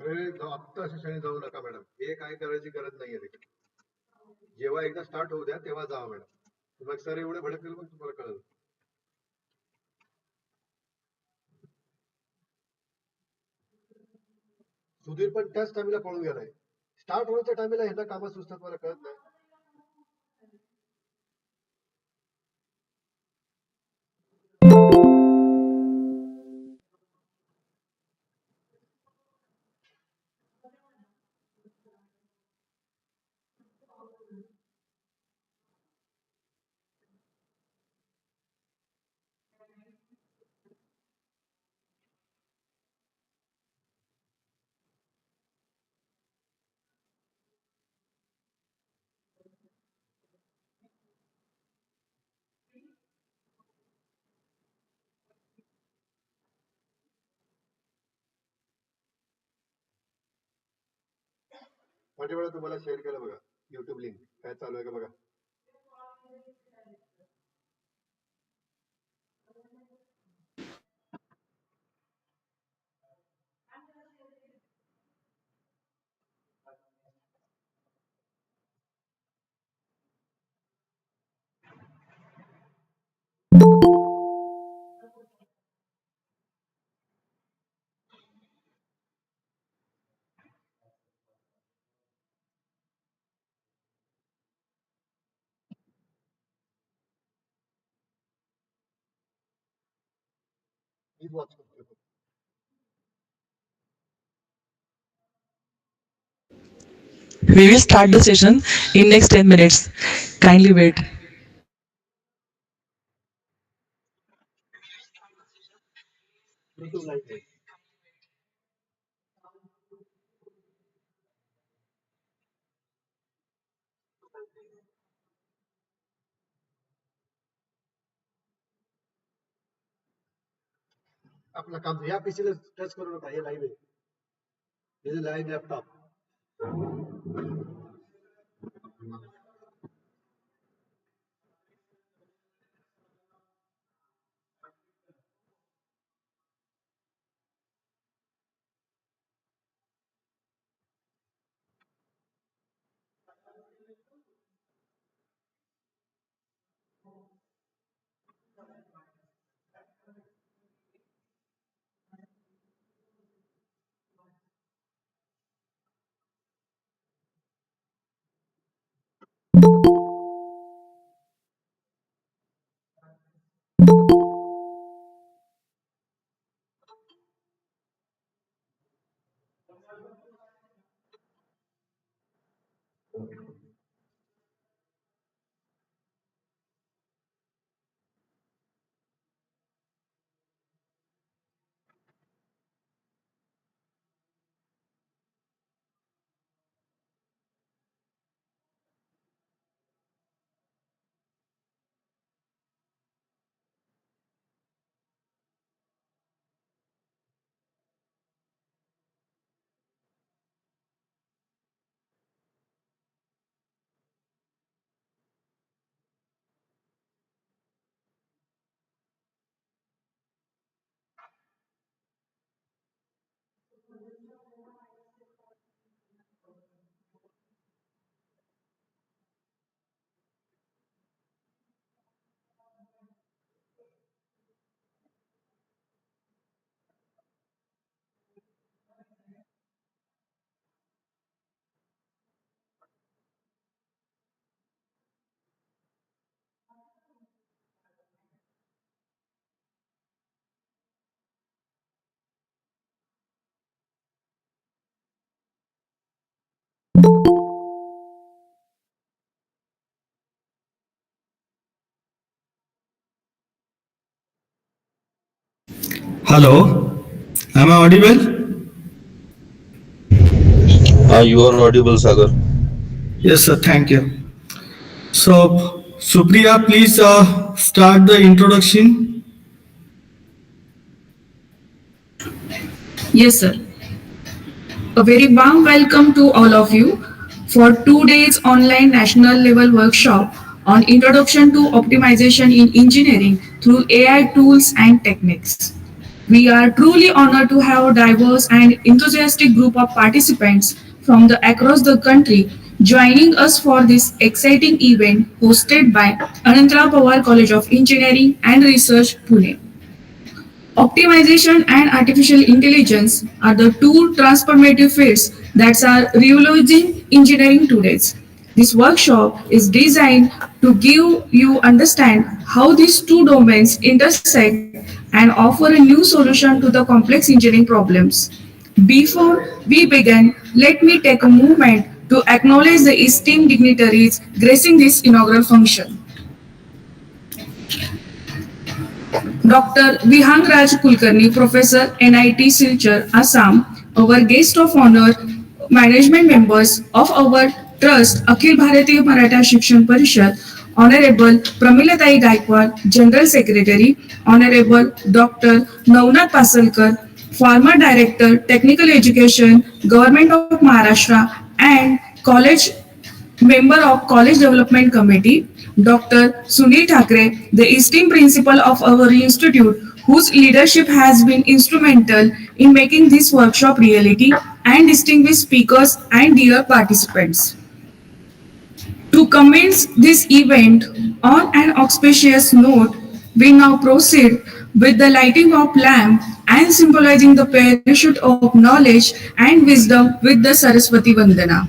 अरे आत्ता शिक्षण जाऊ नका मॅडम, हे काय करायची गरज नाहीये तिकडे. जेव्हा एकदा स्टार्ट होऊ द्या तेव्हा जावा मॅडम. मग सर एवढे भडकतील मग तुम्हाला कळलं. सुधीर पण त्याच टाइमला पळून गेलाय. स्टार्ट होण्याच्या टाइमला ह्यांना कामं सुचतात, मला कळत नाही. वेळा तुम्हाला शेअर केलं बघा युट्यूब लिंक, काय चालू आहे का बघा. मीच वॉच करतो. We will start the session in next 10 minutes. Kindly wait. YouTube live आहे. आपलं काम या पीसीला टच करू नका, हे लाईव्ह आहे. हे live laptop. Hello, am I audible? You are audible, Sagar. Yes, sir. Thank you. So, Supriya, please start the introduction. Yes, sir. A very warm welcome to all of you for 2 days online national level workshop on Introduction to Optimization in Engineering through AI tools and techniques. We are truly honored to have a diverse and enthusiastic group of participants from across the country joining us for this exciting event hosted by Anantara Pawar College of Engineering and Research, Pune. Optimization and artificial intelligence are the two transformative fields that are revolutionizing engineering today. This workshop is designed to give you understand how these two domains intersect and offer a new solution to the complex engineering problems. Before we begin, let me take a moment to acknowledge the esteemed dignitaries gracing this inaugural function. Dr. Vihang Raj Kulkarni, Professor, NIT Silchar, Assam, our guest of honor, management members of our trust, Akhil Bharatiya Maratha Shikshan Parishad, Honorable Pramilatai Gaikwad, General Secretary, Honorable Dr. Navnath Pasalkar, Former Director, Technical Education, Government of Maharashtra, and College Member of College Development Committee, Dr. Sunil Thakre, the esteemed principal of our institute, whose leadership has been instrumental in making this workshop reality, and distinguished speakers and dear participants. To commence this event on an auspicious note, we now proceed with the lighting of lamp and symbolizing the parachute of knowledge and wisdom with the Saraswati Vandana.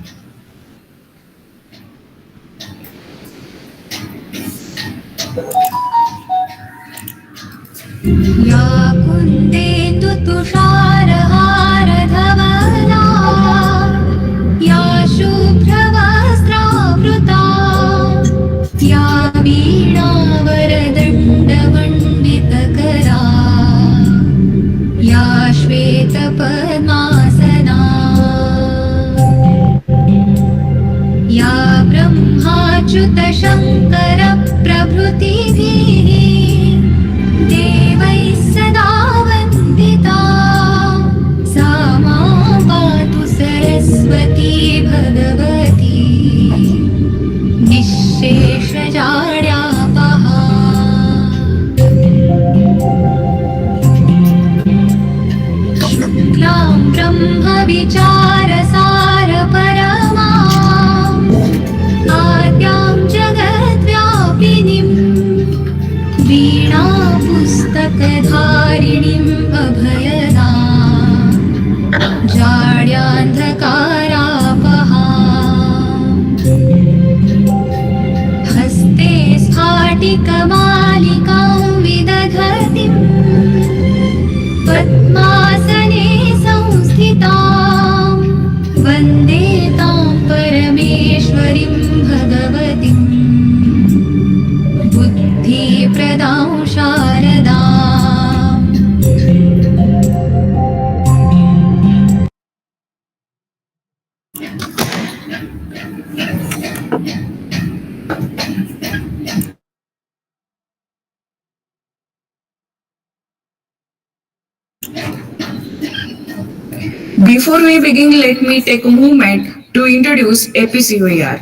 या कुन्देन्दु तुषारहारधवला या शुभ्रवस्त्रावृता या वीणावरदण्डमण्डितकरा या श्वेतपद्मासना या ब्रह्माच्युतशङ्करप्रभृतिभिः देवैः सदा वन्दिता सा मां पातु सरस्वती भगवती निःशेषजाड्यापहा शुक्लां ब्रह्मविचारसारपरमा आद्यां जगद्व्यापिनीम् वीणा पुस्तकधारिणीम् अभयदा जाड्यान्धकारापहा हस्ते स्फाटिकमालिकां विदधतीं पद्मासने संस्थितां वन्दे तां परमेश्वरीं भगवतीम् बुद्धिप्रदां शारदाम् Before we begin, let me take a moment to introduce APCOER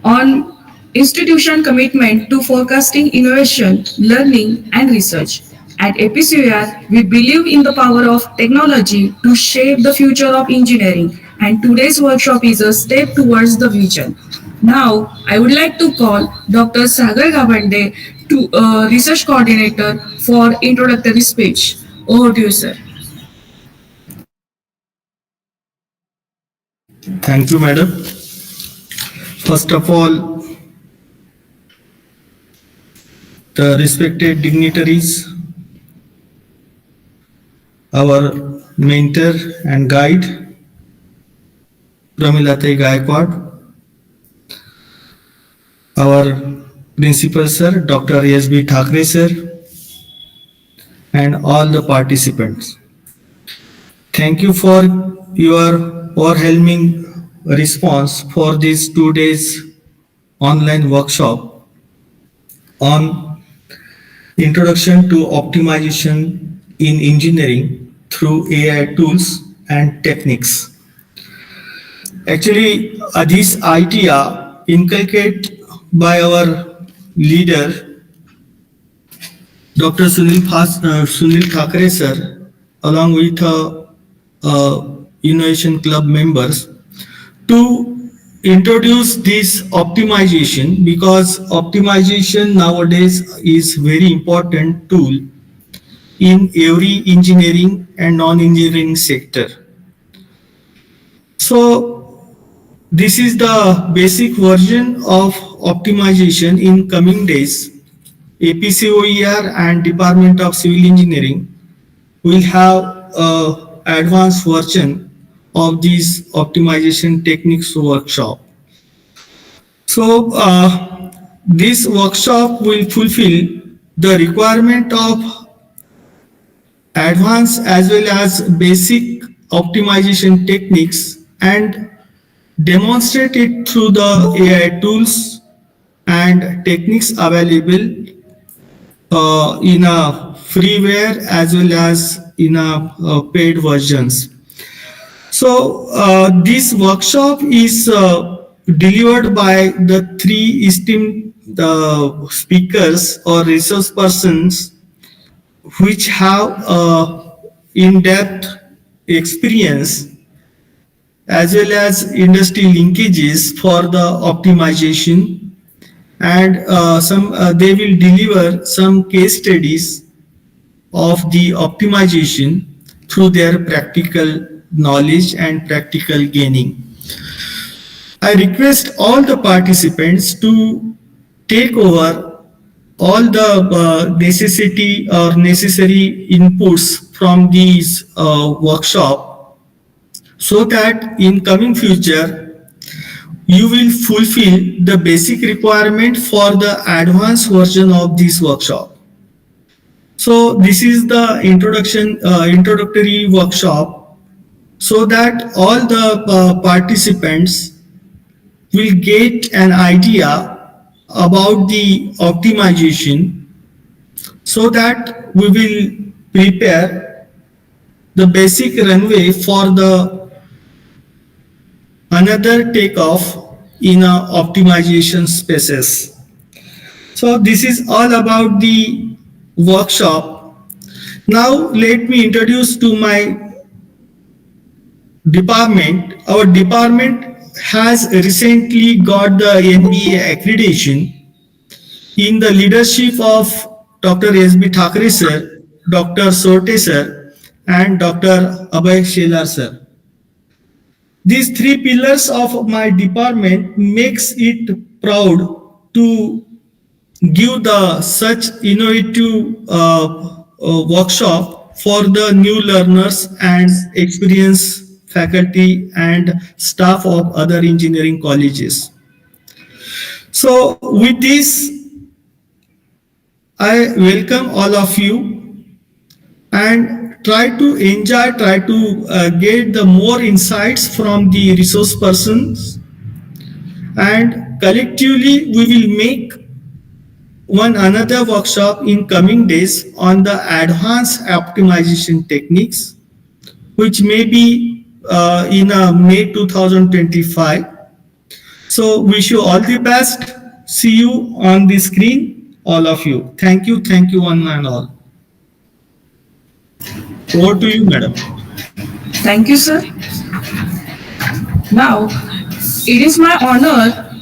on institution commitment to forecasting innovation, learning, and research. At APCOER, we believe in the power of technology to shape the future of engineering, and today's workshop is a step towards the vision. Now, I would like to call Dr. Sagar Gavande, to research coordinator, for introductory speech. Over to you, sir. Thank you, madam. First of all, the respected dignitaries, our mentor and guide, Pramilatai Gaikwad, our principal sir, Dr. S.B. Thakre sir, and all the participants. Thank you for your overwhelming response for this 2 days online workshop on Introduction to Optimization in Engineering through AI Tools and Techniques. Actually, this idea inculcated by our leader, Dr. Sunil Thakre sir, along with Innovation Club members, to introduce this optimization, because optimization nowadays is very important tool in every engineering and non-engineering sector. So this is the basic version of optimization. In coming days, APCOER and Department of Civil Engineering will have advanced version of this optimization techniques workshop. So this workshop will fulfill the requirement of advanced as well as basic optimization techniques and demonstrate it through the AI tools and techniques available in a freeware as well as in a paid versions. So this workshop is delivered by the three esteemed speakers or resource persons which have in-depth experience as well as industry linkages for the optimization, and they will deliver some case studies of the optimization through their practical knowledge and practical gaining. I request all the participants to take over all the necessary inputs from these workshop, so that in coming future you will fulfill the basic requirement for the advanced version of this workshop. So this is the introductory workshop, so that all the participants will get an idea about the optimization, so that we will prepare the basic runway for the another takeoff in a optimization spaces. So this is all about the workshop. Now let me introduce to my department. Our department has recently got the NBA accreditation in the leadership of Dr. S.B. Thakre sir, Dr. Sorte sir, and Dr. Abhay Shelar sir. These three pillars of my department makes it proud to give the such innovative workshop for the new learners and experienced faculty and staff of other engineering colleges. So with this, I welcome all of you and try to enjoy, try to get the more insights from the resource persons, and collectively we will make one another workshop in coming days on the advanced optimization techniques, which may be in May 2025. So wish you all the best. See you on the screen, all of you. Thank you one and all. Over to you, madam. Thank you, sir. Now, it is my honor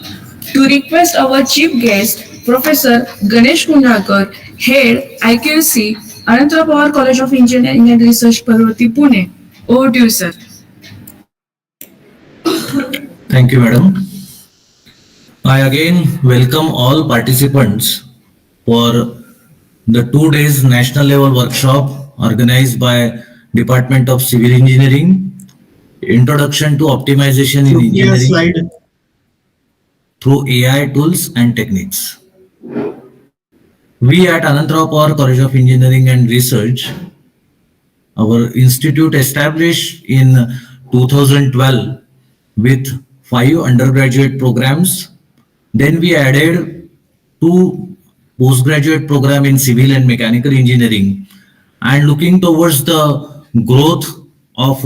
to request our chief guest, Professor Ganesh Kunjalkar, Head IQC, Anantara Power College of Engineering and Research, Parvati, Pune. Over to you, sir. Thank you, madam. I again welcome all participants for the 2 days national level workshop organized by Department of Civil Engineering, Introduction to Optimization in Engineering through AI tools and techniques. We at Anantrao Power College of Engineering and Research, our institute established in 2012 with 5 undergraduate programs. Then we added 2 postgraduate program in civil and mechanical engineering. And looking towards the growth of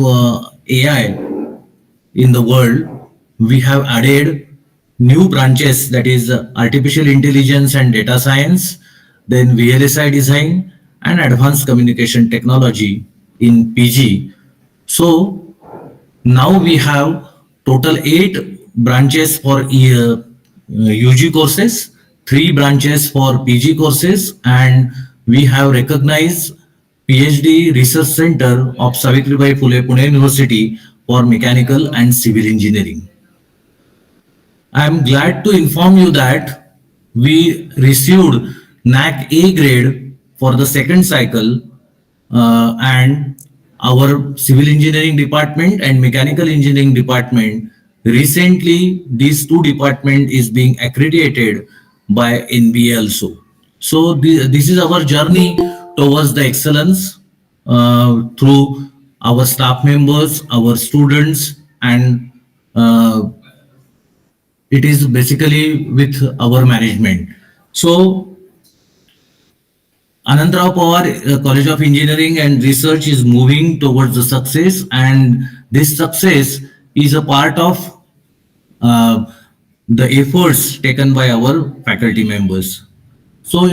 AI in the world, we have added new branches, that is artificial intelligence and data science, then VLSI design and advanced communication technology in PG. So now we have total 8 branches for UG courses, 3 branches for PG courses, and we have recognized PhD Research Center of Savitribai Phule Pune University for mechanical and civil engineering. I am glad to inform you that we received NAC A grade for the second cycle, and our civil engineering department and mechanical engineering department recently these 2 department is being accredited by NBA also. So this is our journey towards the excellence through our staff members, our students, and it is basically with our management. So Anantrao Pawar College of Engineering and Research is moving towards the success, and this success is a part of the efforts taken by our faculty members. So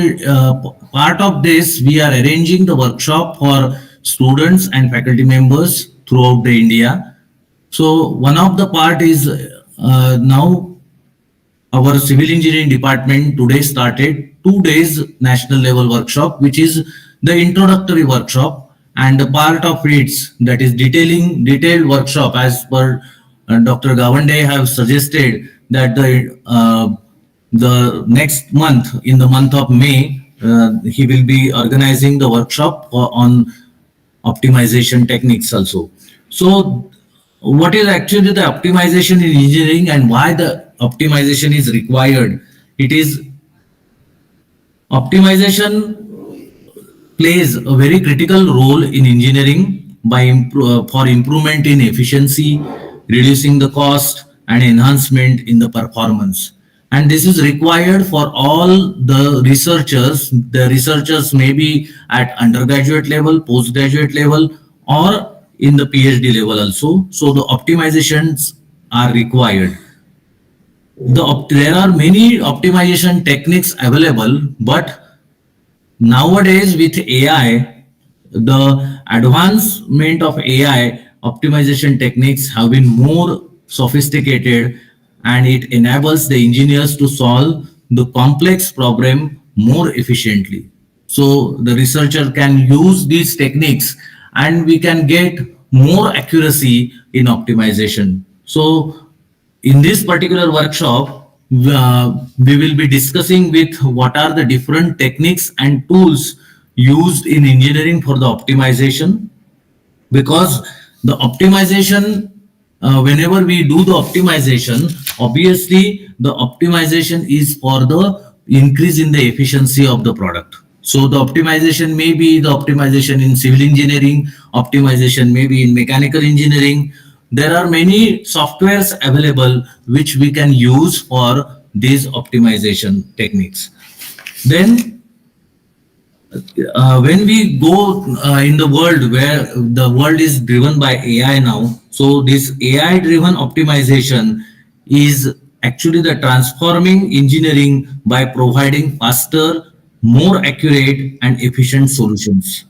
part of this, we are arranging the workshop for students and faculty members throughout the India. So one of the part is now our civil engineering department today started 2 days national level workshop, which is the introductory workshop, and the part of it, that is detailed workshop, as per Dr. Gawande have suggested that the next month, in the month of May, he will be organizing the workshop on optimization techniques also. So what is actually the optimization in engineering and why the optimization is required? It is optimization plays a very critical role in engineering for improvement in efficiency, reducing the cost, and enhancement in the performance. And this is required for all the researchers. The researchers may be at undergraduate level, postgraduate level, or in the PhD level also. So the optimizations are required. There are many optimization techniques available, but nowadays with AI, the advancement of AI optimization techniques have been more sophisticated, and it enables the engineers to solve the complex problem more efficiently. So the researcher can use these techniques and we can get more accuracy in optimization. So in this particular workshop, we will be discussing with what are the different techniques and tools used in engineering for the optimization, because the optimization, whenever we do the optimization, obviously the optimization is for the increase in the efficiency of the product. So the optimization may be the optimization in civil engineering, optimization may be in mechanical engineering. There are many softwares available which we can use for these optimization techniques. Then when we go in the world where the world is driven by AI now, so this AI driven optimization is actually the transforming engineering by providing faster, more accurate and efficient solutions.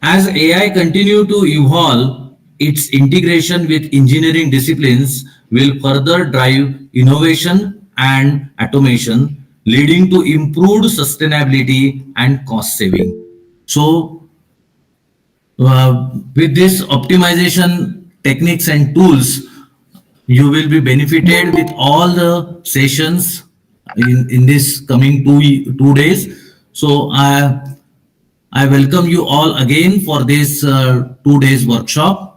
As AI continue to evolve, its integration with engineering disciplines will further drive innovation and automation, leading to improved sustainability and cost saving. So with this optimization techniques and tools, you will be benefited with all the sessions in this coming 2 days. So I welcome you all again for this 2 days workshop,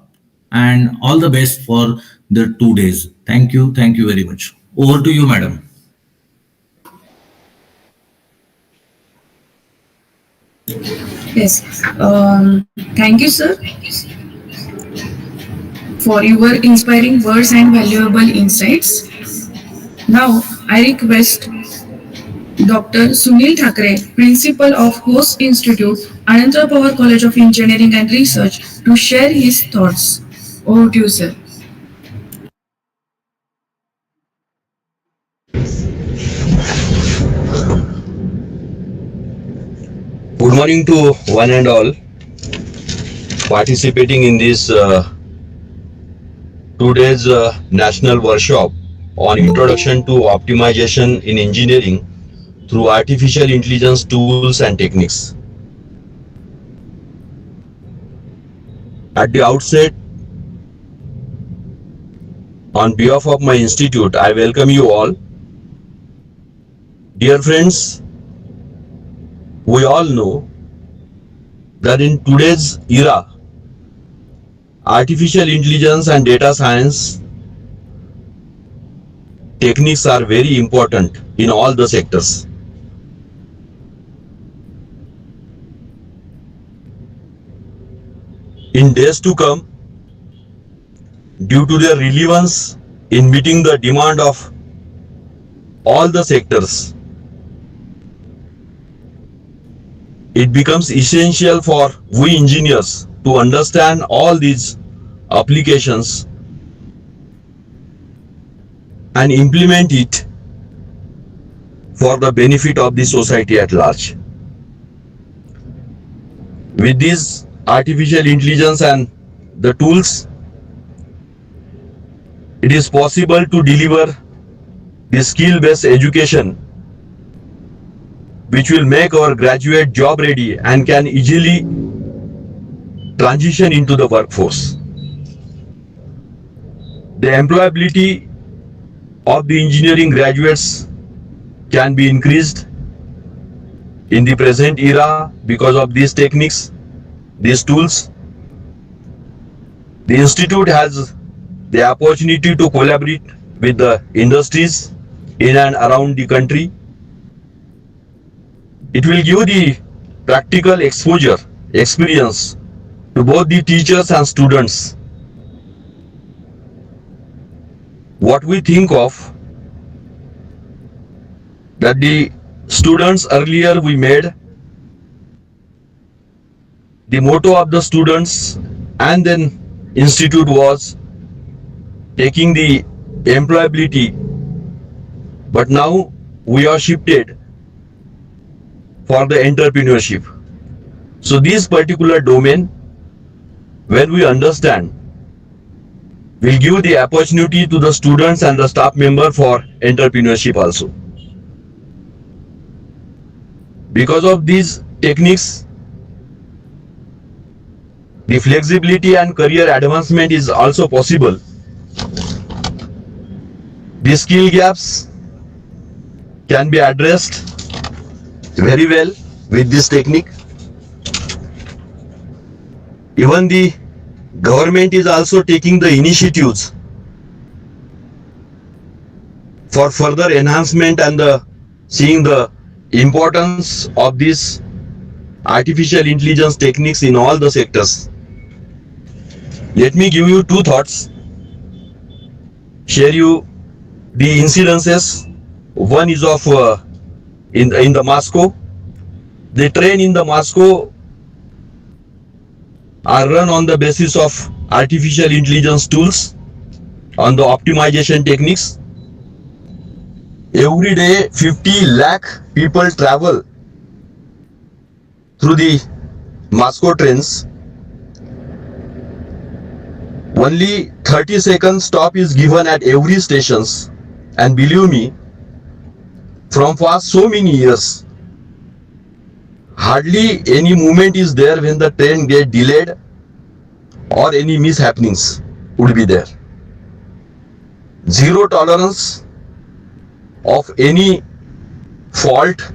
and all the best for the 2 days. Thank you. Thank you very much. Over to you, madam. Yes. Thank you, sir, for your inspiring words and valuable insights. Now, I request Dr. Sunil Thakre, Principal of Host Institute, Ananta Power College of Engineering and Research, to share his thoughts. Over to you, sir. Good morning to one and all participating in this 2 days national workshop on introduction to optimization in engineering through artificial intelligence tools and techniques. At the outset, on behalf of my institute, I welcome you all. Dear friends, we all know that in today's era, artificial intelligence and data science techniques are very important in all the sectors. In days to come, due to their relevance in meeting the demand of all the sectors, it becomes essential for we engineers to understand all these applications and implement it for the benefit of the society at large. With this artificial intelligence and the tools, it is possible to deliver the skill-based education which will make our graduate job ready and can easily transition into the workforce. The employability of the engineering graduates can be increased in the present era because of these techniques, these tools. The institute has the opportunity to collaborate with the industries in and around the country. It will give the practical exposure, experience to both the teachers and students. What we think of that the students earlier we made, the motto of the students and then institute was taking the employability, but now we are shifted for the entrepreneurship. So this particular domain, when we understand, will give the opportunity to the students and the staff member for entrepreneurship also. Because of these techniques, the flexibility and career advancement is also possible. The skill gaps can be addressed very well with this technique. Even the government is also taking the initiatives for further enhancement and seeing the importance of these artificial intelligence techniques in all the sectors. Let me give you two thoughts, share you the incidences. One is of in the Moscow. The train in the Moscow are run on the basis of artificial intelligence tools on the optimization techniques. Every day 50 lakh people travel through the Moscow trains. Only 30-second stop is given at every stations, and believe me, from past so many years, hardly any movement is there when the train get delayed or any mishappenings would be there. Zero tolerance of any fault.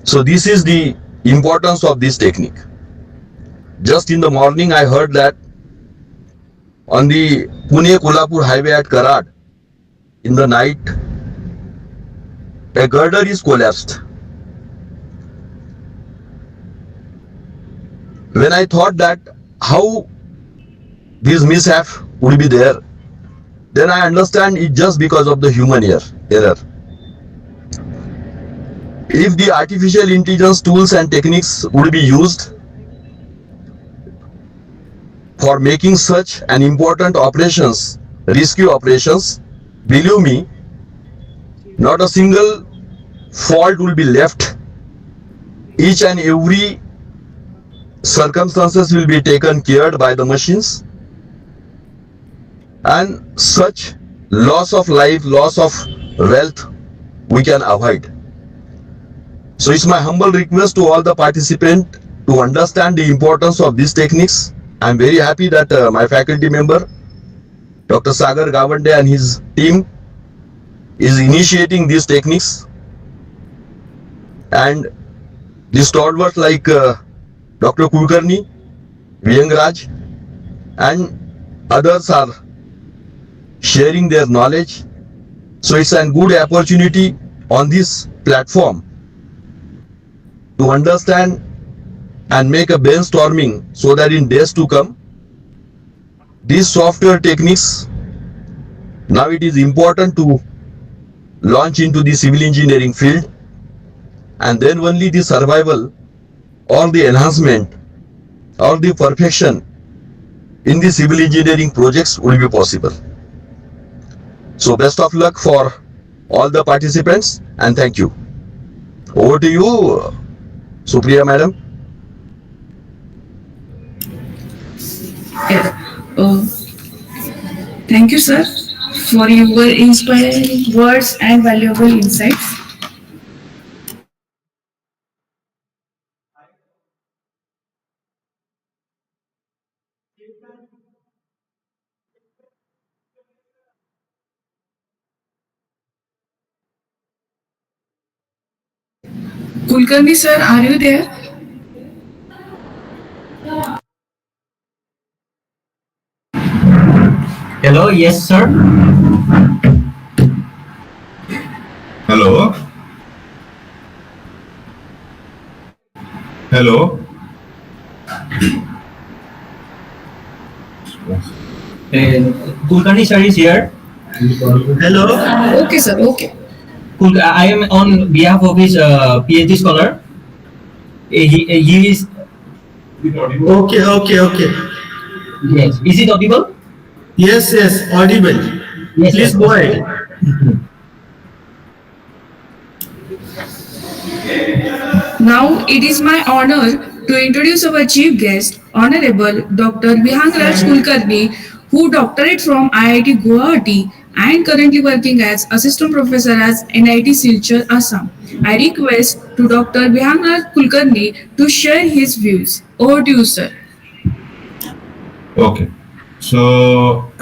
So this is the importance of this technique. Just in the morning I heard that on the Pune-Kolhapur highway at Karad, in the night, a girder is collapsed. when I thought that how this mishap would be there, then I understand it just because of the human error. If the artificial intelligence tools and techniques would be used for making such an important operations, rescue operations, believe me, not a single fault will be left. Each and every circumstances will be taken care by the machines, and such loss of life, loss of wealth we can avoid. So it's my humble request to all the participants to understand the importance of these techniques. I'm very happy that my faculty member Dr. Sagar Gawande and his team is initiating these techniques, and the stalwarts like Dr. Kulkarni, Vihangraj and others are sharing their knowledge. So it's a good opportunity on this platform to understand and make a brainstorming so that in days to come, these software techniques, now it is important to launch into the civil engineering field, and then only the survival or the enhancement or the perfection in the civil engineering projects will be possible. So best of luck for all the participants, and thank you. Over to you, Supriya Madam. Thank you, sir, for your inspiring words and valuable insights. Kulkarni, sir, are you there? Hello, yes, sir. Hello. Hello. Kulkarni sir is here. Hello. Okay, sir, okay. I am on behalf of his PhD scholar. He is. Okay. Yes. Is it audible? Yes, audible. Yes, Please sir. go ahead. Now it is my honor to introduce our chief guest, Honorable Dr. Vihangraj Kulkarni, who doctorate from IIT Guwahati and currently working as assistant professor at NIT Silchar, Assam. I request to Dr. Vihangraj Kulkarni to share his views. Over to you, sir. Okay. So,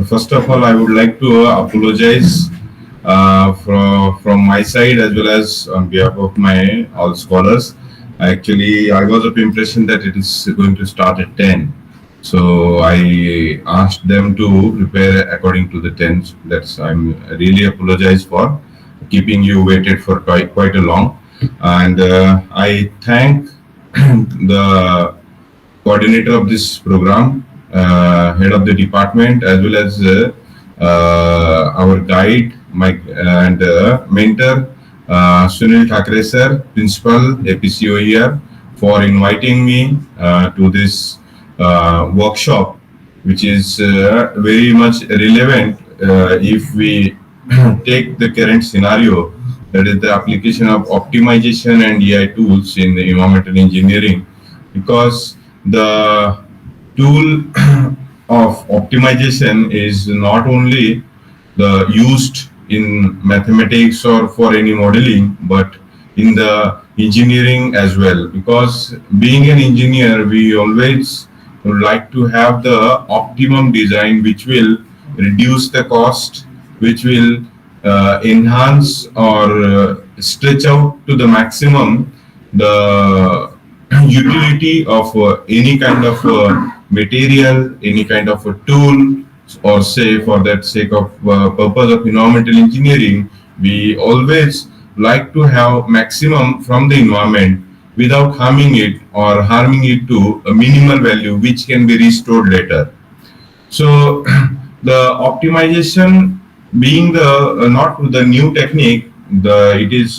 first of all, I would like to apologize from my side as well as on behalf of my all scholars. Actually, I was of impression that it is going to start at 10. So I asked them to prepare according to the 10. I'm really apologize for keeping you waited for quite a long. And I thank the coordinator of this program, head of the department, as well as our guide, and mentor, Sunil Thakre sir, principal APCOER, for inviting me to this workshop, which is very much relevant if we take the current scenario, that is the application of optimization and AI tools in the environmental engineering, because the tool of optimization is not only the used in mathematics or for any modeling, but in the engineering as well. Because being an engineer, we always would like to have the optimum design which will reduce the cost, which will enhance or stretch out to the maximum the utility of any kind of material, any kind of a tool, or say for that sake of purpose of environmental engineering, we always like to have maximum from the environment without harming it or harming it to a minimal value which can be restored later. So the optimization being the not the new technique, the it is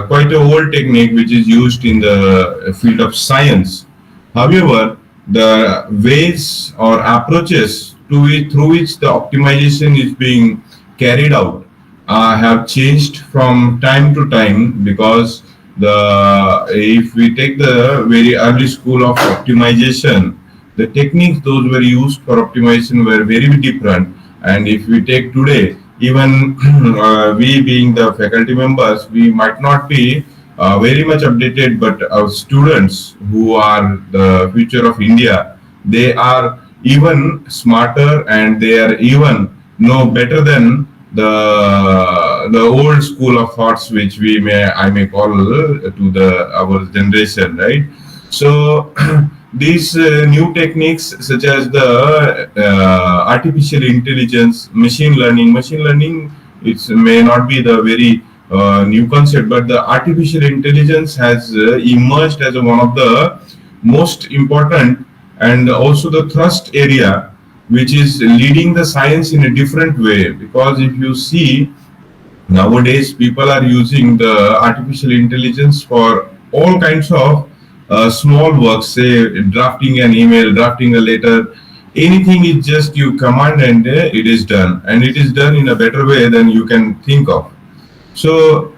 quite a old technique which is used in the field of science. However, the ways or approaches through which the optimization is being carried out have changed from time to time, because the if we take the very early school of optimization, the techniques those were used for optimization were very different. And if we take today, even we being the faculty members, we might not be very much updated, but our students who are the future of India, they are even smarter and they are even know better than the old school of thoughts which we may I may call to the our generation, right? So these new techniques such as the artificial intelligence, machine learning, it may not be the very new concept, but the artificial intelligence has emerged as one of the most important and also the thrust area which is leading the science in a different way. Because if you see, nowadays people are using the artificial intelligence for all kinds of small work, say drafting an email, drafting a letter, anything is just you command and it is done, and it is done in a better way than you can think of. So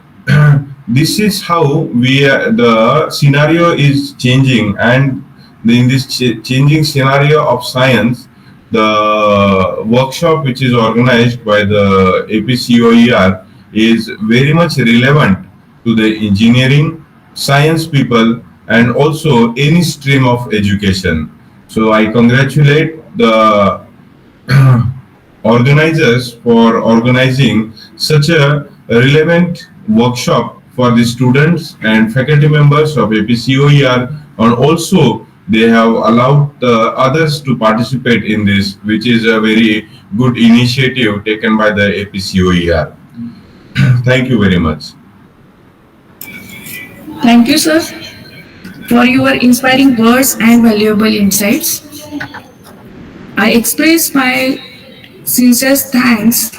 this is how we the scenario is changing, and in this changing scenario of science, the workshop which is organized by the APCOER is very much relevant to the engineering, science people, and also any stream of education. So I congratulate the organizers for organizing such a relevant workshop for the students and faculty members of APCOER, and also they have allowed the others to participate in this, which is a very good initiative taken by the APCOER. Thank you very much. Thank you, sir, for your inspiring words and valuable insights. I express my sincerest thanks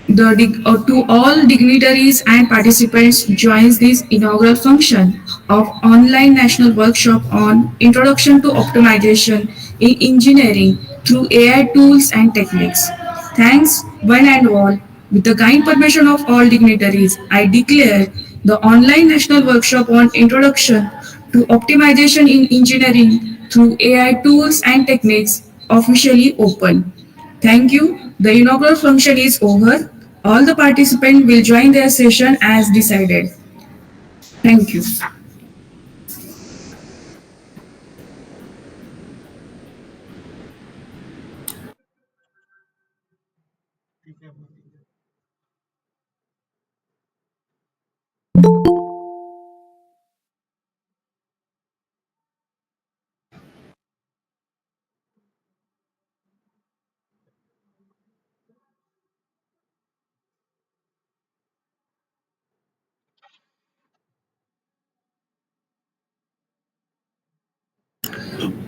to all dignitaries and participants joins this inaugural function of online national workshop on introduction to optimization in engineering through AI tools and techniques. Thanks one and all. With the kind permission of all dignitaries, I declare the online national workshop on introduction to optimization in engineering through AI tools and techniques officially open. Thank you. The inaugural function is over. All the participants will join their session as decided. Thank you.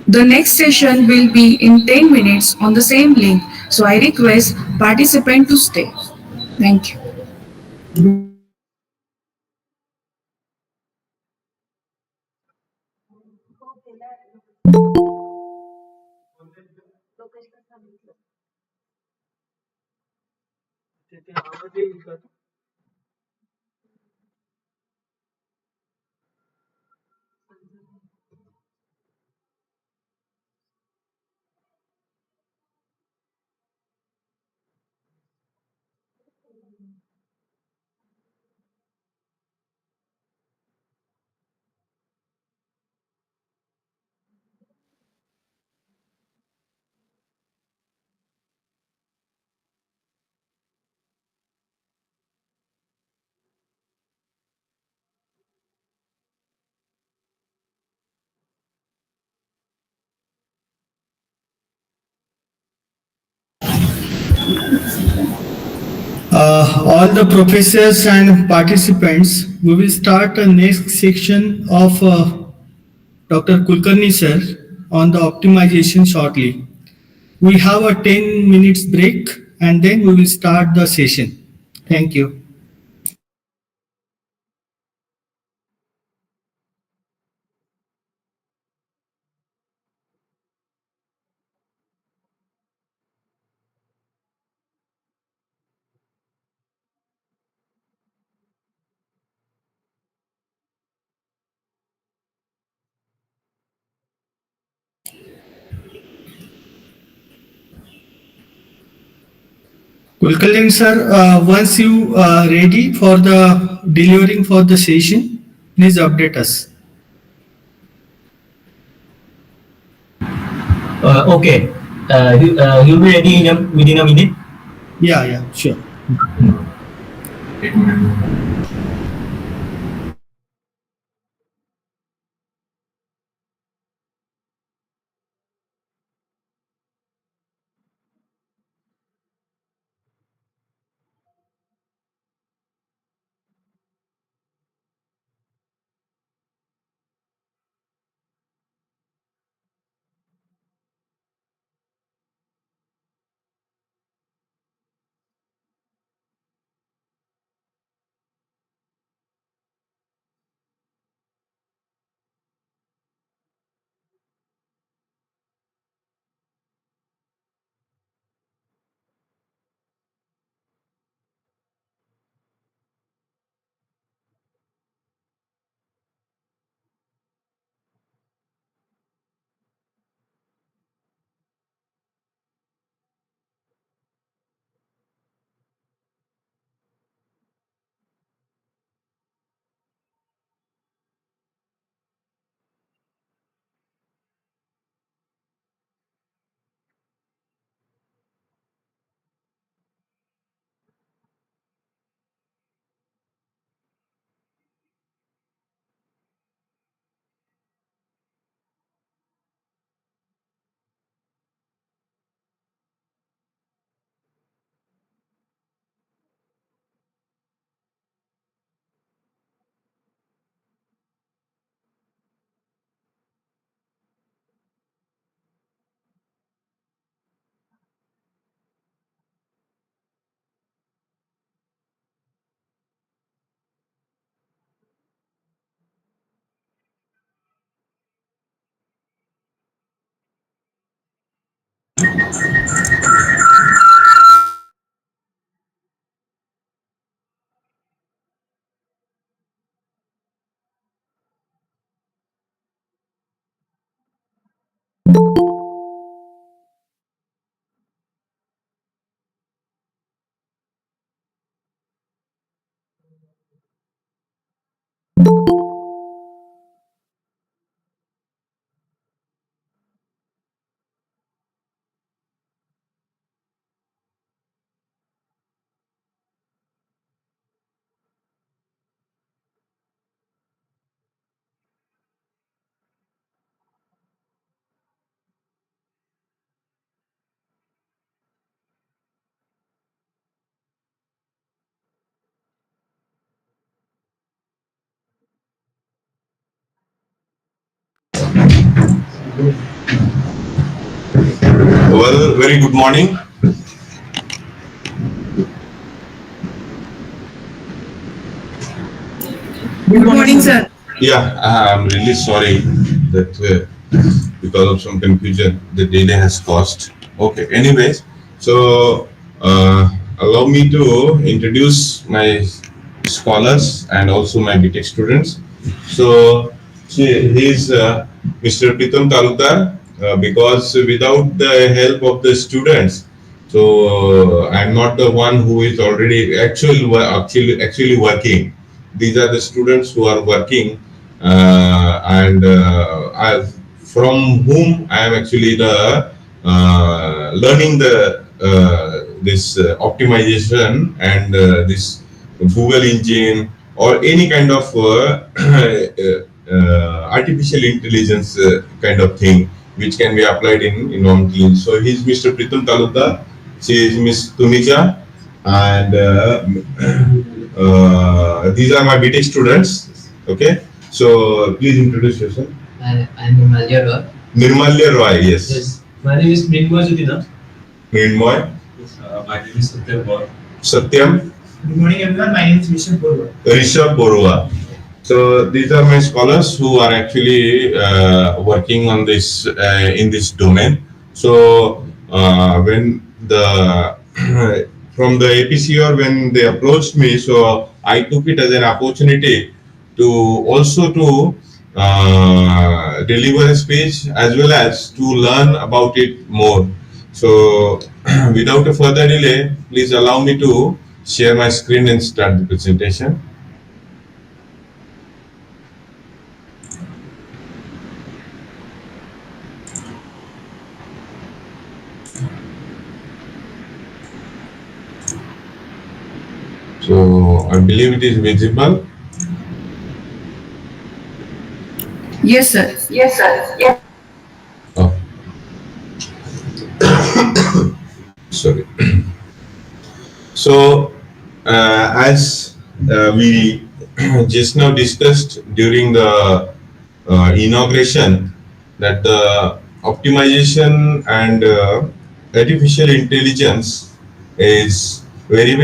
The next session will be in 10 minutes on the same link. So I request participant to stay. Thank you. all the professors and participants, we will start the next section of Dr. Kulkarni sir on the optimization shortly. We have a 10 minutes break and then we will start the session. Thank you. Kulkarni sir, once you are ready for the delivering for the session, please update us. Okay. He'll be ready within a minute. Yeah, sure. Well, very good morning. Good morning, sir. Yeah, I'm really sorry that because of some confusion, the delay has caused. Okay, anyways, so allow me to introduce my scholars and also my BTech students. So he's Mr. Pritam Talukdar, because without the help of the students, so I'm not the one who is already actually working. These are the students who are working, and from whom I am actually the learning the this optimization and this Google engine or any kind of artificial intelligence kind of thing which can be applied in enormously. So he's Mr. Pritam Talukdar, she is Miss Tumija, and these are my BTech students. Okay, so please introduce yourself. I'm Nirmalya Roy. Nirmalya Roy, yes. Yes. My name is Mrinmoy Judina. Mrinmoy. My name is Satyam Gaur. Satyam. Good morning everyone, my name is Rishabh Borua. Rishabh Borua. So these are my scholars who are actually working on this in this domain. So when the from the APCR, when they approached me, so I took it as an opportunity to also to deliver a speech as well as to learn about it more. So without a further delay, please allow me to share my screen and start the presentation. So I believe it is visible. Yes, sir. Yes, sir. Yes. Oh. Sorry. So as we just now discussed during the inauguration, that the optimization and artificial intelligence is very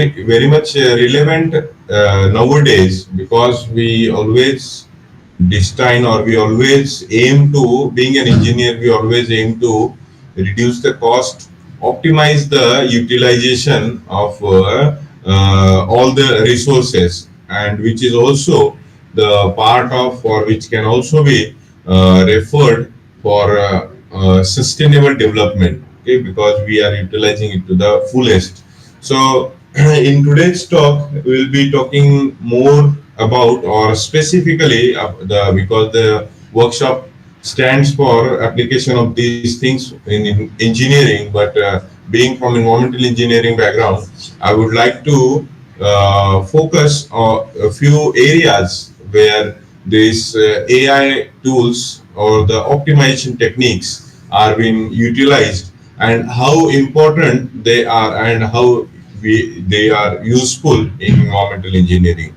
much relevant nowadays, because we always destine, or we always aim to, being an engineer, we always aim to reduce the cost, optimize the utilization of all the resources, and which is also the part of, or which can also be referred for sustainable development, okay, because we are utilizing it to the fullest. So in today's talk, we will be talking more about, or specifically because the workshop stands for application of these things in engineering, but being from environmental engineering background, I would like to focus on a few areas where these AI tools or the optimization techniques are being utilized, and how important they are, and how they are useful in environmental engineering.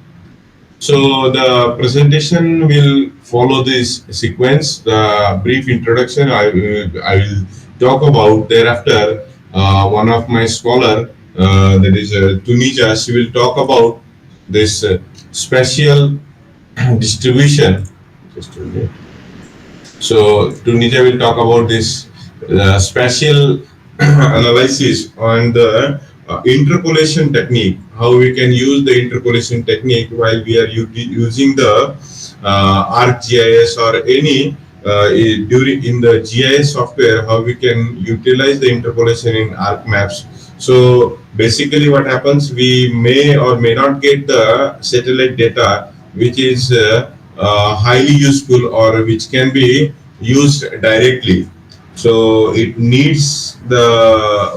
So the presentation will follow this sequence. The brief introduction I will talk about. Thereafter, one of my scholar, that is Tunija, she will talk about this spatial distribution. Just a minute. So Tunija will talk about this spatial analysis on the interpolation technique, how we can use the interpolation technique while we are using the ArcGIS or any in the GIS software, how we can utilize the interpolation in ArcMaps. So basically what happens, we may or may not get the satellite data which is highly useful, or which can be used directly. So it needs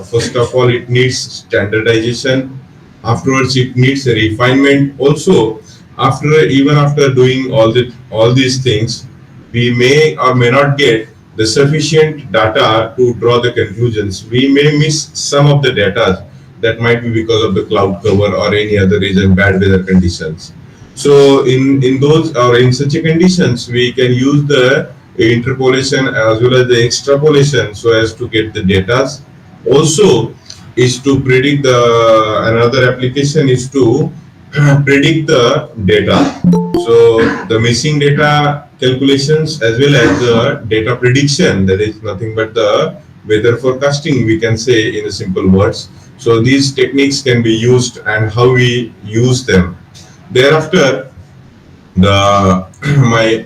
first of all, it needs standardization. Afterwards, it needs a refinement. Also, even after doing all these things, we may or may not get the sufficient data to draw the conclusions. We may miss some of the data that might be because of the cloud cover or any other reason, bad weather conditions. So in those, or in such a conditions, we can use the interpolation as well as the extrapolation so as to get the data. Also is to predict another application is to predict the data. So the missing data calculations as well as the data prediction, that is nothing but the weather forecasting, we can say in a simple words. So these techniques can be used, and how we use them. Thereafter, my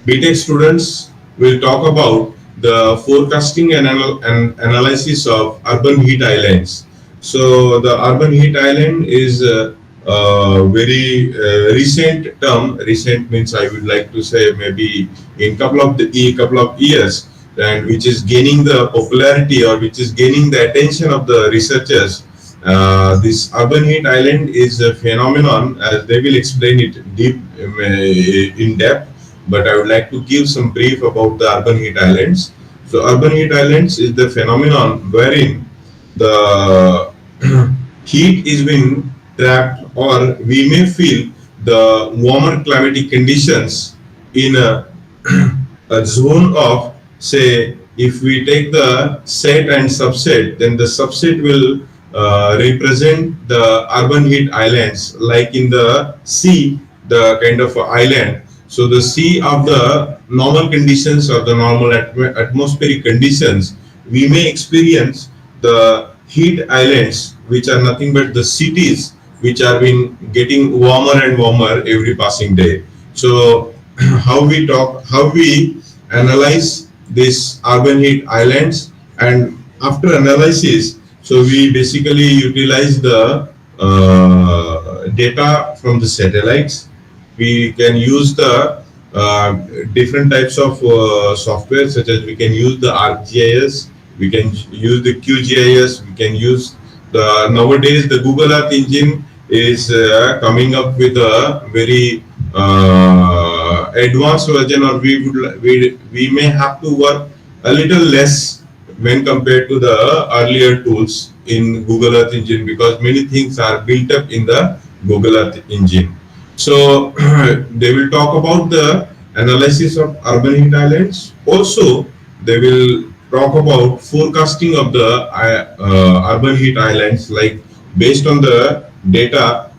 BTech students will talk about the forecasting and analysis of urban heat islands. So the urban heat island is a very recent term. Recent means, I would like to say, maybe in couple of years, and which is gaining the popularity, or which is gaining the attention of the researchers. This urban heat island is a phenomenon, as they will explain it in depth, but I would like to give some brief about the urban heat islands. So urban heat islands is the phenomenon wherein the heat is being trapped, or we may feel the warmer climatic conditions in a zone of, say, if we take the set and subset, then the subset will represent the urban heat islands, like in the sea, the kind of island. So the sea of the normal conditions or the normal atmospheric conditions, we may experience the heat islands, which are nothing but the cities which are been getting warmer and warmer every passing day. So how we analyze these urban heat islands, and after analysis, so we basically utilize the data from the satellites. We can use the different types of software, such as we can use the ArcGIS, we can use the QGIS, we can use the, nowadays the Google Earth engine is coming up with a very advanced version, or we may have to work a little less when compared to the earlier tools in Google Earth engine, because many things are built up in the Google Earth engine. So they will talk about the analysis of urban heat islands. Also, they will talk about forecasting of the urban heat islands, like based on the data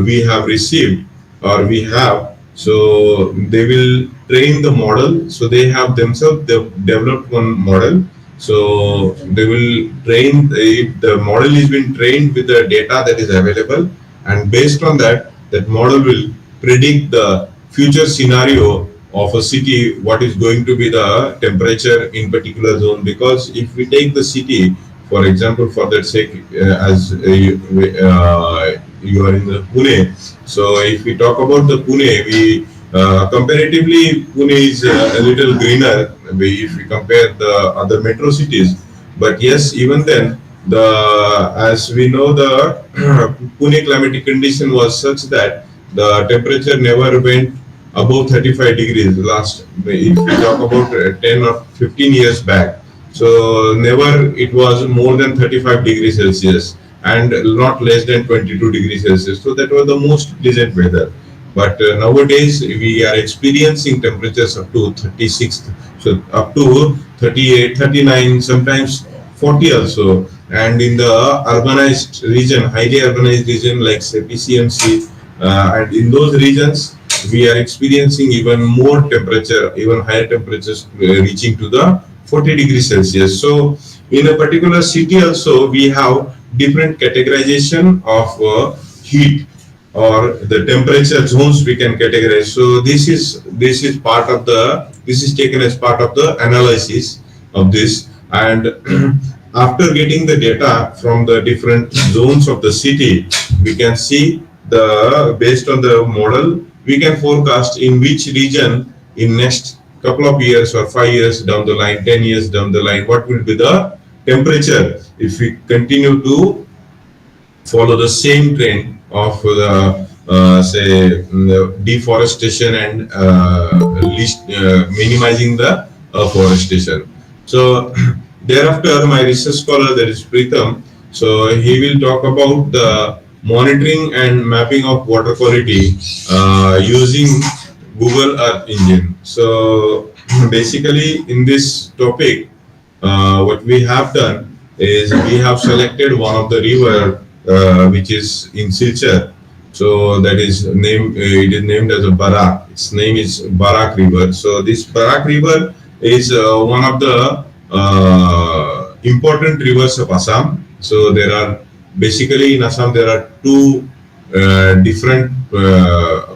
we have received or we have. So they will train the model. So they have themselves developed one model. So they will train, the model is being trained with the data that is available, and based on that, that model will predict the future scenario of a city, what is going to be the temperature in particular zone. Because if we take the city, for example, for that sake, as you are in the Pune, so if we talk about the Pune, we comparatively Pune is a little greener if we compare the other metro cities. But yes, even then, as we know, the Pune climatic condition was such that the temperature never went above 35 degrees last, if we talk about 10 or 15 years back. So never it was more than 35 degrees Celsius and not less than 22 degrees Celsius. So that was the most pleasant weather. But nowadays we are experiencing temperatures up to 36, so up to 38, 39, sometimes 40 also. And in the urbanized region, highly urbanized region like say PCMC, and in those regions, we are experiencing even more temperature, even higher temperatures reaching to the 40 degrees Celsius. So in a particular city also, we have different categorization of heat, or the temperature zones we can categorize. So this is part of the, this is taken as part of the analysis of this. And after getting the data from the different zones of the city, we can see the, based on the model, we can forecast in which region in next couple of years or 5 years down the line, 10 years down the line, what will be the temperature if we continue to follow the same trend of say deforestation and minimizing the afforestation. So thereafter, my research scholar, that is Pritham, so he will talk about the monitoring and mapping of water quality using Google Earth engine. So basically in this topic, what we have done is we have selected one of the river which is in Silchar. So that is named, it is named as a Barak. Its name is Barak River. So this Barak River is one of the important rivers of Assam. So there are, basically in Assam there are two different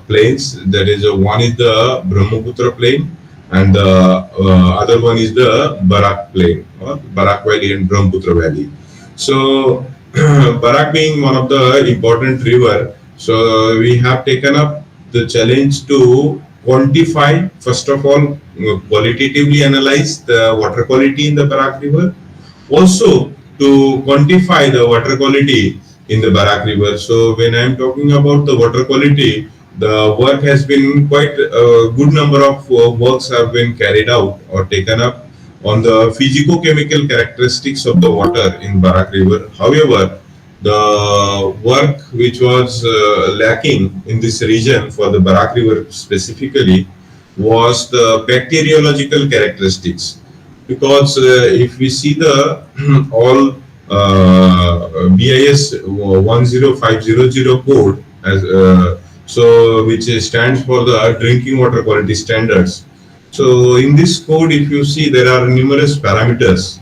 plains. That is, one is the Brahmaputra plain and the other one is the Barak plain, or Barak Valley and Brahmaputra Valley. So Barak being one of the important river, so we have taken up the challenge to quantify, first of all, qualitatively analyze the water quality in the Barak River, also to quantify the water quality in the Barak River. So when I am talking about the water quality, the work has been quite a good number of works have been carried out or taken up on the physico-chemical characteristics of the water in Barak River. However, the work which was lacking in this region for the Barak River specifically was the bacteriological characteristics. Because if we see the all BIS 10500 code as so which stands for the drinking water quality standards. So in this code, if you see, there are numerous parameters,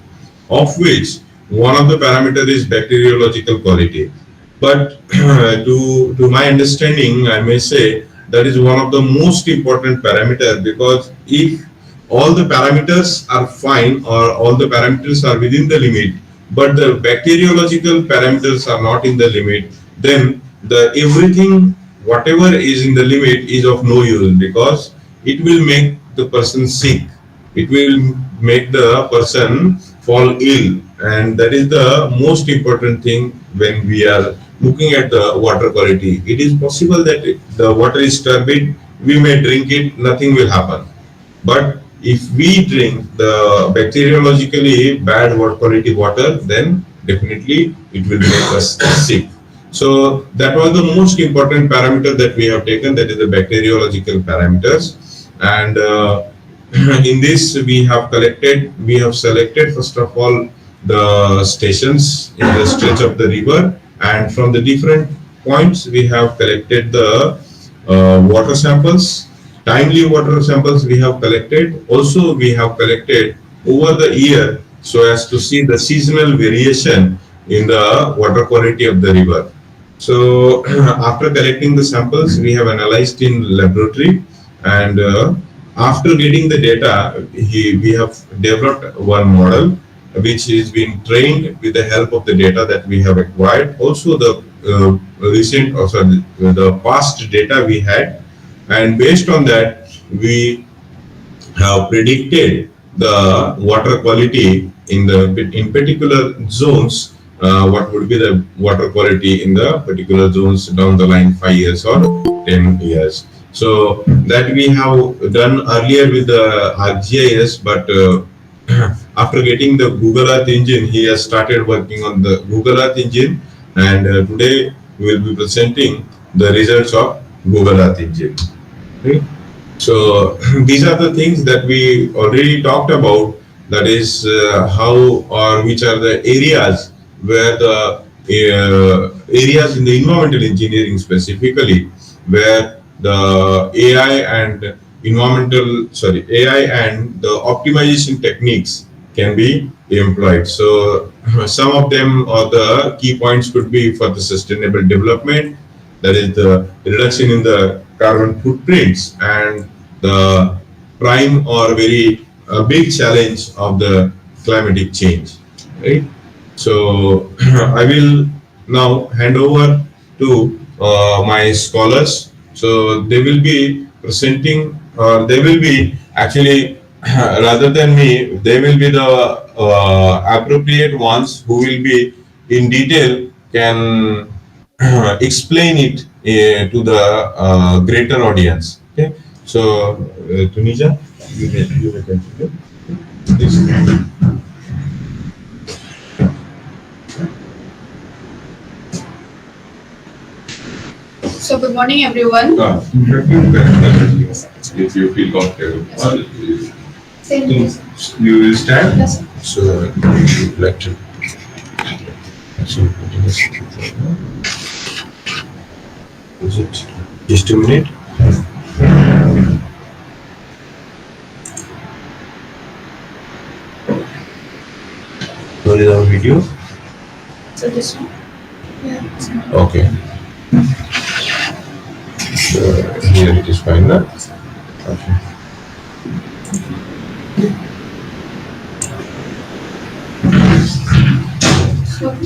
of which one of the parameter is bacteriological quality. But to my understanding, I may say that is one of the most important parameter, because if all the parameters are fine or all the parameters are within the limit, but the bacteriological parameters are not in the limit, then the everything whatever is in the limit is of no use, because it will make the person sick, it will make the person fall ill, and that is the most important thing when we are looking at the water quality. It is possible that the water is turbid, we may drink it, nothing will happen. But if we drink the bacteriologically bad water quality water, then definitely it will make us sick. So that was the most important parameter that we have taken, that is the bacteriological parameters. And in this we have selected first of all the stations in the stretch of the river, and from the different points we have collected the water samples. Timely water samples we have collected. Also we have collected over the year so as to see the seasonal variation in the water quality of the river. So after collecting the samples, we have analyzed in laboratory, and after getting the data, we have developed one model which is being trained with the help of the data that we have acquired. Also the the past data we had, and based on that we have predicted the water quality in particular zones, what would be the water quality in the particular zones down the line 5 years or 10 years. So that we have done earlier with the ArcGIS, but after getting the Google Earth engine, he has started working on the Google Earth engine, and today we will be presenting the results of Google Earth engine. Okay. So these are the things that we already talked about, that is how or which are the areas where the areas in the environmental engineering specifically, where the AI and AI and the optimization techniques can be employed. So some of them or the key points could be for the sustainable development, that is the reduction in the carbon footprints, and the prime or very big challenge of the climatic change, right? So I will now hand over to my scholars. So they will be presenting, they will be actually rather than me, they will be the appropriate ones who will be in detail can explain it to the greater audience. Okay. So Tunisia, you may continue. Please. So good morning, everyone. If you feel comfortable, Yes. you will stand. Yes. So you would like to. Is it just a minute? What is our video? So this one. Yeah. Okay. So here it is fine now. Okay.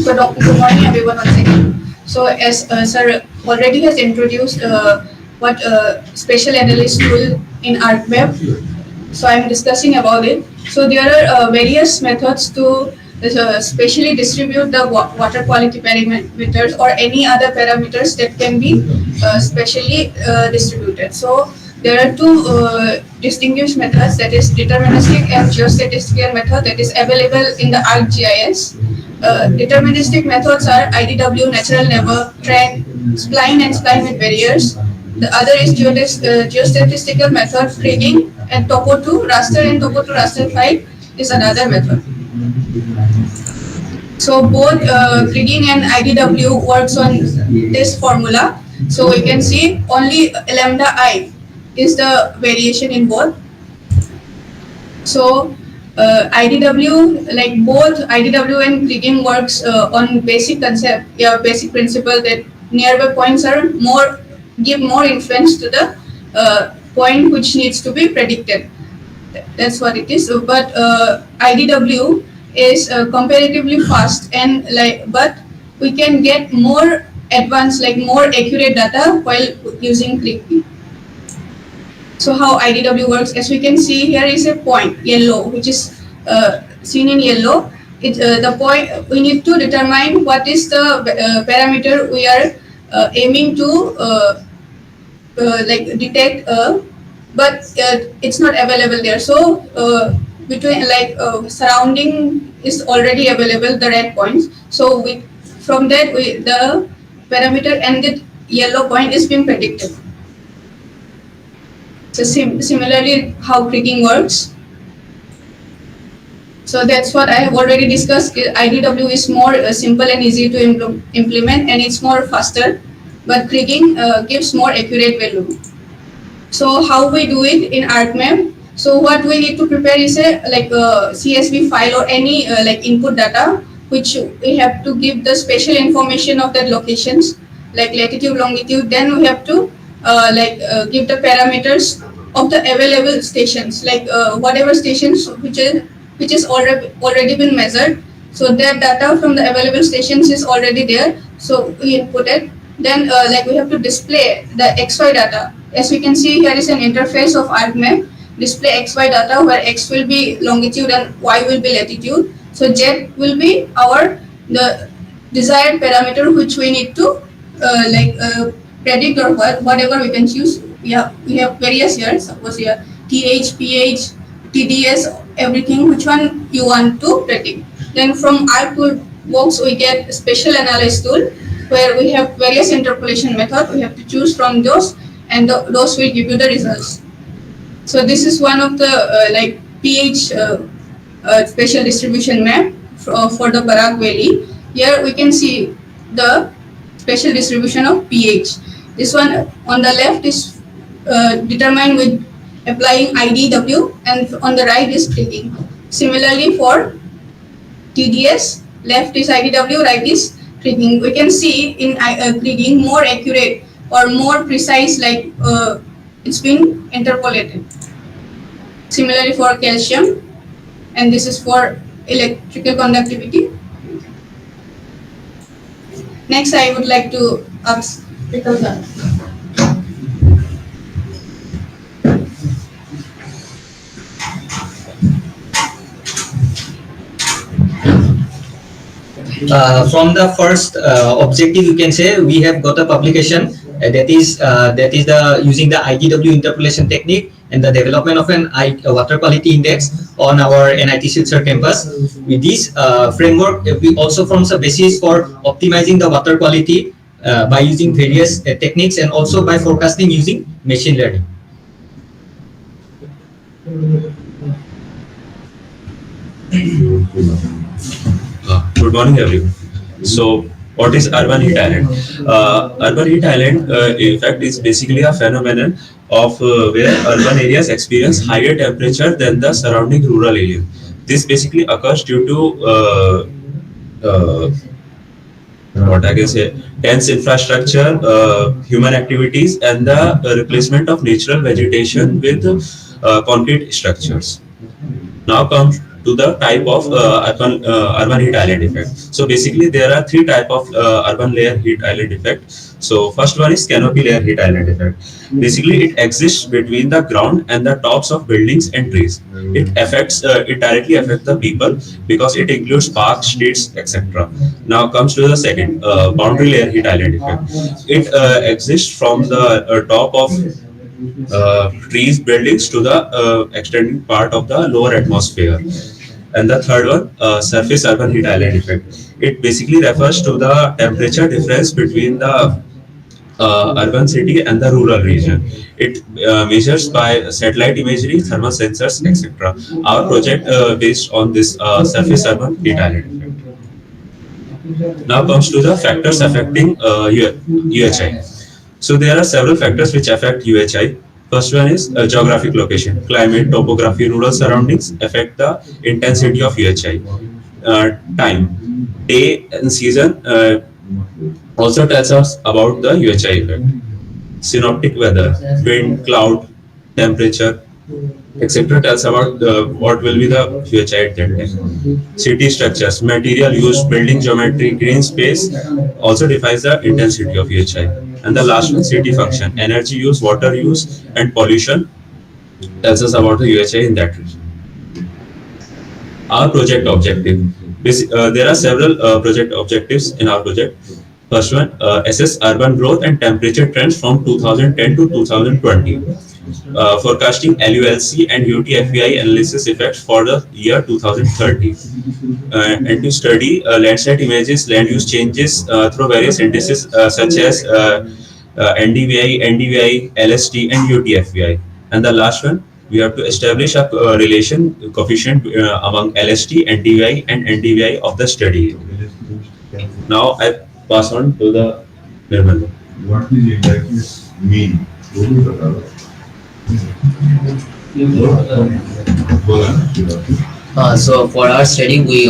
So, good morning, everyone. Once again. So, as Sir already has introduced what spatial analysis tool in ArcWeb, so I'm discussing about it. So, there are various methods to spatially distribute the water quality parameters or any other parameters that can be spatially distributed. So, there are two distinguished methods, that is deterministic and geostatistical method, that is available in the ArcGIS. Deterministic methods are IDW, natural neighbor, trend, spline and spline with barriers. The other is geostatistical method, kriging, and topo2 raster and topo2 raster file is another method. So both kriging and IDW works on this formula. So we can see only lambda I is the variation in both. So IDW, like both IDW and kriging works on basic concept, basic principle that nearby points are give more influence to the point which needs to be predicted. That's what it is. But IDW is comparatively fast and but we can get more advanced, more accurate data while using kriging. So how IDW works, as we can see here is a point, yellow, which is seen in yellow. The point, we need to determine what is the parameter we are aiming to detect, but it's not available there. So between surrounding is already available, the red points. So from that the parameter and the yellow point is being predicted. So similarly, how kriging works. So that's what I have already discussed. IDW is more simple and easy to implement, and it's more faster. But kriging gives more accurate value. So how we do it in ArcMap? So what we need to prepare is a CSV file or any input data, which we have to give the spatial information of that locations, like latitude, longitude. Then we have to give the parameters of the available stations, whatever stations which is already been measured. So that data from the available stations is already there. So we input it. Then we have to display the XY data. As we can see, here is an interface of ArcMap. Display XY data where X will be longitude and Y will be latitude. So Z will be the desired parameter which we need to predict or whatever we can choose. We have various here. Suppose here TH, PH, TDS, everything. Which one you want to predict? Then from ArcToolbox we get special analysis tool where we have various interpolation method. We have to choose from those, and those will give you the results. So this is one of the pH spatial distribution map for the Barak Valley. Here we can see the spatial distribution of pH. This one on the left is determined with applying IDW, and on the right is kriging. Similarly for TDS, left is IDW, right is kriging. We can see in kriging more accurate or more precise, it's been interpolated. Similarly for calcium, and this is for electrical conductivity. Next, I would like to ask Rikalda. From the first objective, you can say we have got a publication that is the using the IDW interpolation technique and the development of an water quality index on our NIT Silchar campus. With this framework, we also forms a basis for optimizing the water quality by using various techniques, and also by forecasting using machine learning. Good morning, everyone. So, what is urban heat island? Urban heat island, in fact, is basically a phenomenon of where urban areas experience higher temperature than the surrounding rural area. This basically occurs due to what I can say, dense infrastructure, human activities, and the replacement of natural vegetation with concrete structures. Now comes to the type of urban heat island effect. So basically there are three types of urban layer heat island effect. So first one is canopy layer heat island effect. Basically it exists between the ground and the tops of buildings and trees. It directly affects the people because it includes parks, streets, etc. Now comes to the second boundary layer heat island effect. It exists from the top of trees, buildings to the extending part of the lower atmosphere. And the third one, surface urban heat island effect. It basically refers to the temperature difference between the urban city and the rural region. It measures by satellite imagery, thermal sensors, etc. Our project based on this surface urban heat island effect. Now comes to the factors affecting UHI. So there are several factors which affect UHI. First one is geographic location, climate, topography, rural surroundings affect the intensity of UHI. Time, day and season also tells us about the UHI effect. Synoptic weather, wind, cloud, temperature, etc. tells about what will be the UHI at that time. City structures, material used, building geometry, green space also defines the intensity of UHI. And the last one, city function, energy use, water use, and pollution tells us about the UHI in that region. Our project objective. There are several project objectives in our project. First one, assess urban growth and temperature trends from 2010 to 2020. Forecasting LULC and UTFEI analysis effects for the year 2030. And to study landscape images, land use changes through various indices such as NDVI, NDVI, LST, and UTFEI. And the last one, we have to establish a relation coefficient among LST, NDVI, and NDVI of the study. Now I pass on to the Nirmal. What is exactly mean? So for our study, we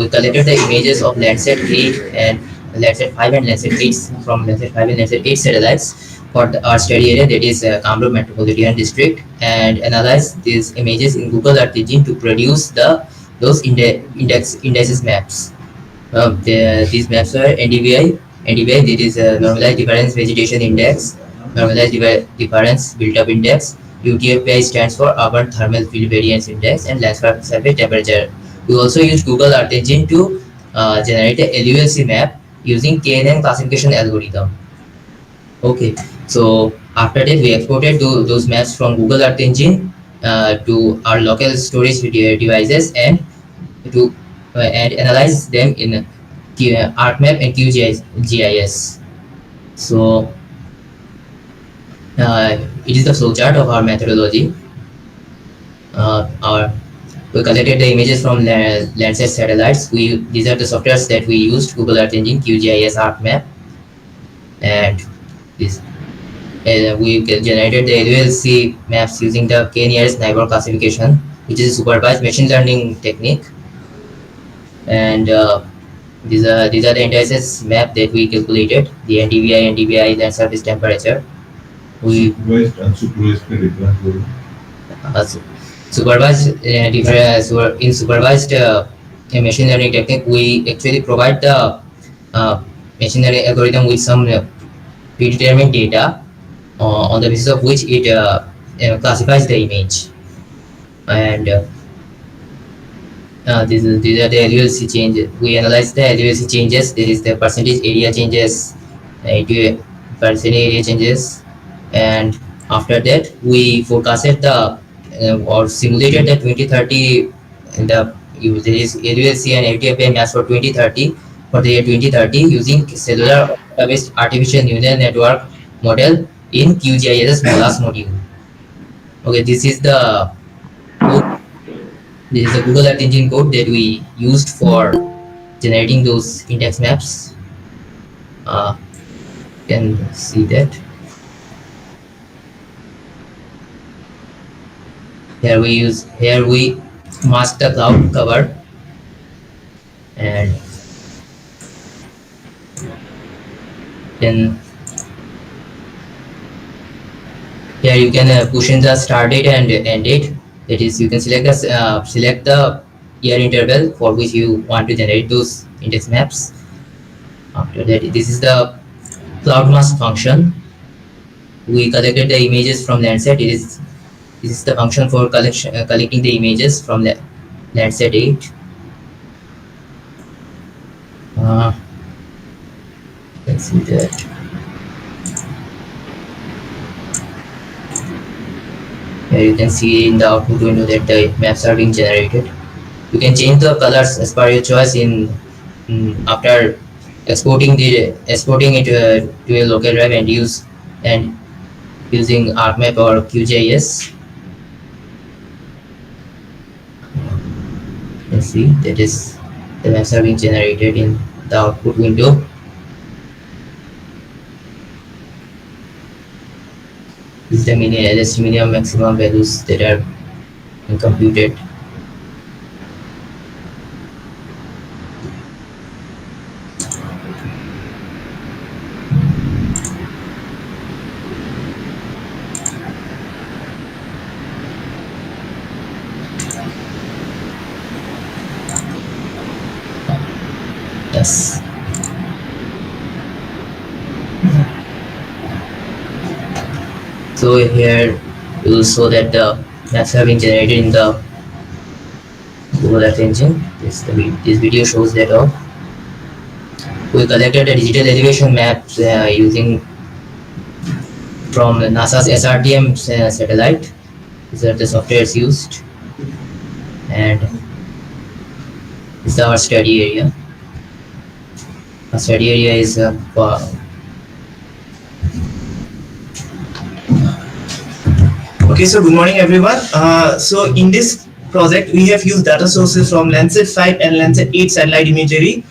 collected the images of Landsat 8 and Landsat 5 and Landsat 8 from Landsat 5 and Landsat 8 satellites for our study area, that is Kamrup Metropolitan District, and analyzed these images in Google Earth Engine to produce those indices maps. These maps are NDVI, that is Normalized Difference Vegetation Index, Normalized Difference Built-up Index. UTFEI stands for Urban Thermal Field Variance Index, and Landscape Surface Temperature. We also used Google Earth Engine to generate a LULC map using KNN classification algorithm. Okay, so after that we exported those maps from Google Earth Engine to our local storage devices and analyze them in ArcMap and QGIS. So it is the flowchart of our methodology. We collected the images from Landsat satellites. These are the softwares that we used: Google Earth Engine, QGIS, ArcMap, and this. We generated the LULC maps using the K-nearest neighbor classification, which is a supervised machine learning technique. And these are the indices map that we calculated: the NDVI, NDVI, land surface temperature. We supervised in supervised machine learning technique, we actually provide the machine learning algorithm with some predetermined data on the basis of which it classifies the image. And these are the LULC changes. We analyze the LULC changes. There is the percentage area changes, percentage area changes, and after that we forecasted the or simulated the 2030 there is LULC and UTFEI maps for 2030 for the year 2030 using cellular based artificial neural network model in QGIS MOLAS module. Okay, this is the code. This is the Google Earth Engine code that we used for generating those index maps. You can see that. Here we mask the cloud cover, and then here you can push in the start date and end date. That is, you can select the year interval for which you want to generate those index maps. After that, this is the cloud mask function. We collected the images from Landsat. This is the function for collecting the images from the Landsat 8. Let's see that. Here you can see in the output window that the maps are being generated. You can change the colors as per your choice in after exporting it to a local drive and using ArcMap or QGIS. You can see that is the maps are being generated in the output window. This is the minimum maximum values that are being computed. Yes. So here you will show that the maps have been generated in the Google Earth engine. This video shows that all. We collected a digital elevation maps using from NASA's SRTM satellite. These are the softwares used, and this is our study area. Our study area is Okay, so good morning everyone. So in this project we have used data sources from Landsat 5 and Landsat 8 satellite imagery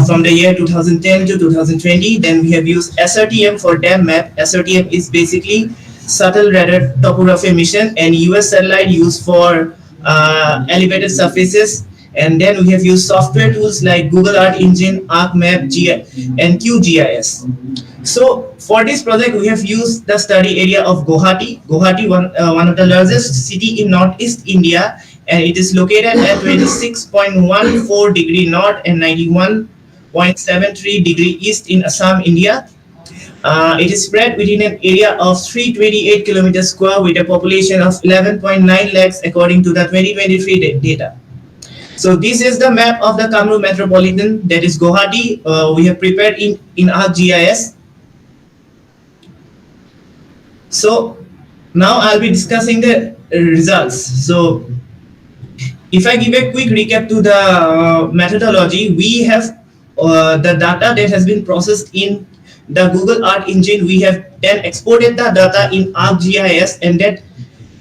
from the year 2010 to 2020. Then we have used SRTM for dam map. SRTM is basically subtle radar topography mission, and US satellite used for elevated surfaces. And then we have used software tools like Google Earth Engine, ArcMap, and QGIS. So for this project, we have used the study area of Guwahati. Guwahati, one of the largest city in Northeast India, and it is located at 26.14 degree north and 91.73 degree east in Assam, India. It is spread within an area of 328 kilometers square with a population of 11.9 lakhs according to the 2023 data. So this is the map of the Kamrup Metropolitan, that is Guwahati. We have prepared in ArcGIS. So now I'll be discussing the results. So if I give a quick recap to the methodology, we have the data that has been processed in the Google Earth Engine. We have then exported the data in ArcGIS,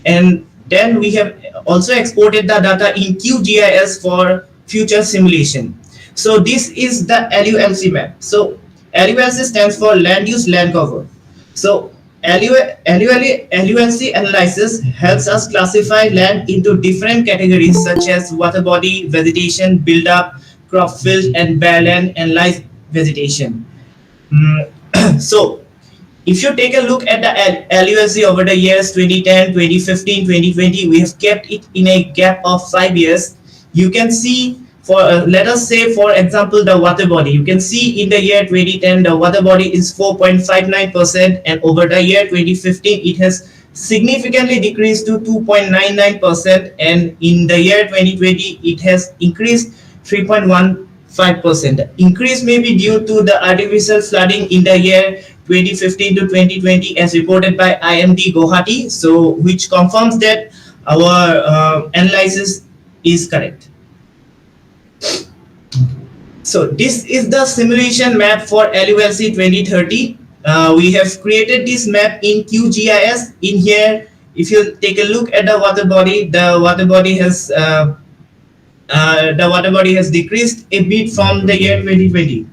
and then we have also exported the data in QGIS for future simulation. So this is the LULC map. So LULC stands for land use land cover. So LULC analysis helps us classify land into different categories such as water body, vegetation, build-up, crop field, and bare land and light vegetation. So if you take a look at the LULC over the years 2010, 2015, 2020, we have kept it in a gap of 5 years. You can see for, let us say for example, the water body. You can see in the year 2010, the water body is 4.59%, and over the year 2015, it has significantly decreased to 2.99%, and in the year 2020, it has increased 3.15%. Increase may be due to the artificial flooding in the year 2015 to 2020 as reported by IMD Guwahati, so which confirms that our analysis is correct. So this is the simulation map for LULC 2030. We have created this map in QGIS. In here, if you take a look at the water body has decreased a bit from the year 2020.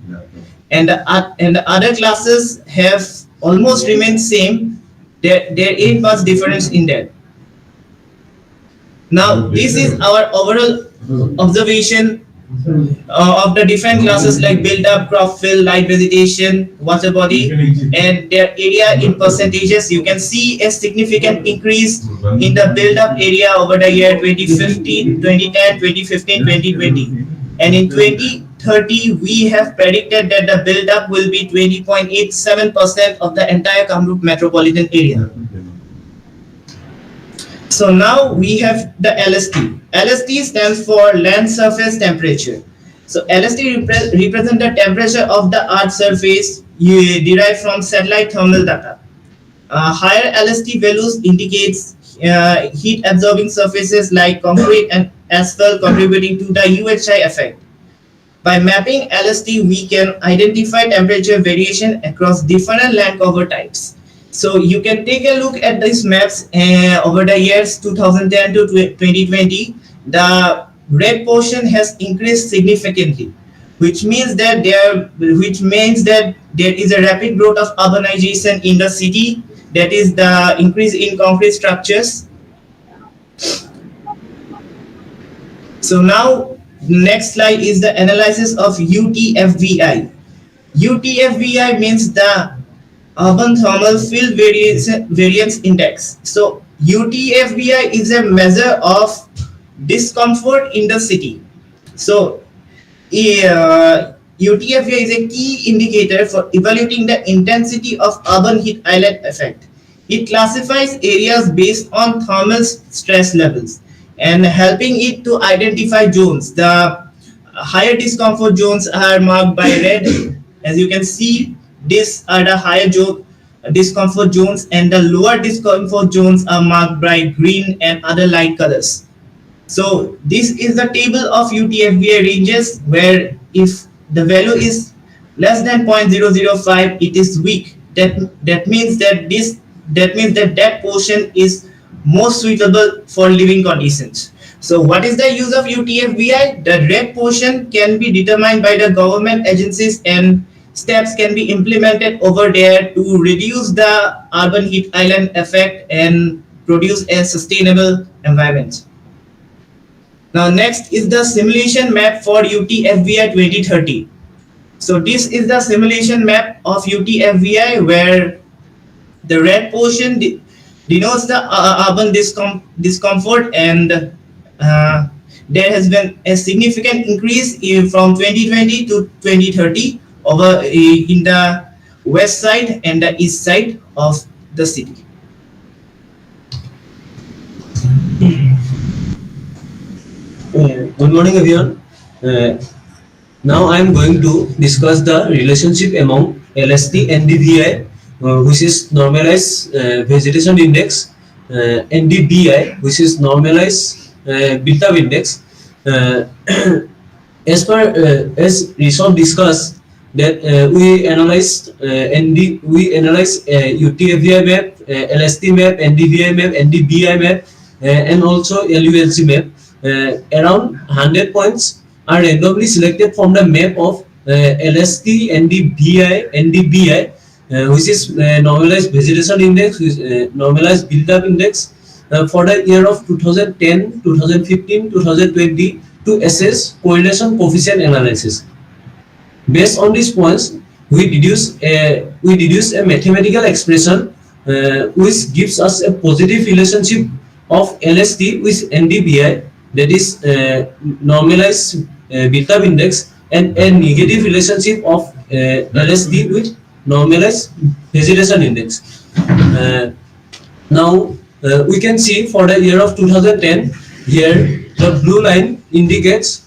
And the other classes have almost remained same. There ain't much difference in that. Now this is our overall observation of the different classes like build-up, crop fill, light vegetation, water body, and their area in percentages. You can see a significant increase in the build-up area over the year 2015, 2010, 2015, 2020, and in 2030 we have predicted that the build-up will be 20.87% of the entire Kamrup metropolitan area. So now we have the LST. LST stands for land surface temperature. So LST represents the temperature of the earth surface derived from satellite thermal data. Higher LST values indicates heat absorbing surfaces like concrete and as well, contributing to the UHI effect. By mapping LST, we can identify temperature variation across different land cover types. So you can take a look at these maps over the years 2010 to 2020. The red portion has increased significantly, which means that there is a rapid growth of urbanization in the city. That is the increase in concrete structures. So now next slide is the analysis of UTFVI. UTFVI means the Urban Thermal Field Variance Index. So UTFVI is a measure of discomfort in the city. So UTFVI is a key indicator for evaluating the intensity of urban heat island effect. It classifies areas based on thermal stress levels and helping it to identify zones. The higher discomfort zones are marked by red. As you can see, these are the higher discomfort zones, and the lower discomfort zones are marked by green and other light colors. So this is the table of UTFVI ranges, where if the value is less than 0.005, it is weak. That means that portion is most suitable for living conditions. So what is the use of UTFVI? The red portion can be determined by the government agencies, and steps can be implemented over there to reduce the urban heat island effect and produce a sustainable environment. Now next is the simulation map for UTFVI 2030. So this is the simulation map of UTFVI, where the red portion denotes the urban discomfort, and there has been a significant increase from 2020 to 2030 over in the west side and the east side of the city. Good morning, everyone. Now I am going to discuss the relationship among LST and NDVI, which is normalized vegetation index, NDBI, which is normalized built-up index. As Rishab discussed, that we analyzed UTFVI map, LST map, NDVI map, NDBI map, and also LULC map. Around 100 points are randomly selected from the map of LST, NDBI, which is normalized vegetation index, which normalized build-up index for the year of 2010, 2015, 2020 to assess correlation coefficient analysis. Based on these points, we deduce a mathematical expression which gives us a positive relationship of LST with NDBI, that is normalized built-up index, and a negative relationship of LST with normalized vegetation index. Now we can see for the year of 2010, here the blue line indicates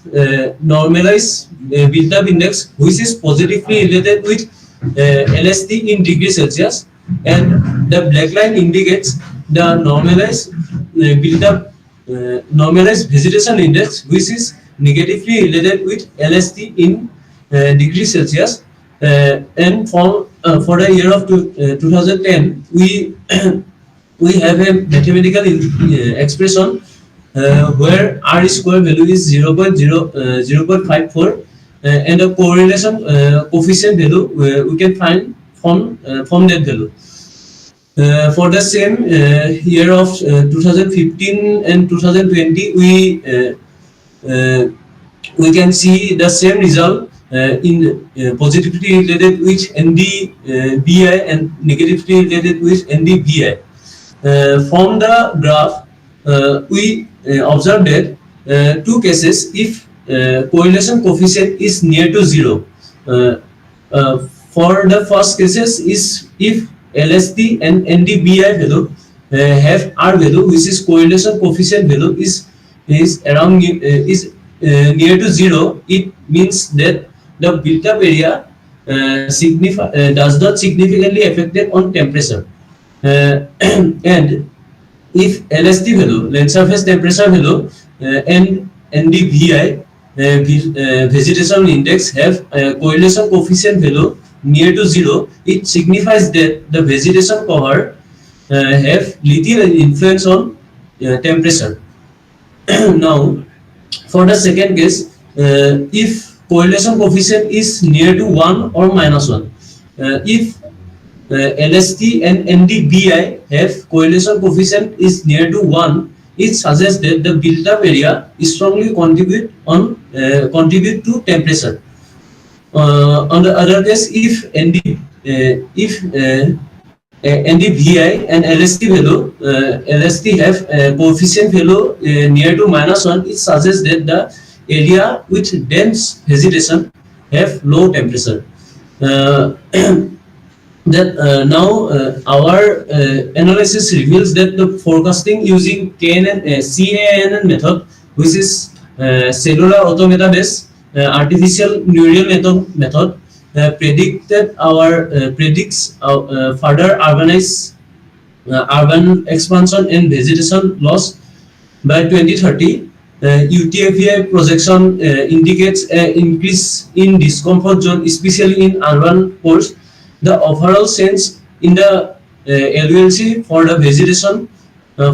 normalized built-up index, which is positively related with LST in degrees Celsius, and the black line indicates the normalized built-up normalized vegetation index, which is negatively related with LST in degrees Celsius. And for the year of 2010, we we have a mathematical expression where R square value is 0.54 and the correlation coefficient value we can find from that value. For the same year of 2015 and 2020, we can see the same result in positively related with NDBI and negatively related with NDBI. From the graph, we observe that two cases, if correlation coefficient is near to 0. For the first cases is if LST and NDBI value have R value, which is correlation coefficient value is around near to 0. It means that the built-up area does not significantly affected on temperature. And if LST value, land surface temperature value, and NDVI vegetation index have correlation coefficient value near to 0, it signifies that the vegetation cover have little influence on temperature. Now, for the second case, if correlation coefficient is near to 1 or minus 1, if LST and NDVI have correlation coefficient is near to 1, it suggests that the built-up area strongly contribute to temperature. On the other case, if NDVI and LST value, LST have coefficient value near to -1, it suggests that the area with dense vegetation have low temperature. Our analysis reveals that the forecasting using CANN method, which is cellular automata based artificial neural method, predicts further urban expansion and vegetation loss by 2030. UTFVI projection indicates an increase in discomfort zone, especially in urban cores. The overall sense in the LULC for the vegetation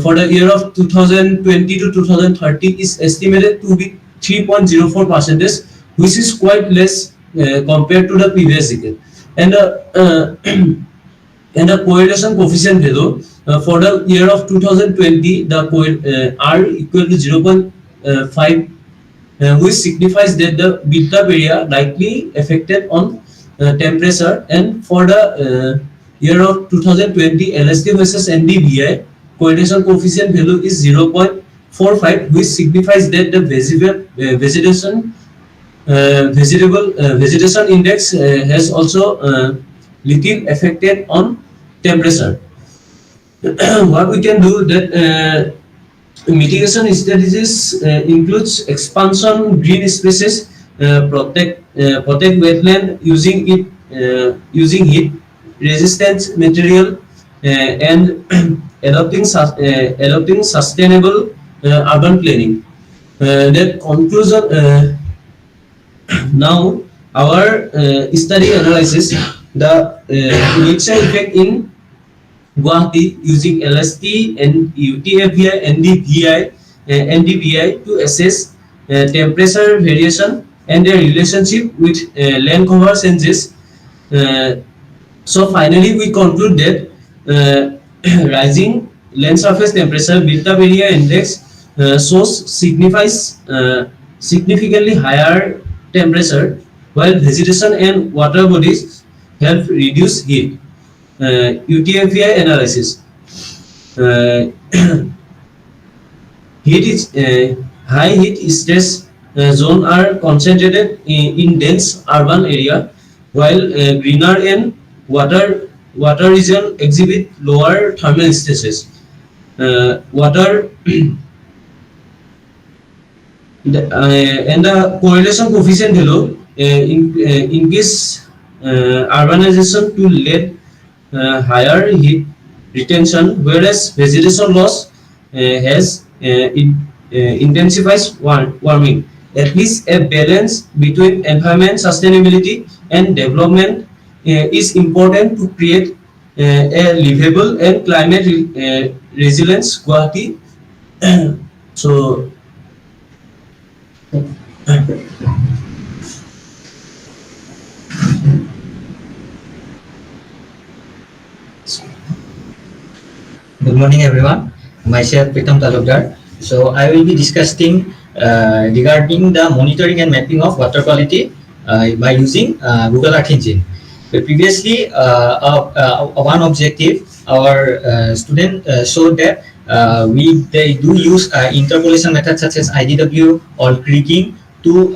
for the year of 2020 to 2030 is estimated to be 3.04%, which is quite less compared to the previous decade. And the correlation coefficient value for the year of 2020, the R equal to 0.5, which signifies that the built-up area likely affected on temperature. And for the year of 2020, LST versus NDVI correlation coefficient value is 0.45, which signifies that the vegetation index has also little affected on temperature. What we can do that mitigation strategies includes expansion green spaces, protect wetland using heat resistant material, and adopting sustainable urban planning. That conclusion. Now our study analyzes the mixture effect in Guwahati using LST and UTFVI and NDVI to assess temperature variation and their relationship with land cover changes. So finally, we conclude that rising land surface temperature built-up area index shows significantly higher temperature, while vegetation and water bodies help reduce heat. UTFVI analysis. High heat stress zone are concentrated in dense urban area, while greener and water region exhibit lower thermal stresses. And the correlation coefficient value increase urbanization to lead higher heat retention, whereas vegetation loss has intensifies warming. At least a balance between environment sustainability and development is important to create a livable and climate resilience Guwahati. So Good morning, everyone. Myself, Pritam Talukdar. So I will be discussing regarding the monitoring and mapping of water quality by using Google Earth Engine. Previously, one objective, our student showed that they do use interpolation methods such as IDW or kriging to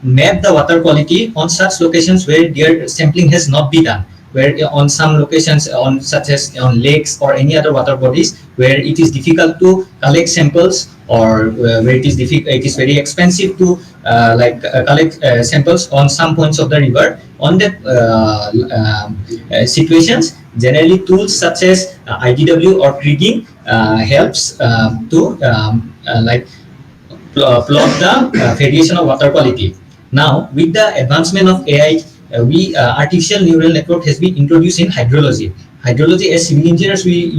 map the water quality on such locations where their sampling has not been done, where on some locations on such as on lakes or any other water bodies where it is difficult to collect samples, or where it is very expensive to collect samples on some points of the river. On that situations, generally tools such as IDW or kriging helps to plot the variation of water quality. Now, with the advancement of AI, artificial neural network has been introduced in hydrology. Hydrology, as civil engineers, we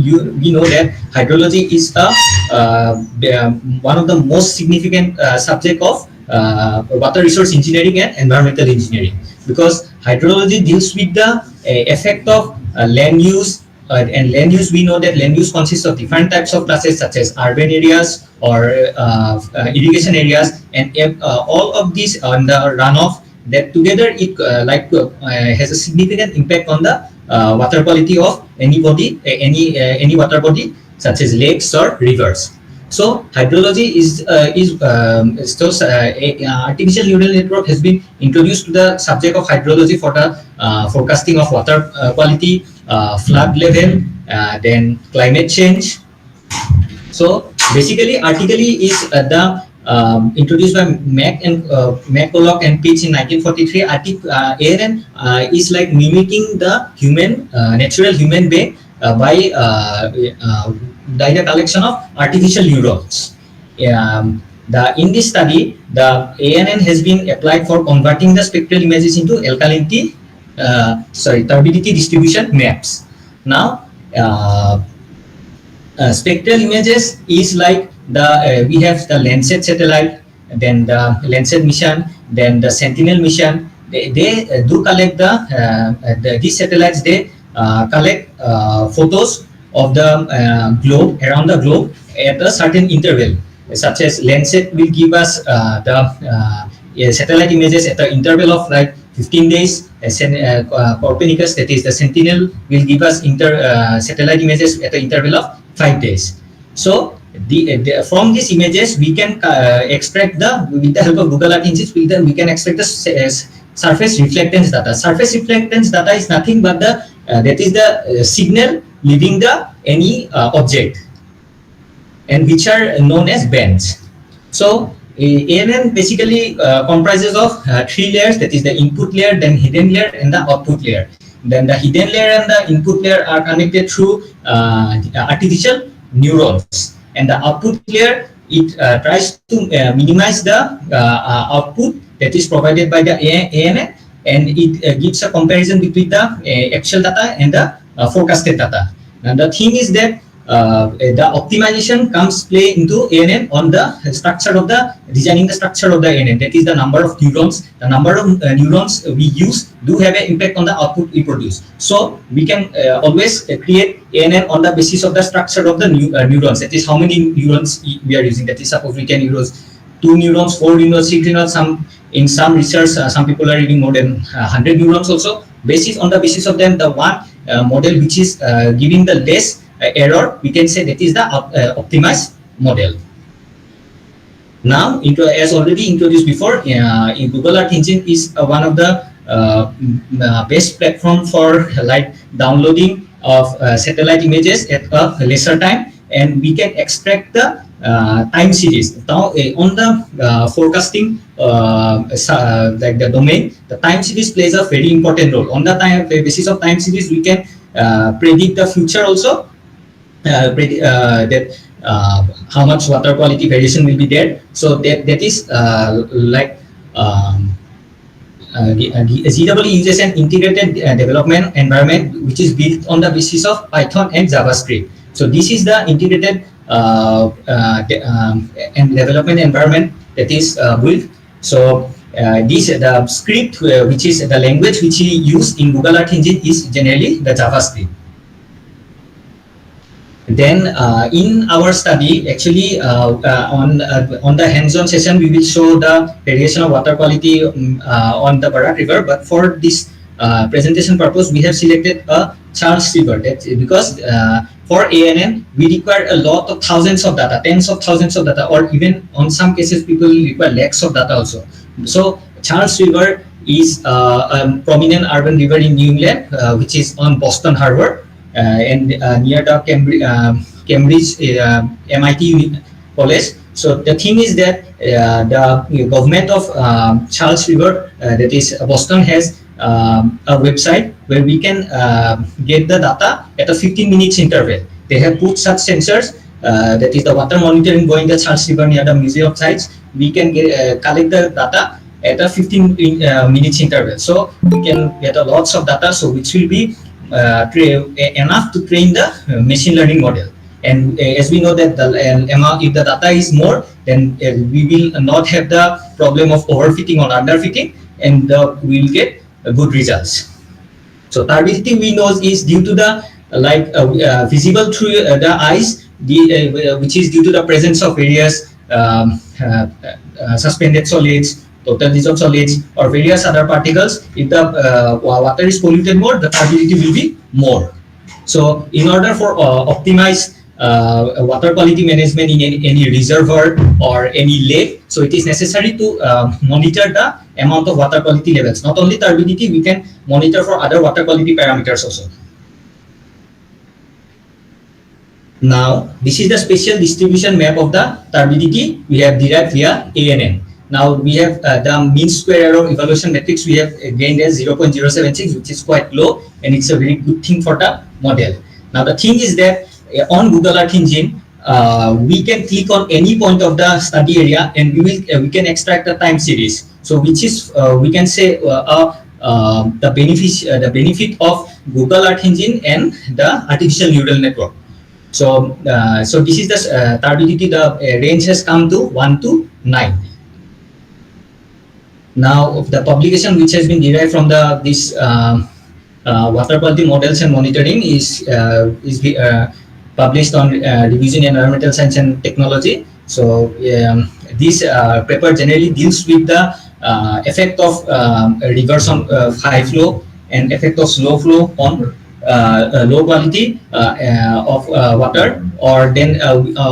know that hydrology is one of the most significant subject of water resource engineering and environmental engineering, because hydrology deals with the effect of land use. And land use, we know that land use consists of different types of classes, such as urban areas or irrigation areas, and all of these on the runoff, that together it has a significant impact on the water quality of any water body, such as lakes or rivers. So hydrology is artificial neural network has been introduced to the subject of hydrology for the forecasting of water quality, flood level, then climate change. So basically, articly is introduced by McCulloch and Pitts in 1943. ANN is like mimicking the natural human brain by the collection of artificial neurons. In this study, the ANN has been applied for converting the spectral images into alkalinity, turbidity distribution maps. Now, spectral images is like we have the Landsat satellite, then the Landsat mission, then the Sentinel mission. They do collect these satellites. They collect photos of the globe, around the globe, at a certain interval, such as Landsat will give us the satellite images at the interval of like 15 days. Copernicus, that is the Sentinel, will give us satellite images at the interval of 5 days. So from these images we can extract with the help of Google Earth engines, we can extract the surface reflectance data. Surface reflectance data is nothing but that is the signal leaving any object, and which are known as bands. So ANN basically comprises of 3 layers, that is the input layer, then hidden layer, and the output layer. Then the hidden layer and the input layer are connected through artificial neurons, and the output layer, it tries to minimize the output that is provided by the ANN, and it gives a comparison between the actual data and the forecasted data. And the thing is that the optimization comes play into ANN on the structure of designing the structure of the ANN. That is the number of neurons. The number of neurons we use do have an impact on the output we produce. So we can always create ANN on the basis of the structure of the neurons. That is how many neurons we are using. That is, suppose we can use 2 neurons, 4 neurons, 6 neurons. In some research, some people are using more than 100 neurons also. On the basis of them, the one model which is giving the less error, we can say that is the optimized model. Now, as already introduced before, in Google Earth Engine is one of the best platform for like downloading of satellite images at a lesser time, and we can extract the time series. Now, on the forecasting like the domain, the time series plays a very important role. On the basis of time series, we can predict the future also. That how much water quality variation will be there. So that is like GWE uses an integrated development environment which is built on the basis of Python and JavaScript. So this is the integrated and development environment that is built. So the script which is the language which we use in Google Earth Engine is generally the JavaScript. Then in our study, actually on the hands-on session, we will show the variation of water quality on the Barak River. But for this presentation purpose, we have selected a Charles River. That's because for ANN, we require a lot of thousands of data, tens of thousands of data, or even on some cases, people require lakhs of data also. So Charles River is a prominent urban river in New England, which is on Boston Harbor. And near the Cambridge MIT College. So the thing is that the government of Charles River, that is Boston, has a website where we can get the data at a 15 minutes interval. They have put such sensors, that is the water monitoring going the Charles River near the museum sites. we can collect the data at a 15 minutes interval. So we can get a lots of data, so which will be enough to train the machine learning model. And as we know that the amount, if the data is more, then we will not have the problem of overfitting or underfitting, and we will get good results. So turbidity we know is due to the visible through the eyes, which is due to the presence of various suspended solids, total dissolved solids, or various other particles. If the water is polluted more, the turbidity will be more. So in order for optimize water quality management in any reservoir or any lake, so it is necessary to monitor the amount of water quality levels. Not only turbidity, we can monitor for other water quality parameters also. Now, this is the spatial distribution map of the turbidity we have derived via ANN. Now we have the mean square error evaluation matrix we have gained as 0.076, which is quite low, and it's a very good thing for the model. Now the thing is that on Google Earth Engine, we can click on any point of the study area, and we can extract a time series. So which is we can say the benefit of Google Earth Engine and the artificial neural network. So so this is the turbidity. The range has come to 1 to 9. Now the publication which has been derived from this water quality models and monitoring is published on Division Environmental Science and Technology. So this paper generally deals with the effect of rivers on high flow and effect of slow flow on low quality of water, or then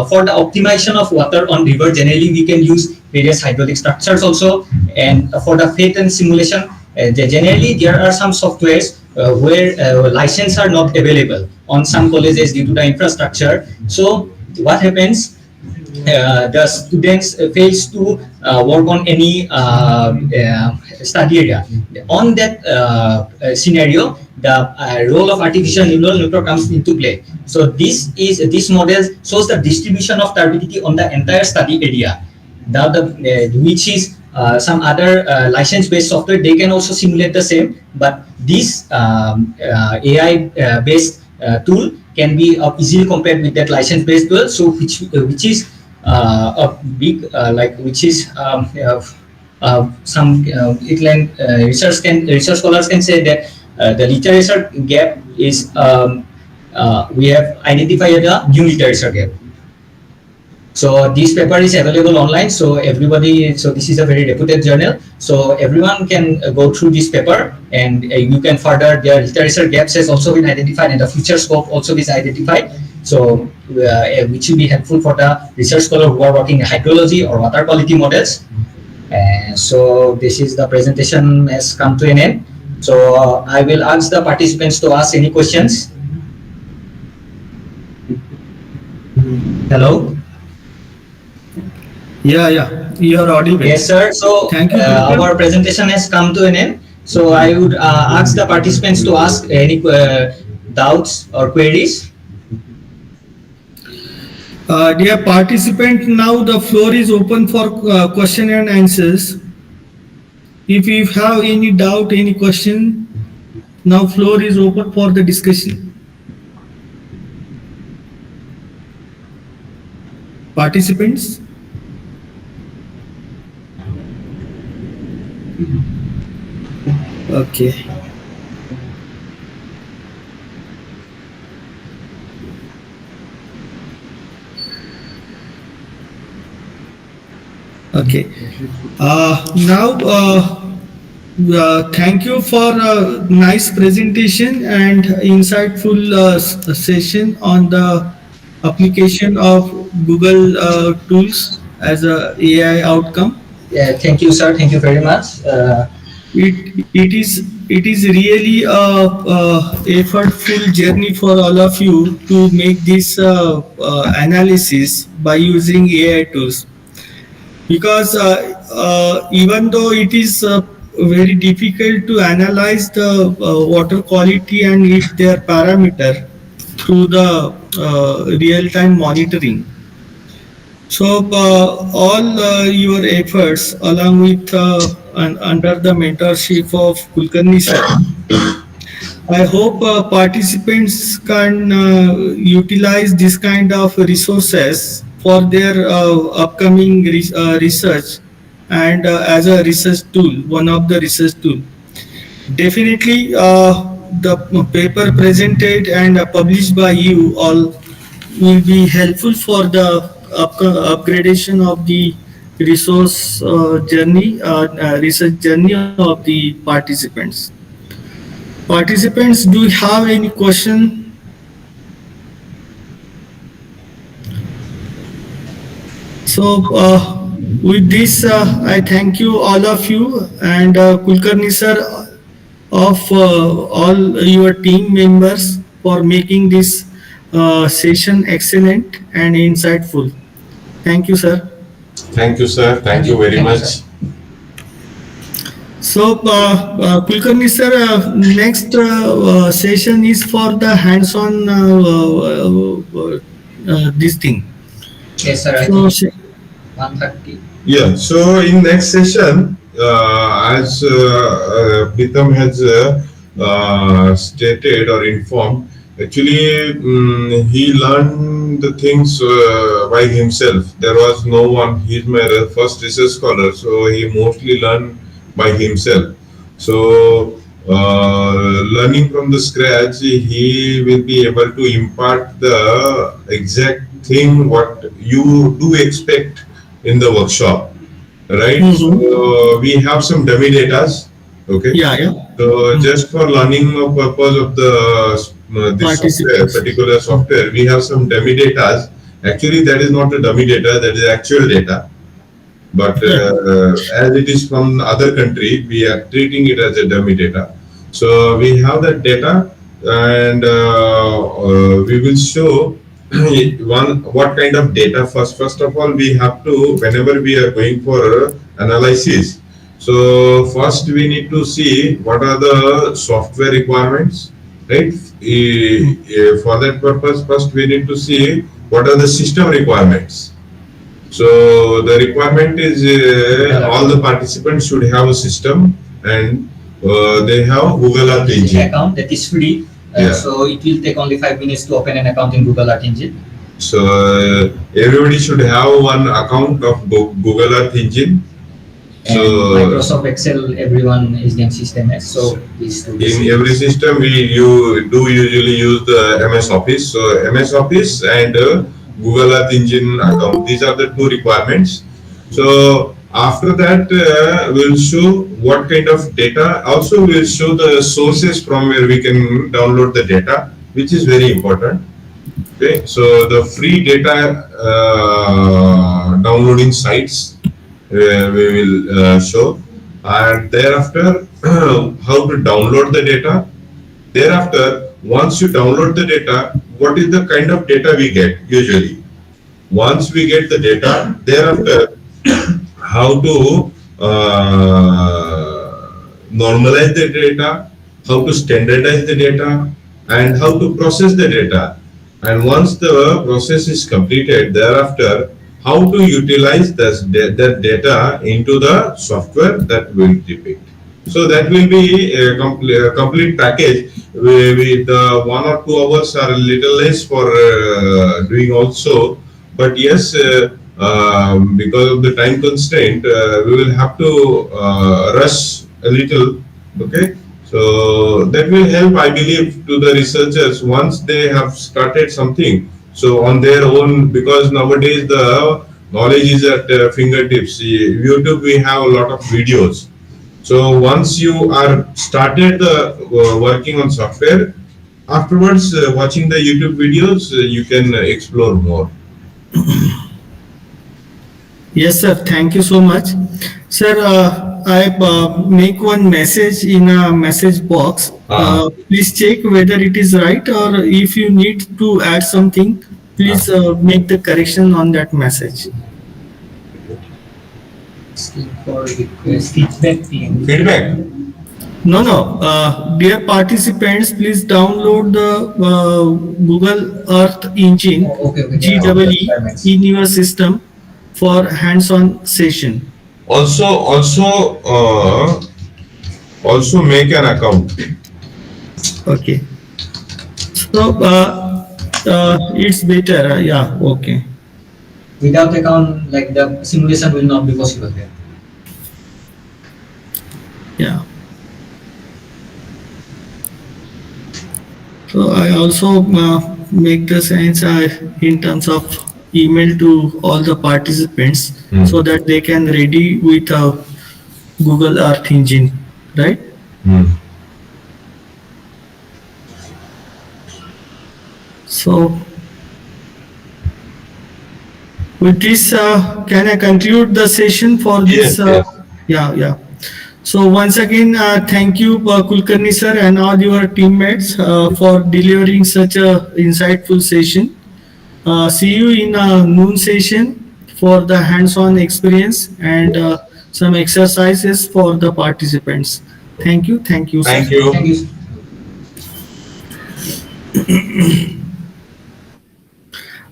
for the optimization of water on river, generally we can use various hydraulic structures also. And for the fate and simulation, generally there are some softwares where license are not available on some colleges due to the infrastructure. So what happens, the students fails to work on any study area. On that scenario, the role of artificial neural network comes into play. So this model shows the distribution of turbidity on the entire study area. Now which is some other license-based software, they can also simulate the same, but this AI-based tool can be easily compared with that license-based tool. So which is a big some research scholars can say that the literature gap is we have identified a new literature gap. So this paper is available online, so everybody, so this is a very reputed journal, so everyone can go through this paper, and you can further, their literature gaps has also been identified, and the future scope also is identified. So which will be helpful for the research scholar who are working in hydrology or water quality models. So this is the presentation has come to an end. So I will ask the participants to ask any questions. Hello. Yeah, you are audible. Yes, sir. So Thank you. Our presentation has come to an end. So I would ask the participants to ask any doubts or queries. Dear participant, now the floor is open for question and answers. If you have any doubt, any question, now floor is open for the discussion. Participants? Okay. Okay. Now, thank you for a nice presentation and insightful session on the application of Google tools as a AI outcome. Yeah, thank you, sir. Thank you very much. It is really a effortful journey for all of you to make this analysis by using AI tools, because even though it is very difficult to analyze the water quality and their parameter through the real-time monitoring, So all your efforts, along with under the mentorship of Kulkarni sir, I hope participants can utilize this kind of resources for their upcoming research and as a research tool, one of the research tool. Definitely, the paper presented and published by you all will be helpful for the upgradation of the resource research journey of the participants. Participants, do you have any question? So with this, I thank you all of you and Kulkarni sir of all your team members for making this session excellent and insightful. Thank you, sir. Thank you, sir. Thank you very much. So, Kulkarni sir, next session is for the hands-on this thing. Yes, sir. I So, think 1:30. Yeah, so in next session, as Pritam has stated or informed, actually he learned the things by himself. There was no one, he's my first research scholar, so he mostly learned by himself. So learning from the scratch, he will be able to impart the exact thing what you do expect in the workshop, right? So we have some dummy datas, okay? Yeah. So just for learning purpose of the this software, particular software, we have some dummy datas. Actually, that is not a dummy data; that is actual data. But as it is from other country, we are treating it as a dummy data. So we have that data, and we will show what kind of data first of all we have to, whenever we are going for analysis, so first we need to see what are the software requirements, right? For that purpose, first we need to see what are the system requirements. So the requirement is all the participants should have a system, and they have Google Earth Engine account that is free. So it will take only 5 minutes to open an account in Google Earth Engine. So everybody should have one account of Google Earth Engine. And Microsoft Excel, everyone is named System S. So in every system we usually use the MS Office. So MS Office and Google Earth Engine account. These are the two requirements. So after that, we'll show what kind of data. Also, we'll show the sources from where we can download the data, which is very important. Okay, so the free data downloading sites we will show, and thereafter how to download the data. Thereafter, once you download the data, what is the kind of data we get usually? Once we get the data, thereafter how to normalize the data, how to standardize the data, and how to process the data. And once the process is completed, thereafter, how to utilize that data into the software that will depict. So that will be a complete package. With 1 or 2 hours are a little less for doing also. But yes, because of the time constraint, we will have to rush a little. Okay, so that will help, I believe, to the researchers once they have started something. So on their own, because nowadays the knowledge is at fingertips. YouTube, we have a lot of videos. So once you are started working on software, afterwards watching the YouTube videos, you can explore more. Yes, sir. Thank you so much. Sir, I make one message in a message box. Please check whether it is right, or if you need to add something, please make the correction on that message. Feedback? No. Dear participants, please download the Google Earth Engine GEE in your system. for hands-on session. Also make an account. Okay. So it's better. Yeah. Okay. Without account, like the simulation will not be possible here. Yeah. So I also make the science in terms of email to all the participants so that they can ready with Google Earth Engine, right? So with this, can I conclude the session for this? Yes. Yeah, yeah. So once again, thank you, Kulkarni sir, and all your teammates for delivering such a insightful session. See you in a noon session for the hands-on experience and some exercises for the participants. Thank you, sir. Thank you. Thank you.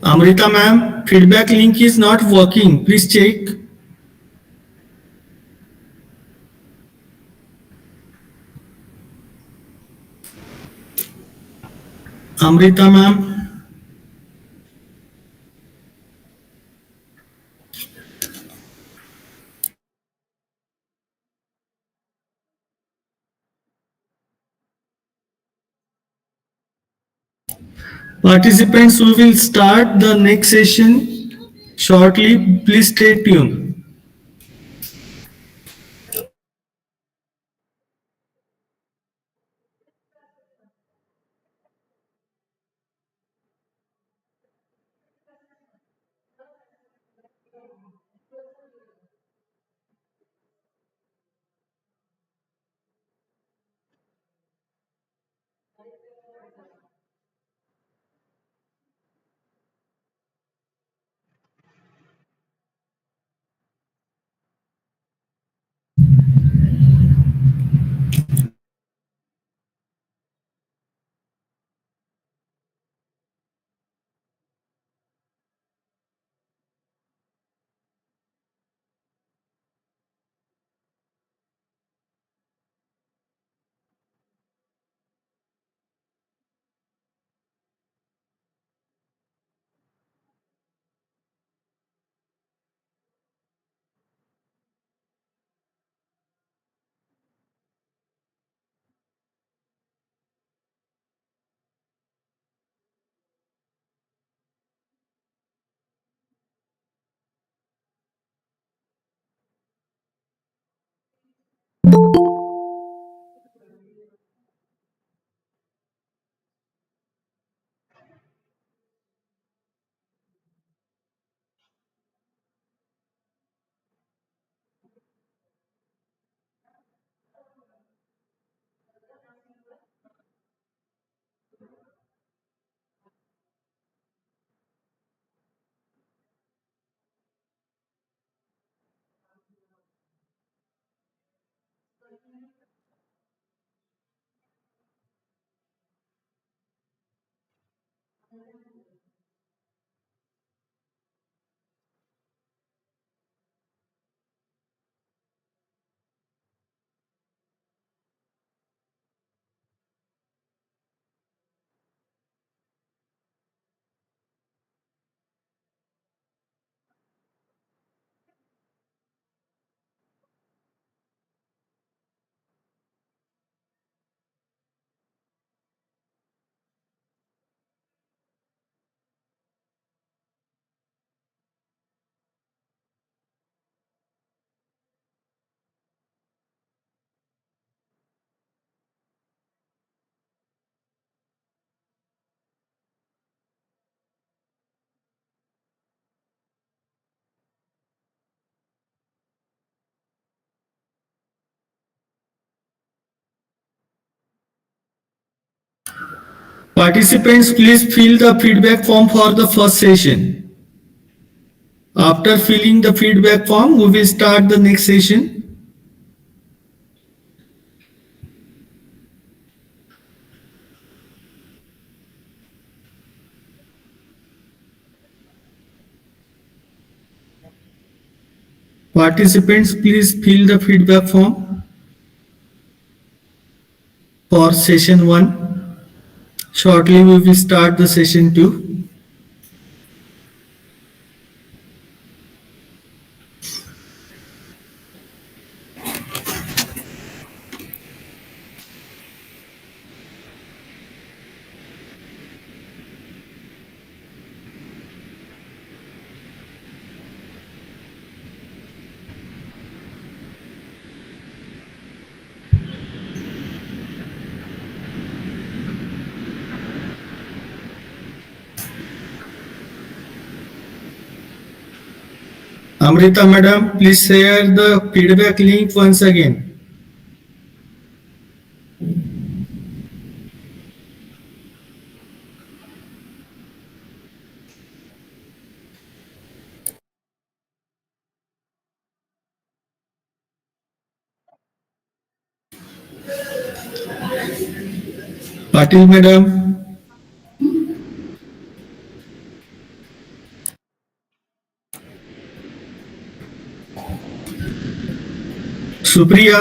Amrita ma'am, feedback link is not working. Please check. Amrita ma'am. Participants, we will start the next session shortly. Please stay tuned. Participants, please fill the feedback form for the first session. After filling the feedback form, we will start the next session. Participants, please fill the feedback form for session 1. Shortly we will start the session 2. Amrita madam, please share the feedback link once again. Patil madam. Supriya.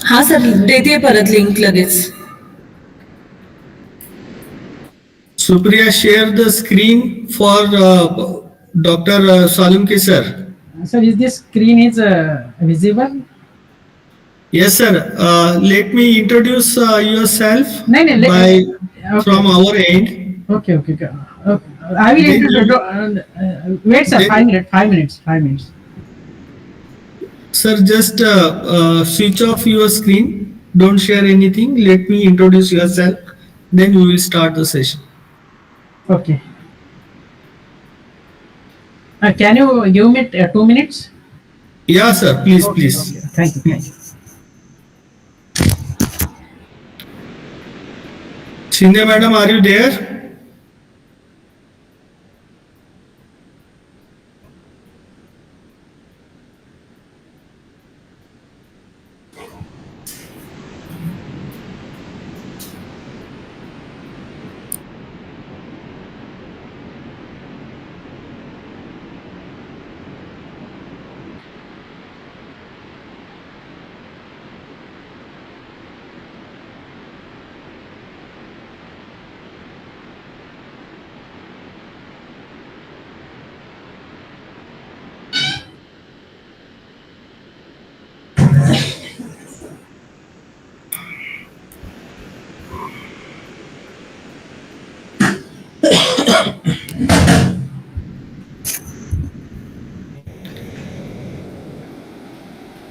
हा sir देते परत link लगेच. Supriya, share the screen for Dr. Salunke sir. Sir, is this screen is visible? Yes sir. Let me introduce yourself Okay. from our end. Okay. I will introduce. Wait, sir. 5 minutes. 5 minutes. Sir, just switch off your screen. Don't share anything. Let me introduce yourself. Then we will start the session. Okay. Can you give me 2 minutes? Yeah, sir. Please, please. Okay. Thank you. Shinde madam, are you there?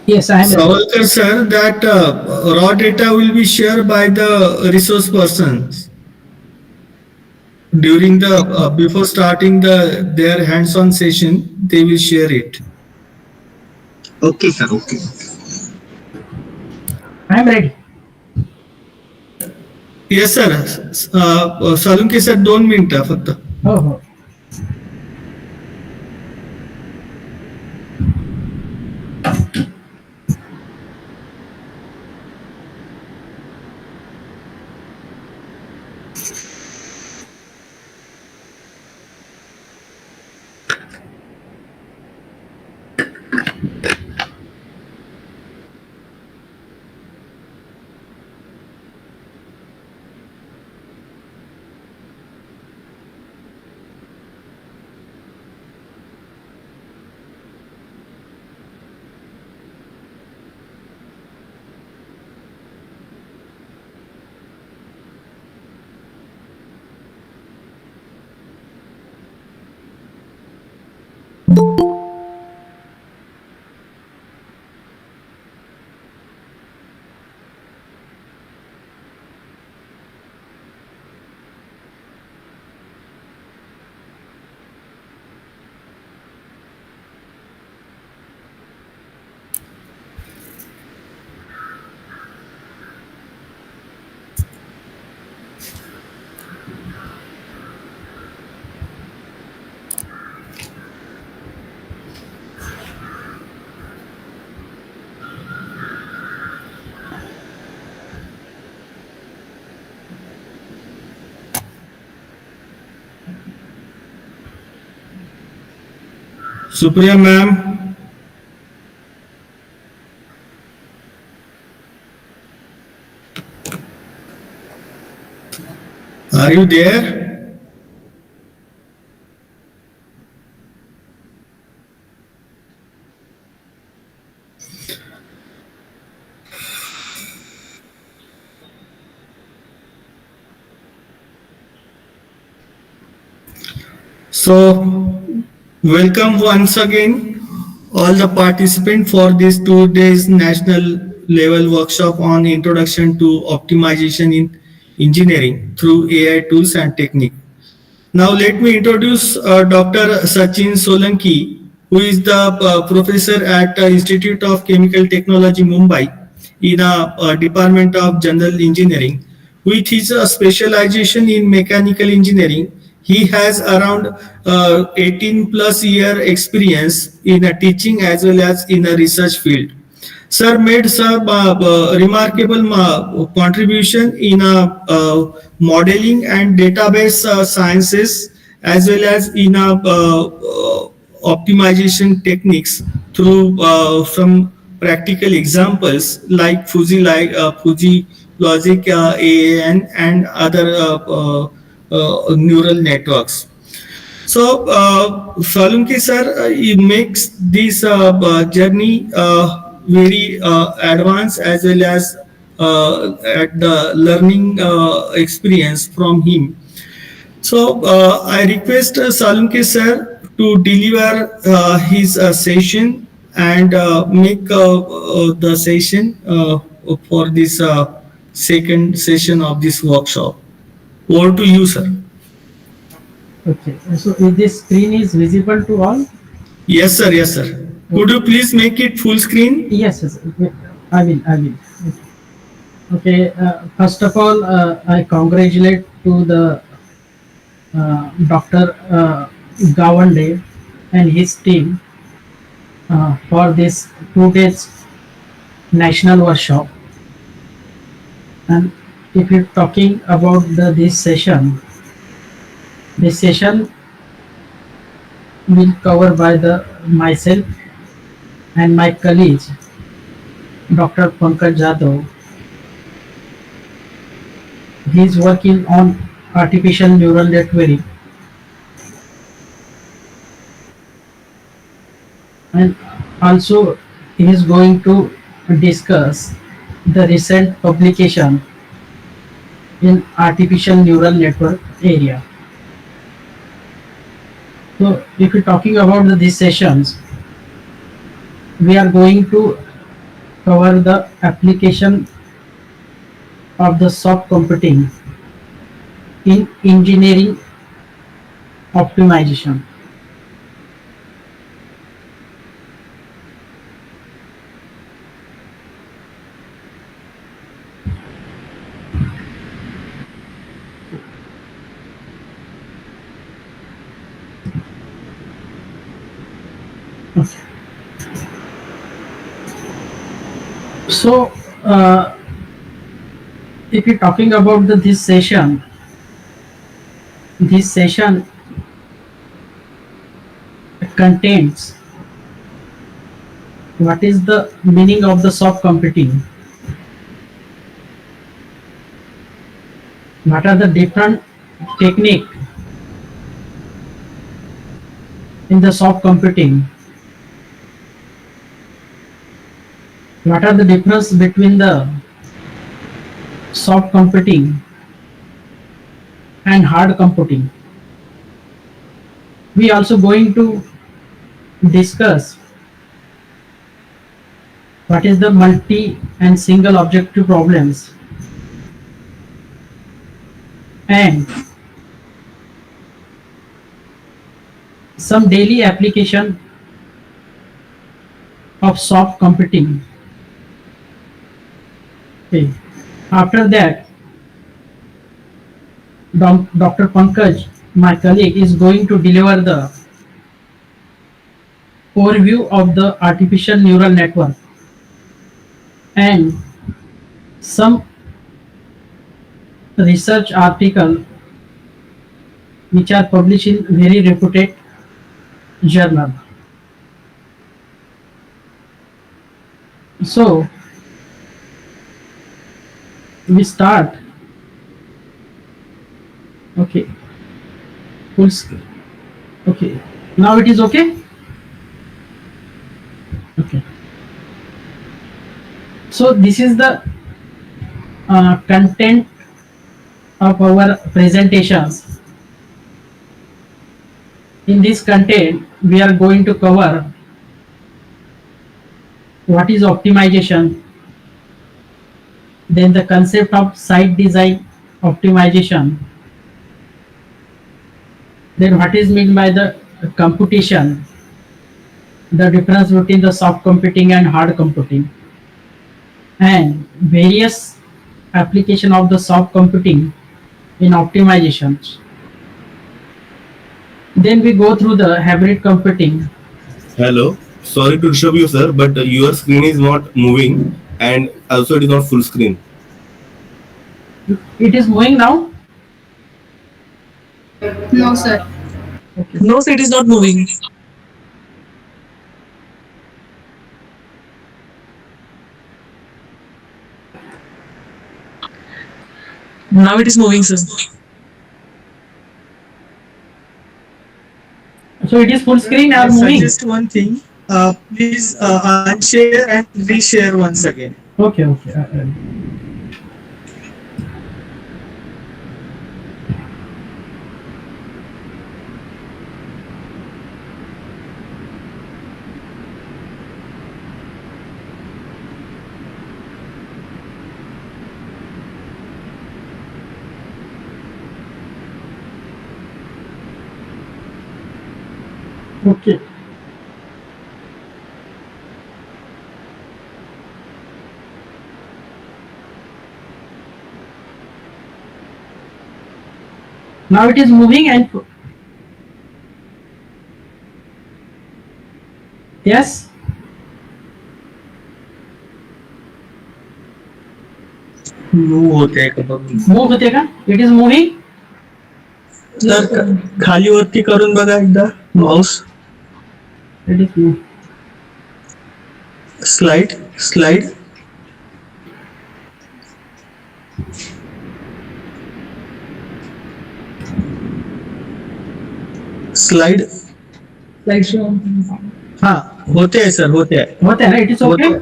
Yes, I am. Savalkar sir, that raw data will be shared by the resource persons during the before starting their hands-on session. They will share it. Okay, sir. Okay. I am ready. Yes sir. Salunke sir, 2 मिनिटं फक्त. Oh. Supriya ma'am. Are you there? So, welcome once again all the participants for this 2 days national level workshop on introduction to optimization in engineering through AI tools and technique. Now let me introduce Dr. Sachin Solanki, who is the professor at Institute of Chemical Technology, Mumbai, in a Department of General Engineering. With his specialization in mechanical engineering, he has around 18 plus year experience in a teaching as well as in a research field. Sir made some remarkable contribution in modeling and database sciences as well as in optimization techniques through some practical examples like Fuji Logic, AAN, and other neural networks. So, Salunki sir, he makes this journey very advanced as well as at the learning experience from him. So, I request Salunki sir to deliver his session and make the session for this second session of this workshop. Over to you, sir. Okay, so if this screen is visible to all? Yes, sir. Yes, sir. Could you please make it full screen? Yes, yes, I will. Okay, first of all, I congratulate to the Dr. Gawande and his team for this 2 days national workshop. And if you're talking about this session will cover by myself and my colleague, Dr. Pankaj Jadhav. He is working on artificial neural network and also he is going to discuss the recent publication in artificial neural network area. So if you're talking about these sessions, we are going to cover the application of the soft computing in engineering optimization. So, if you're talking about this session contains what is the meaning of the soft computing, what are the different technique in the soft computing, what are the difference between the soft computing and hard computing. We also going to discuss what is the multi and single objective problems and some daily application of soft computing. Okay. After that, Dr. Pankaj, my colleague, is going to deliver the overview of the artificial neural network and some research article which are published in very reputed journal. So we start Okay, full screen. Okay, now it is okay. Okay, so this is the content of our presentations. In this content, we are going to cover what is optimization, then the concept of site design optimization, then what is meant by the computation, the difference between the soft computing and hard computing, and various application of the soft computing in optimizations. Then we go through the hybrid computing. Hello, sorry to disturb you, sir, but your screen is not moving and also it is not full screen. It is moving now. No, sir. No, sir, it is not moving. Now it is moving, sir. So it is full screen or I moving? suggest one thing. Please unshare and reshare once again. Okay, okay. Okay. Now it is moving and yes. Move होते हैं कधी. Move होते का? It is moving. तर खाली वरती करून बघा एकदा Mouse. It is move. Slide slide show. हाँ होते हैं सर, होते हैं. होते हैं ना? It is okay.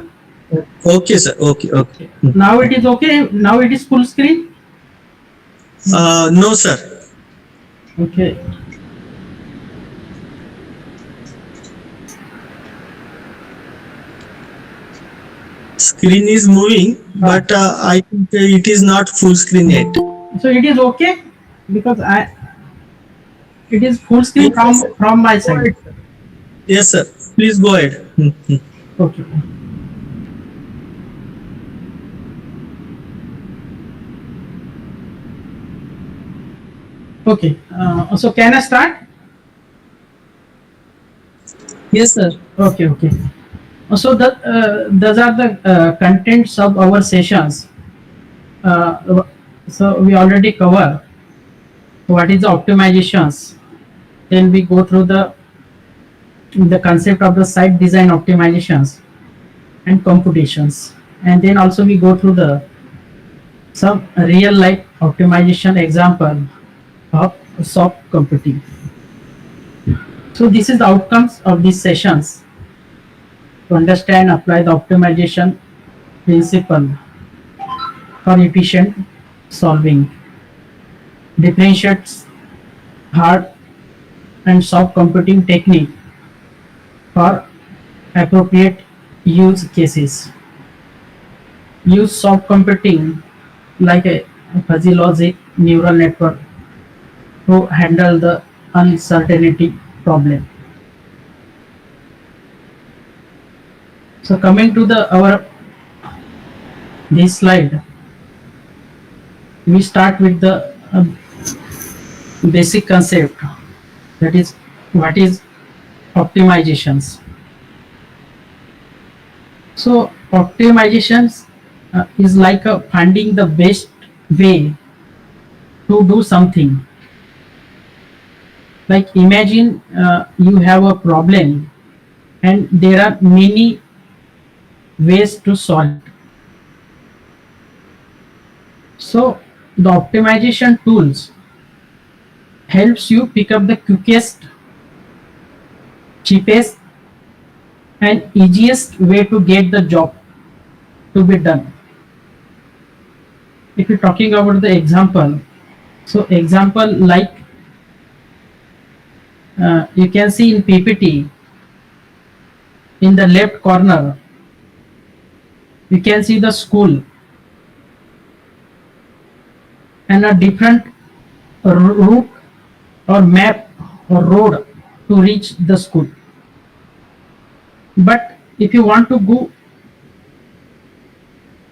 Okay sir, okay. Now it is okay. Now it is full screen. No sir. Okay. Screen is moving, but I think it is not full screen yet. So it is okay because it is full screen from my side. Yes sir, please go ahead. Okay. Okay. So can I start? Yes, sir. Okay. Okay. So those are the contents of our sessions. So we already cover what is the optimizations. Then we go through the concept of the site design optimizations and computations, and then also we go through some real life optimization example of soft computing. So this is the outcomes of these sessions. To understand, apply the optimization principle for efficient solving, differentiates hard and soft computing technique for appropriate use cases. Use soft computing like a fuzzy logic neural network to handle the uncertainty problem. So coming to this slide, we start with the basic concept, that is what is optimizations. So optimizations is like finding the best way to do something. Like imagine you have a problem and there are many ways to solve it. So the optimization tools helps you pick up the quickest, cheapest, and easiest way to get the job to be done. If you're talking about the example, so example like you can see in PPT in the left corner, you can see the school and a different route or map or road to reach the school. But if you want to go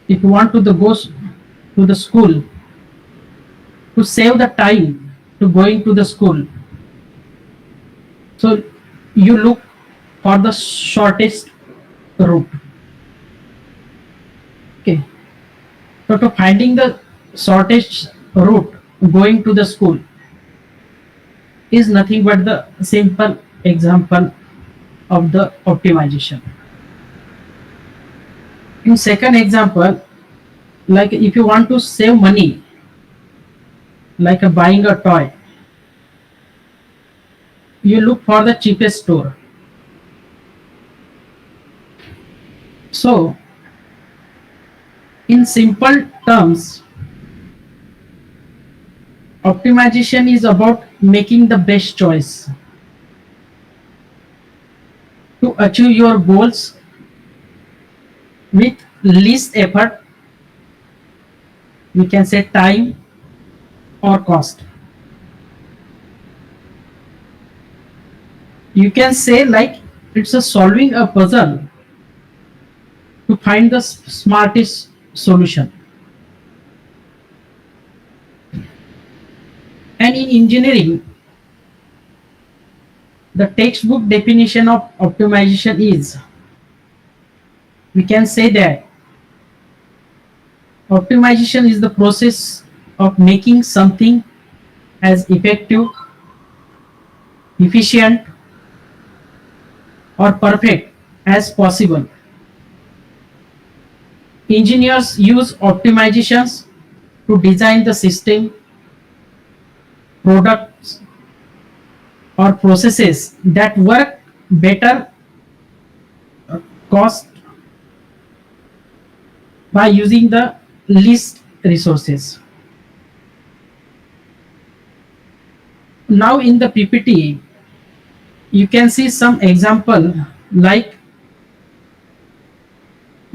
to the school, to save the time to going to the school, so you look for the shortest route. Okay, so to finding the shortest route going to the school is nothing but the simple example of the optimization. In second example, like if you want to save money, like buying a toy, you look for the cheapest store. So in simple terms, optimization is about making the best choice to achieve your goals with least effort, we can say time or cost. You can say like it's a solving a puzzle to find the smartest solution. And in engineering, the textbook definition of optimization is, we can say that optimization is the process of making something as effective, efficient, or perfect as possible. Engineers use optimizations to design the system, products, or processes that work better, cost by using the least resources. Now in the PPT, you can see some example like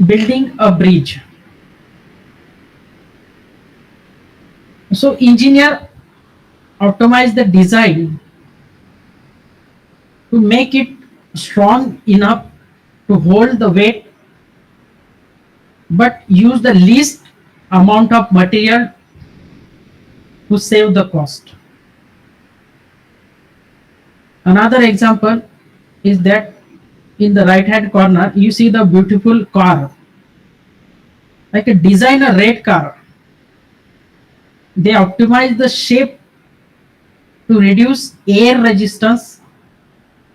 building a bridge. So engineer optimize the design to make it strong enough to hold the weight but use the least amount of material to save the cost. Another example is that in the right hand corner you see the beautiful car, like a design a red car. They optimize the shape to reduce air resistance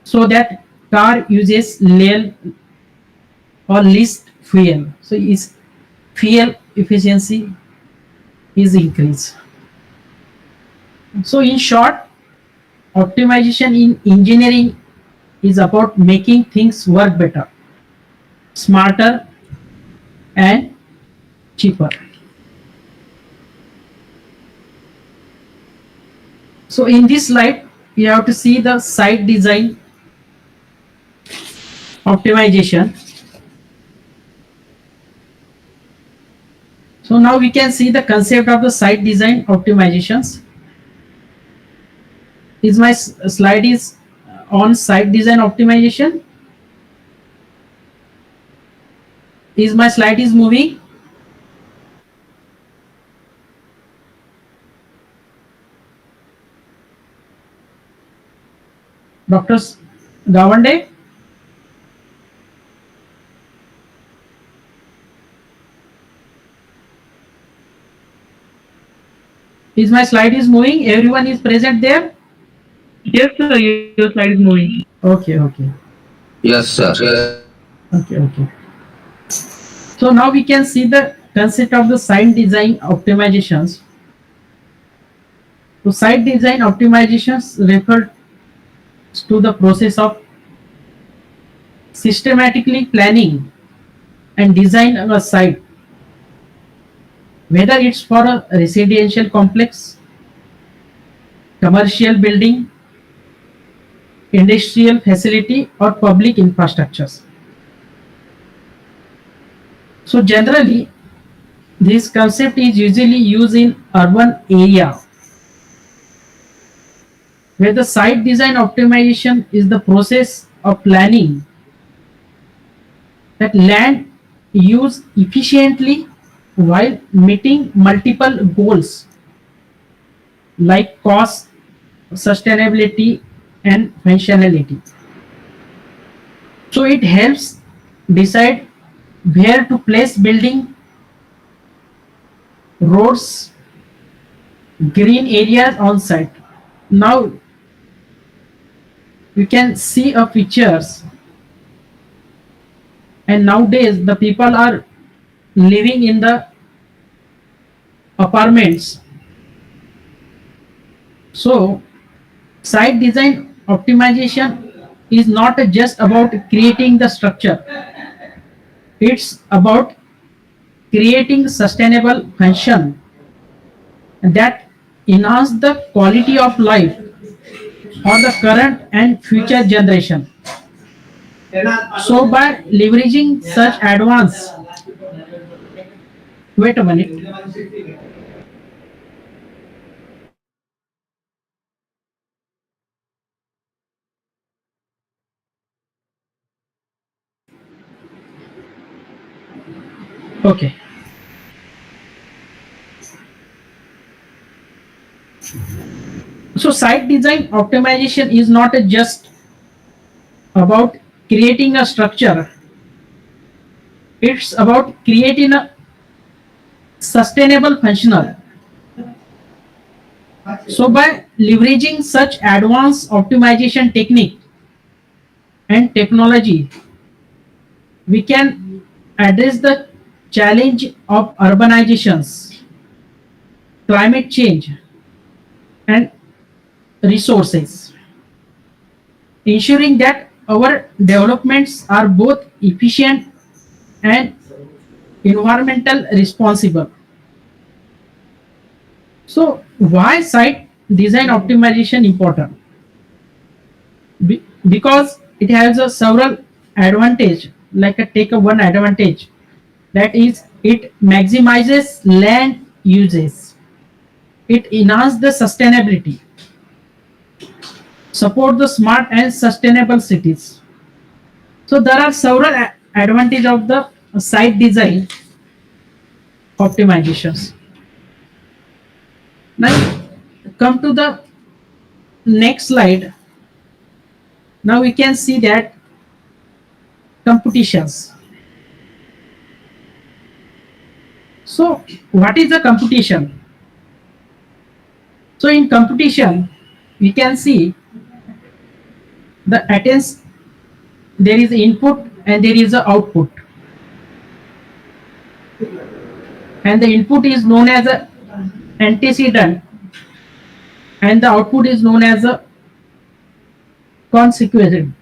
so that car uses little or least fuel. So its fuel efficiency is increased. So in short, optimization in engineering is about making things work better, smarter, and cheaper. So in this slide, you have to see the site design optimization. So now we can see the concept of the site design optimizations. Is my slide is on site design optimization? Is my slide is moving? Dr. Gawande? Is my slide is moving? Everyone is present there? Yes, sir. Your slide is moving. Okay, okay. Yes, sir. Okay, okay. So now we can see the concept of the site design optimizations. So site design optimizations refer to the process of systematically planning and design a site, whether it's for a residential complex, commercial building, industrial facility, or public infrastructures. So generally, this concept is usually used in urban area where the site design optimization is the process of planning that land use efficiently while meeting multiple goals like cost, sustainability, and functionality. So it helps decide where to place building, roads, green areas on site. Now you can see a pictures, and nowadays the people are living in the apartments. So site design optimization is not just about creating the structure, it's about creating sustainable function that enhance the quality of life for the current and future generation. So by leveraging such advanced, wait a minute. Okay. So site design optimization is not just about creating a structure, it's about creating a sustainable functional. So by leveraging such advanced optimization technique and technology, we can address the challenge of urbanizations, climate change, and resources, ensuring that our developments are both efficient and environmental responsible. So why site design optimization important? Because it has a several advantage, like take a one advantage, that is it maximizes land uses, it enhances the sustainability, support the smart and sustainable cities. So there are several advantages of the site design optimizations. Now come to the next slide. Now we can see that competitions. So what is the competition? So in competition, we can see the attends, there is input and there is a output, and the input is known as a antecedent and the output is known as a consequent.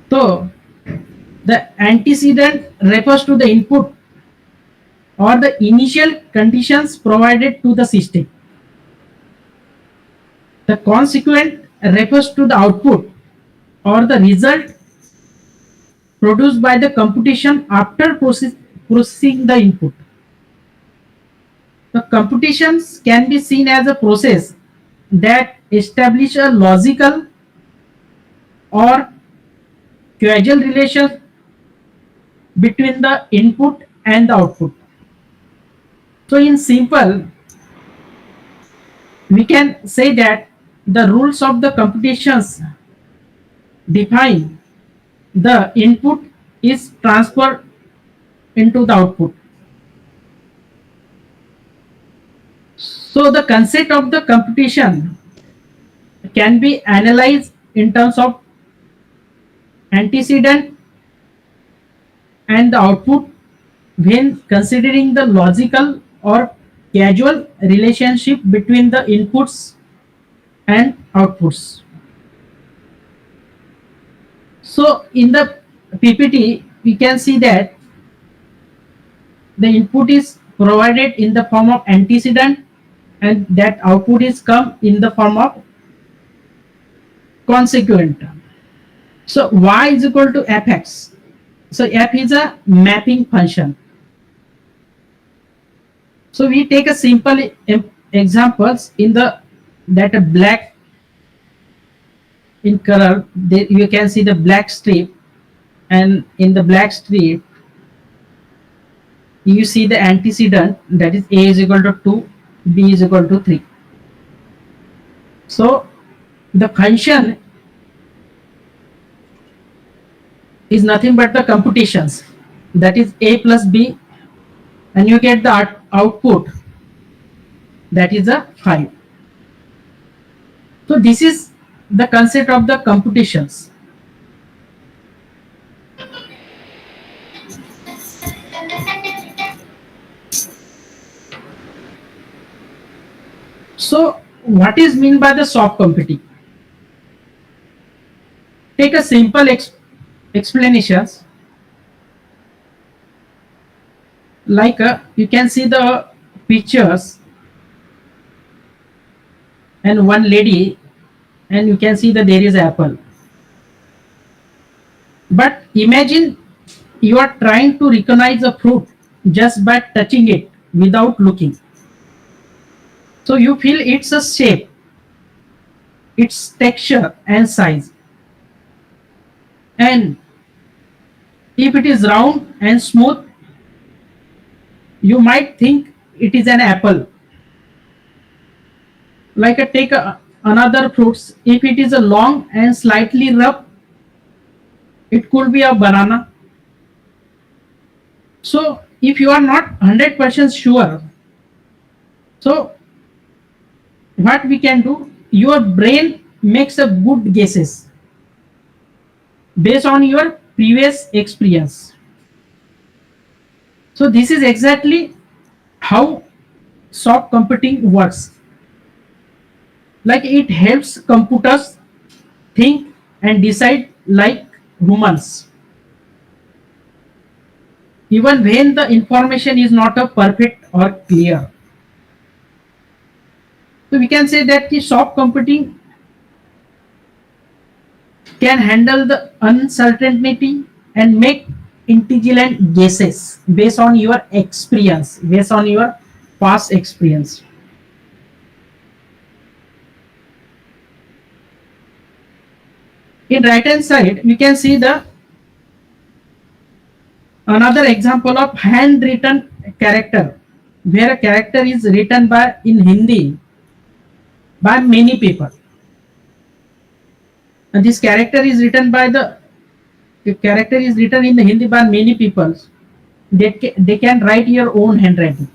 So the antecedent refers to the input or the initial conditions provided to the system. The consequent refers to the output or the result produced by the computation after processing the input. The computations can be seen as a process that establish a logical or causal relation between the input and the output. So in simple, we can say that the rules of the computations define the input is transferred into the output. So the concept of the computation can be analyzed in terms of antecedent and the output when considering the logical or causal relationship between the inputs and outputs. So in the PPT, we can see that the input is provided in the form of antecedent and that output is come in the form of consequent. So y is equal to fx. So f is a mapping function. So we take a simple examples in the that a black in color. You can see the black strip, and in the black strip you see the antecedent, that is a is equal to 2, b is equal to 3. So the function is nothing but the computations, that is a plus b, and you get the output, that is a 5. So this is the concept of the computations. So what is mean by the soft computing? Take a simple explanations, like you can see the pictures and one lady, and you can see that there is apple. But imagine you are trying to recognize a fruit just by touching it without looking. So you feel its a shape, its texture and size. And if it is round and smooth, you might think it is an apple. Like take another fruits. If it is a long and slightly rough, it could be a banana. So if you are not 100% sure, so what we can do, your brain makes a good guesses based on your previous experience. So this is exactly how soft computing works. Like it helps computers think and decide like humans, even when the information is not a perfect or clear. So we can say that the soft computing can handle the uncertainty and make intelligent guesses based on your experience, based on your past experience. In right hand side, we can see the another example of handwritten character, where a character is written by in Hindi by many people, and this character is written by the character is written in the Hindi by many people. They can write your own handwriting.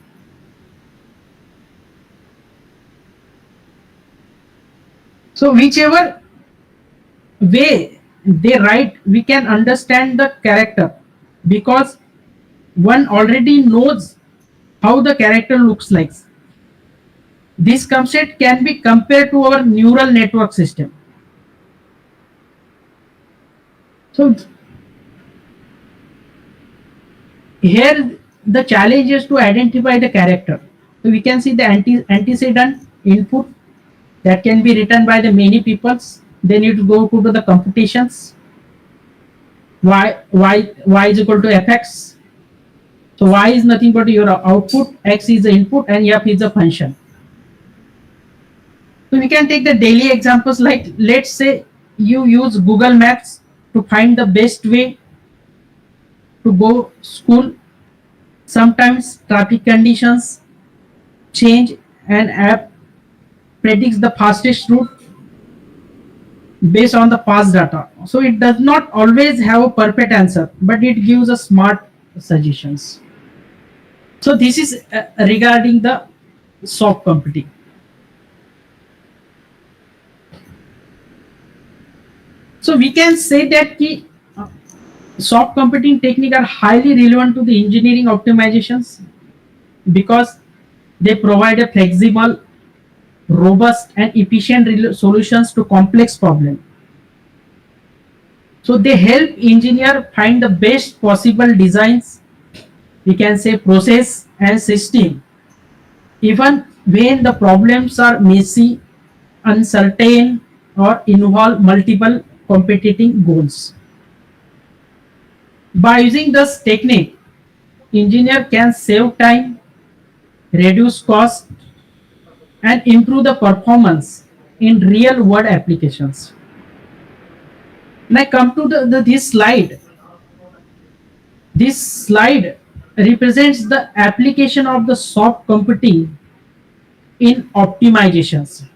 So whichever way they write, we can understand the character, because one already knows how the character looks like. This concept can be compared to our neural network system. So here the challenge is to identify the character. So we can see the antecedent input that can be written by the many peoples. Then you go to the computations. Y is equal to fx. So y is nothing but your output, x is the input, and f is the function. So we can take the daily examples, like let's say you use Google Maps to find the best way to go school. Sometimes traffic conditions change and app predicts the fastest route based on the past data. So it does not always have a perfect answer, but it gives a smart suggestions. So this is regarding the soft computing. So we can say that soft computing techniques are highly relevant to the engineering optimizations, because They provide a flexible, robust, and efficient solutions to complex problems. So they help engineer find the best possible designs, we can say process and system, even when the problems are messy, uncertain, or involve multiple competing goals. By using this technique, engineer can save time, reduce cost, and improve the performance in real world applications. When I come to this slide, this slide represents the application of the soft computing in optimizations.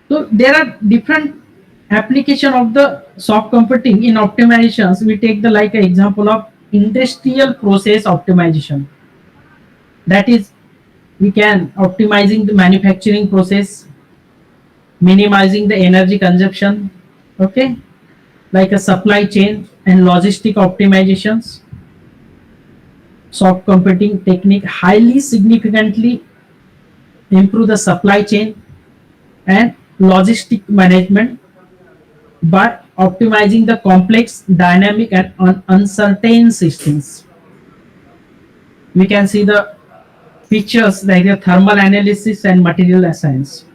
So there are different application of the soft computing in optimizations. We take the like an example of industrial process optimization. That is, we can optimizing the manufacturing process, minimizing the energy consumption, okay, like a supply chain and logistic optimizations. Soft computing technique highly significantly improve the supply chain and logistic management by optimizing the complex, dynamic, and uncertain systems. We can see the features like the thermal analysis and material science.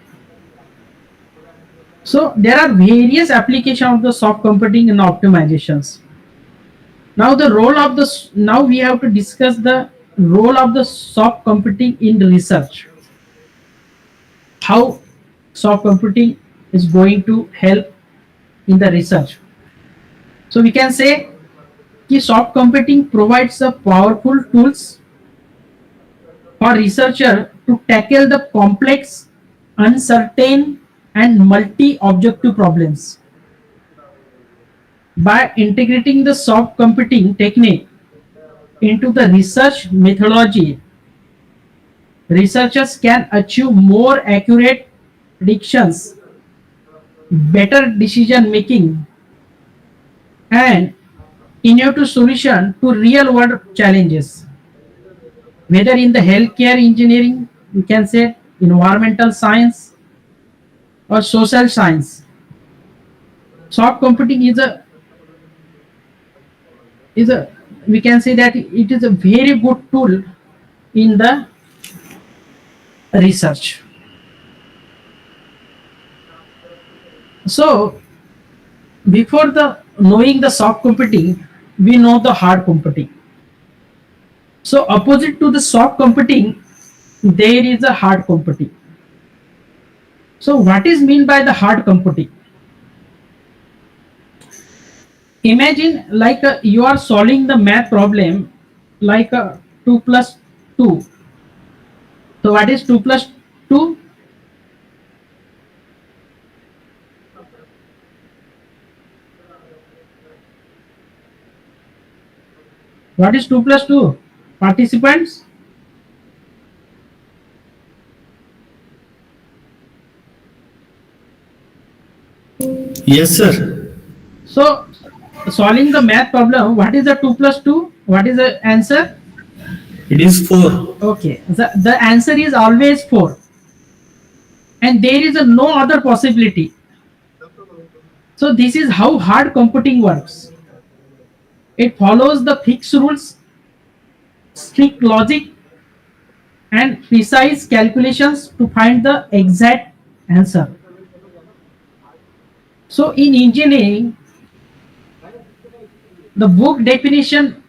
So there are various applications of the soft computing in optimizations. Now now we have to discuss the role of the soft computing in research. How soft computing is going to help in the research. So we can say that soft computing provides a powerful tools for researcher to tackle the complex, uncertain, and multi-objective problems. By integrating the soft computing technique into the research methodology, researchers can achieve more accurate predictions, better decision making, and innovative solution to real world challenges. Whether in the healthcare engineering, we can say environmental science, or social science, soft computing is a we can say that it is a very good tool in the research. So before knowing the soft computing, we know the hard computing. So opposite to the soft computing, there is a hard computing. So what is mean by the hard computing? Imagine like you are solving the math problem like 2 plus 2. So what is 2 plus 2? What is 2 plus 2? Participants? Yes, sir. So solving the math problem, what is the 2 plus 2? What is the answer? It is 4. Okay, the answer is always 4. And there is no other possibility. So this is how hard computing works. It follows the fixed rules, strict logic, and precise calculations to find the exact answer. So in engineering, the book definition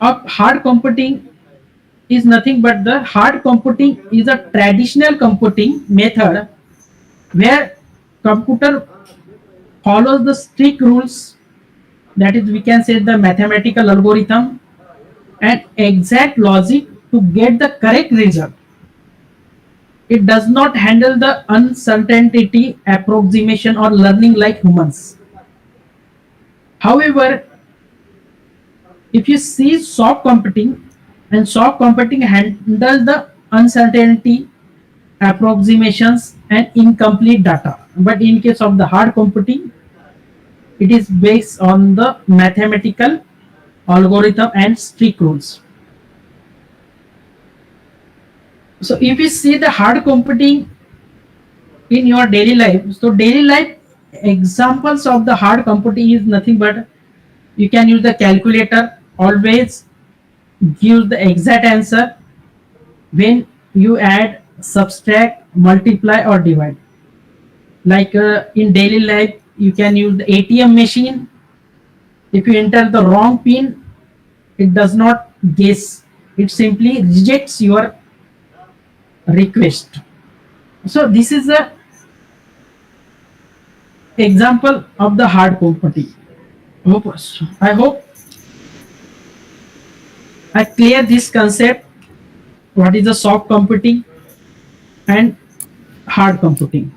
of hard computing is nothing but the hard computing is a traditional computing method where computer follows the strict rules, that is we can say the mathematical algorithm and exact logic to get the correct result. It does not handle the uncertainty, approximation, or learning like humans. However, if you see soft computing, and soft computing handles the uncertainty, approximations, and incomplete data. But in case of the hard computing, it is based on the mathematical algorithm and strict rules. So if you see the hard computing in your daily life, so daily life examples of the hard computing is nothing but you can use the calculator, always gives the exact answer when you add, subtract, multiply or divide. Like in daily life, you can use the ATM machine. If you enter the wrong pin, it does not guess. It simply rejects your request. So this is a example of the hard computing. I hope I clear this concept. What is the soft computing and hard computing?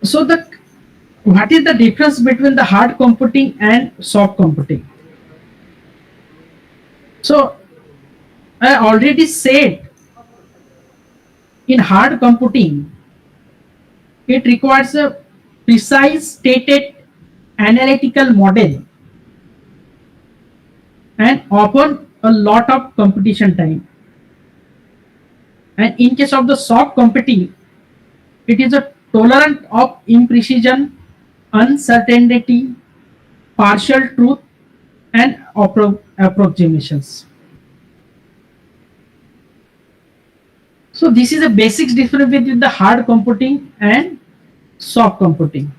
So what is the difference between the hard computing and soft computing? So I already said in hard computing it requires a precise stated analytical model and often a lot of computation time. And in case of the soft computing, it is a tolerant of imprecision, uncertainty, partial truth, and approximations. So this is a basic difference between the hard computing and soft computing.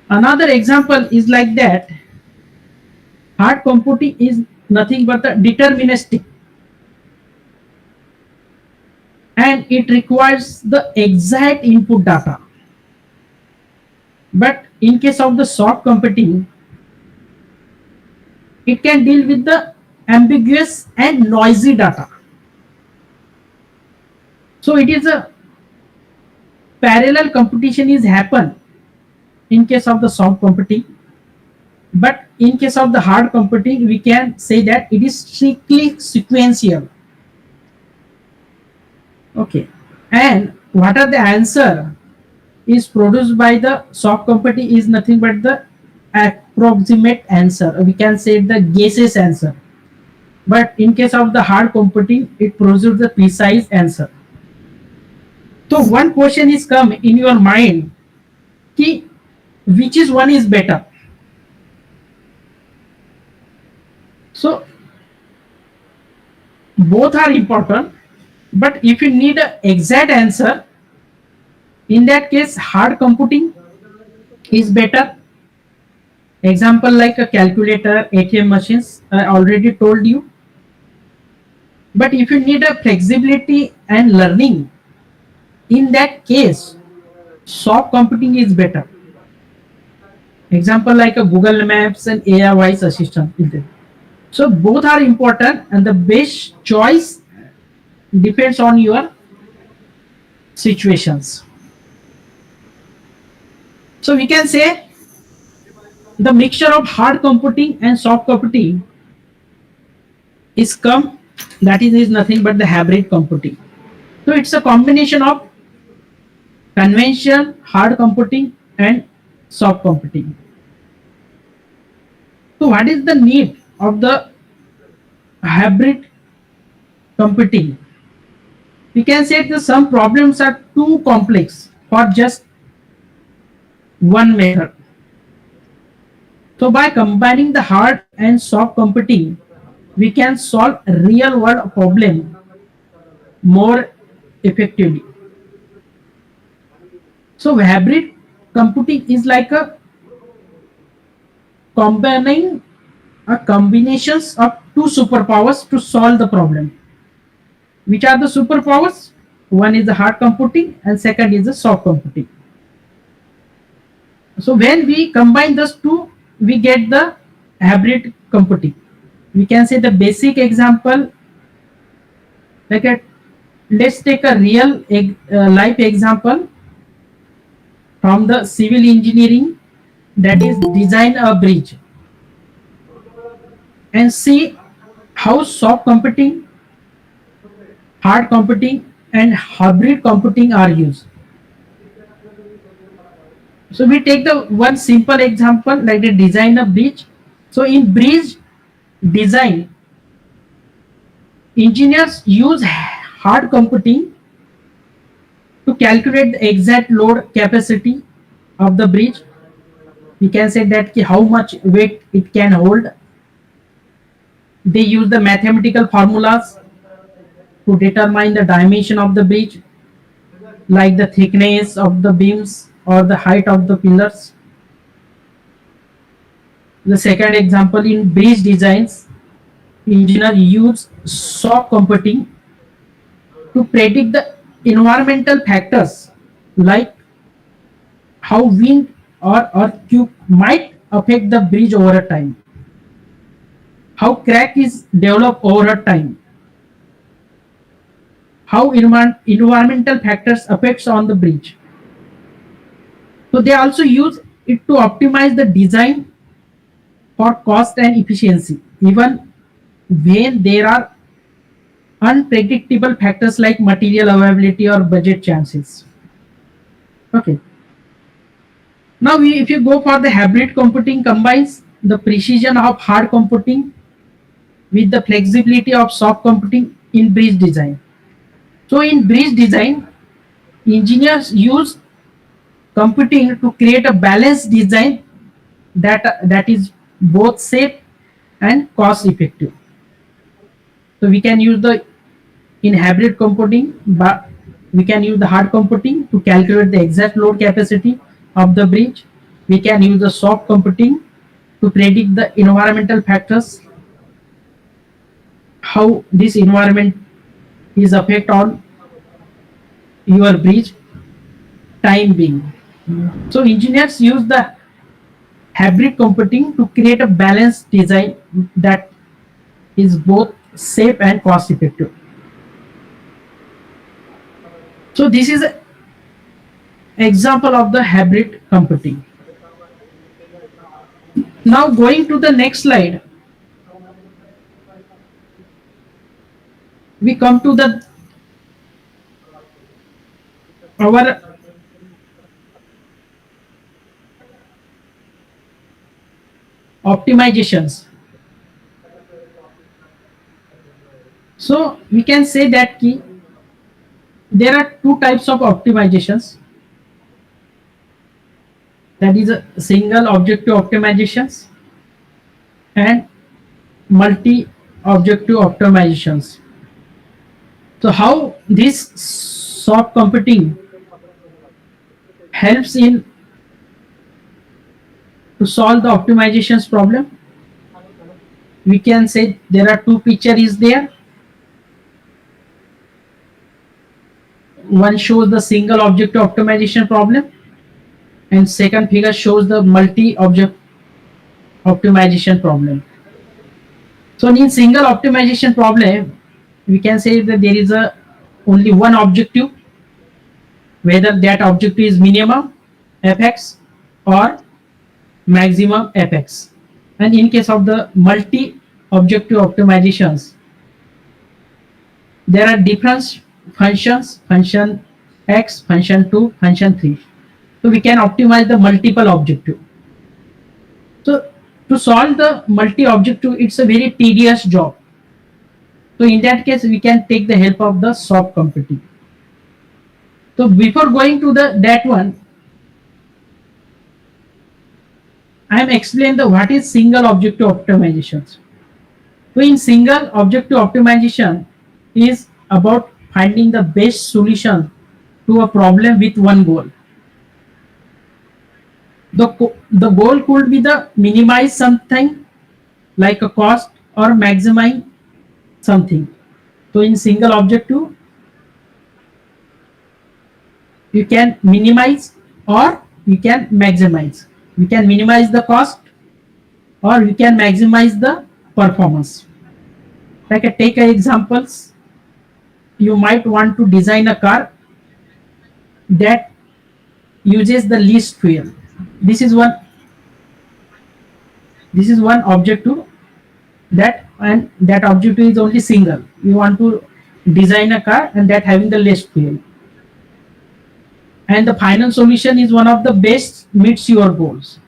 Another example is like that. Hard computing is nothing but the deterministic, and it requires the exact input data. But in case of the soft computing, it can deal with the ambiguous and noisy data. So it is a parallel competition is happen in case of the soft computing, but in case of the hard computing, we can say that it is strictly sequential. Okay, and what are the answer is produced by the soft computing is nothing but the approximate answer. We can say the guesses answer, but in case of the hard computing, it produces the precise answer. So one question is come in your mind, ki which is one is better? So both are important, but if you need an exact answer, in that case hard computing is better. Example like a calculator, ATM machines, I already told you. But if you need a flexibility and learning, in that case soft computing is better. Example like a Google Maps and AI voice assistant. So both are important, and the best choice depends on your situations. So we can say the mixture of hard computing and soft computing is that is nothing but the hybrid computing. So it's a combination of conventional hard computing and soft computing. So what is the need of the hybrid computing? We can say that some problems are too complex for just one method. So by combining the hard and soft computing, we can solve a real world problem more effectively. So hybrid computing is like a combining combinations of two superpowers to solve the problem. Which are the superpowers? One is the hard computing and second is the soft computing. So when we combine those two, we get the hybrid computing. We can say the basic example, like let's take a real life example from the civil engineering, that is design a bridge, and see how soft computing, hard computing and hybrid computing are used. So we take the one simple example like the design a bridge. So in bridge, design, engineers use hard computing to calculate the exact load capacity of the bridge. We can say that how much weight it can hold. They use the mathematical formulas to determine the dimension of the bridge, like the thickness of the beams or the height of the pillars. The second example, in bridge designs, engineers use shock computing to predict the environmental factors like how wind or earthquake might affect the bridge over time, how crack is developed over time, how environmental factors affects on the bridge. So they also use it to optimize the design for cost and efficiency, even when there are unpredictable factors like material availability or budget chances. Okay. Now, if you go for the hybrid computing, combines the precision of hard computing with the flexibility of soft computing in bridge design. So in bridge design, engineers use computing to create a balanced design that is both safe and cost effective. So we can use in hybrid computing, but we can use the hard computing to calculate the exact load capacity of the bridge. We can use the soft computing to predict the environmental factors, how this environment is affect on your bridge time being. So engineers use the hybrid computing to create a balanced design that is both safe and cost effective. So this is an example of the hybrid computing. Now going to the next slide, we come to our optimizations. So we can say that there are two types of optimizations. That is a single objective optimizations and multi-objective optimizations. So how this soft computing helps in to solve the optimizations problem? We can say there are two pictures there. One shows the single objective optimization problem, and second figure shows the multi-object optimization problem. So in single optimization problem, we can say that there is only one objective, whether that objective is minimum fx or maximum fx. And in case of the multi-objective optimizations, there are different functions, function x, function 2, function 3. So we can optimize the multiple objective. So to solve the multi-objective, it's a very tedious job. So in that case, we can take the help of the soft computing. So before going to that one, I am explaining what is single objective optimizations. So in single objective optimization is about finding the best solution to a problem with one goal. The goal could be the minimize something like a cost or maximize something. So in single objective, you can minimize or you can maximize. You can minimize the cost or you can maximize the performance. Like take examples, you might want to design a car that uses the least fuel. This is one objective, and that objective is only single. You want to design a car and that having the least fuel, and the final solution is one of the best meets your goals.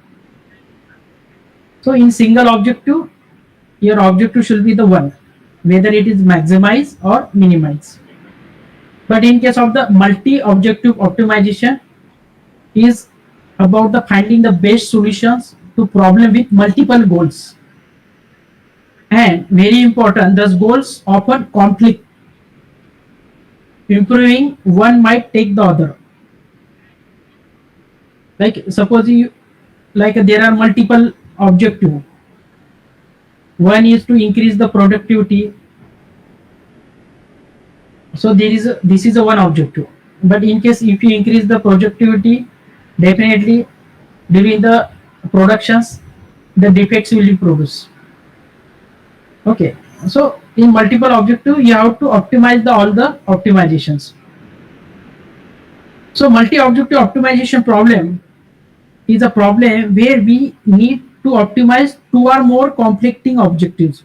So in single objective, your objective should be the one, whether it is maximize or minimize. But in case of the multi-objective optimization, is about the finding the best solutions to problem with multiple goals. And very important, those goals often conflict. Improving one might take the other. Like suppose there are multiple objectives. One is to increase the productivity. So this is a one objective. But in case if you increase the productivity, definitely during the productions, the defects will be produced. Okay, so in multiple objective, you have to optimize all the optimizations. So multi-objective optimization problem is a problem where we need to optimize two or more conflicting objectives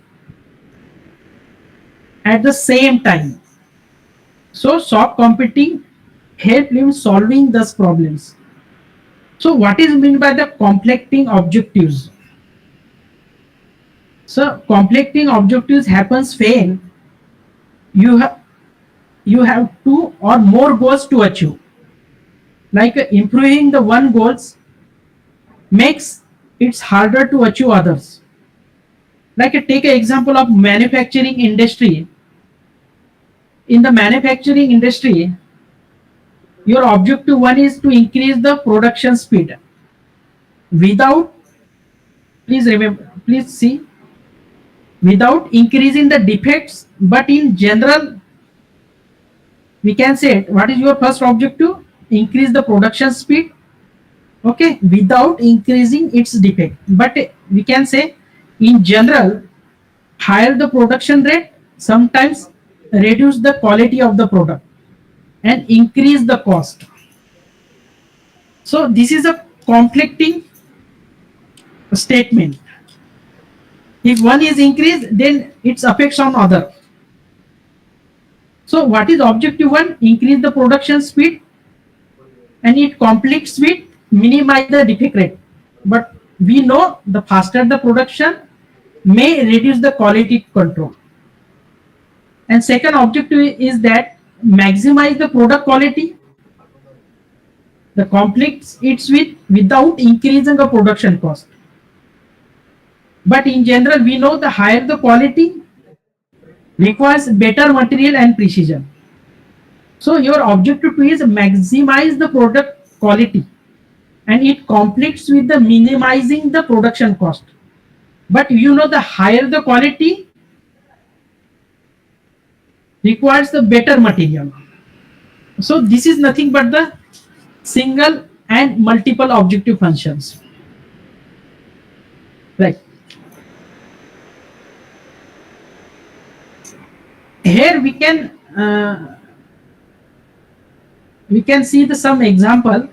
at the same time. So soft computing help in solving those problems. So what is meant by the conflicting objectives? So conflicting objectives happens when you have two or more goals to achieve. Like improving the one goals makes it harder to achieve others. Like take an example of manufacturing industry. In the manufacturing industry, your objective one is to increase the production speed without, please see, without increasing the defects, but in general, we can say what is your first objective? Increase the production speed, okay, without increasing its defect. But we can say in general, higher the production rate sometimes reduce the quality of the product and increase the cost. So this is a conflicting statement. If one is increased, then it affects on other. So what is objective one? Increase the production speed, and it conflicts with minimize the defect rate. But we know the faster the production may reduce the quality control. And second objective is that maximize the product quality. The conflicts it's without increasing the production cost. But in general, we know the higher the quality requires better material and precision. So your objective two is maximize the product quality, and it conflicts with the minimizing the production cost. But you know the higher the quality requires the better material. So this is nothing but the single and multiple objective functions. Right. Here we can see some example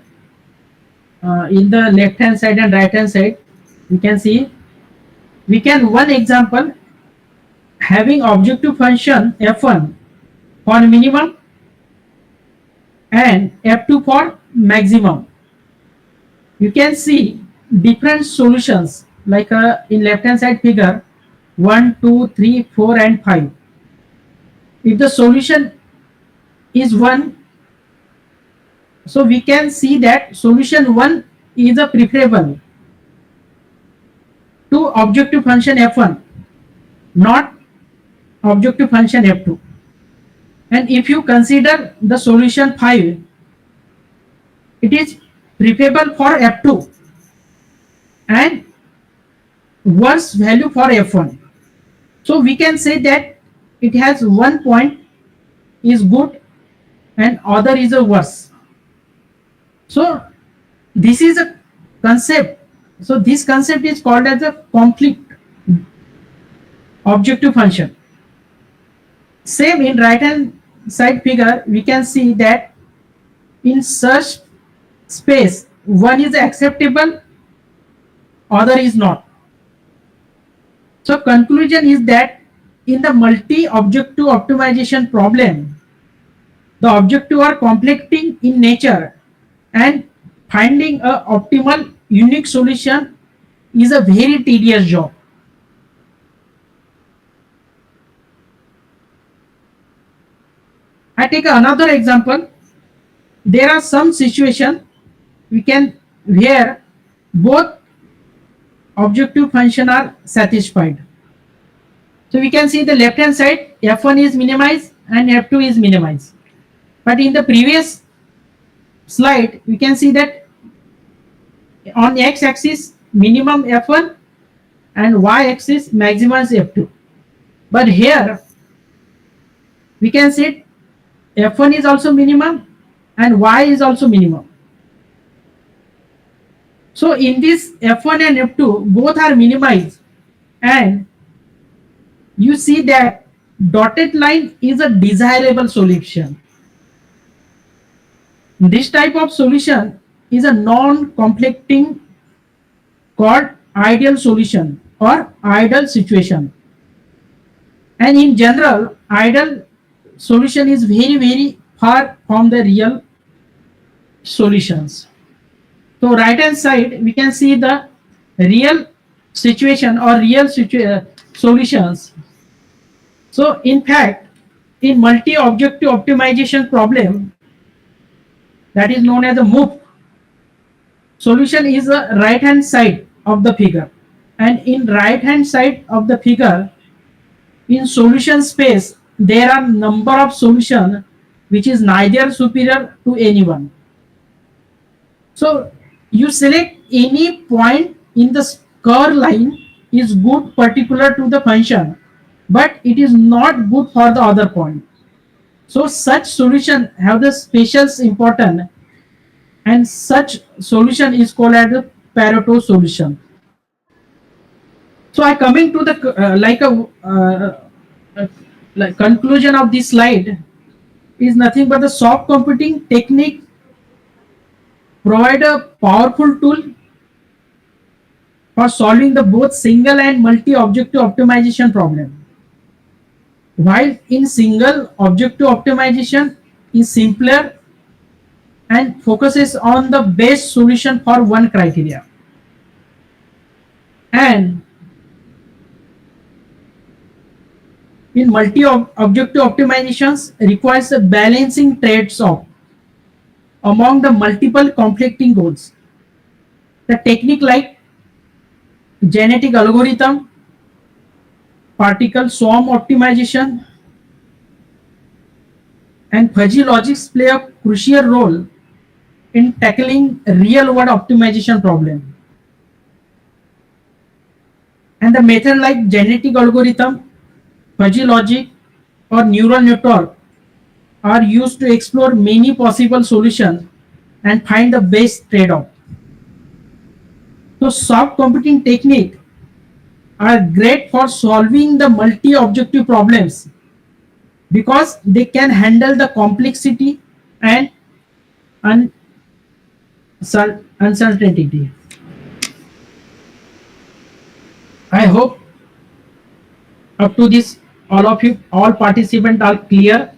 in the left hand side and right hand side. We can see one example having objective function f1 for minimum and f2 for maximum. You can see different solutions like in left hand side figure 1, 2, 3, 4 and 5. If the solution is 1, so we can see that solution 1 is a preferable to objective function f1, not objective function f2. And if you consider the solution 5, it is preferable for f2 and worse value for f1. So we can say that it has one point is good and other is a worse. So this is a concept. So this concept is called as a conflict objective function. Same in right hand side figure, we can see that in search space, one is acceptable, other is not. So conclusion is that in the multi-objective optimization problem, the objectives are conflicting in nature, and finding a optimal unique solution is a very tedious job. I take another example. There are some situation we can where both objective function are satisfied. So we can see the left hand side f1 is minimized and f2 is minimized. But in the previous slide we can see that on x axis minimum f1 and y axis maximum is f2. But here we can see f1 is also minimum and y is also minimum. So in this f1 and f2 both are minimized, and you see that dotted line is a desirable solution. This type of solution is a non-conflicting called ideal solution or ideal situation. And in general, ideal solution is very far from the real solutions. So right hand side we can see the real situation or real solutions. So in fact, in multi-objective optimization problem, that is known as a MOOP, solution is the right hand side of the figure, and in right hand side of the figure in solution space there are number of solution which is neither superior to anyone. So you select any point in the curve line is good particular to the function, but it is not good for the other point. So such solution have the special importance, and such solution is called as the Pareto solution. So I coming to the like conclusion of this slide is nothing but the soft computing technique provide a powerful tool for solving the both single and multi-objective optimization problem. While in single objective optimization is simpler and focuses on the best solution for one criteria, and in multi-objective optimizations requires a balancing trades-off among the multiple conflicting goals. The technique like genetic algorithm, particle swarm optimization, and fuzzy logics play a crucial role in tackling real-world optimization problem. And the method like genetic algorithm, fuzzy logic, or neural network are used to explore many possible solutions and find the best trade-off. So soft computing techniques are great for solving the multi-objective problems because they can handle the complexity and uncertainty. I hope up to this all participants are clear.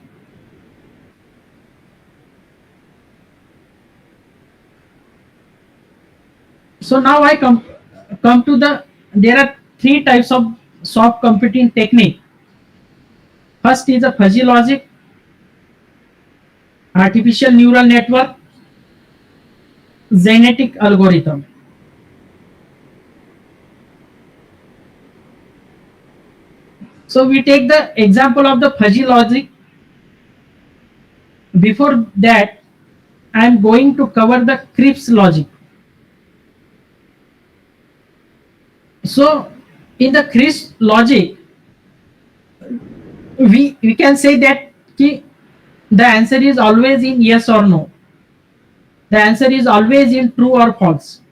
So now I come to there are three types of soft computing technique. First is a fuzzy logic, artificial neural network, genetic algorithm. So we take the example of the fuzzy logic. Before that, I am going to cover the Cripps logic. So in the Cripps logic, we can say that the answer is always in yes or no. The answer is always in true or false.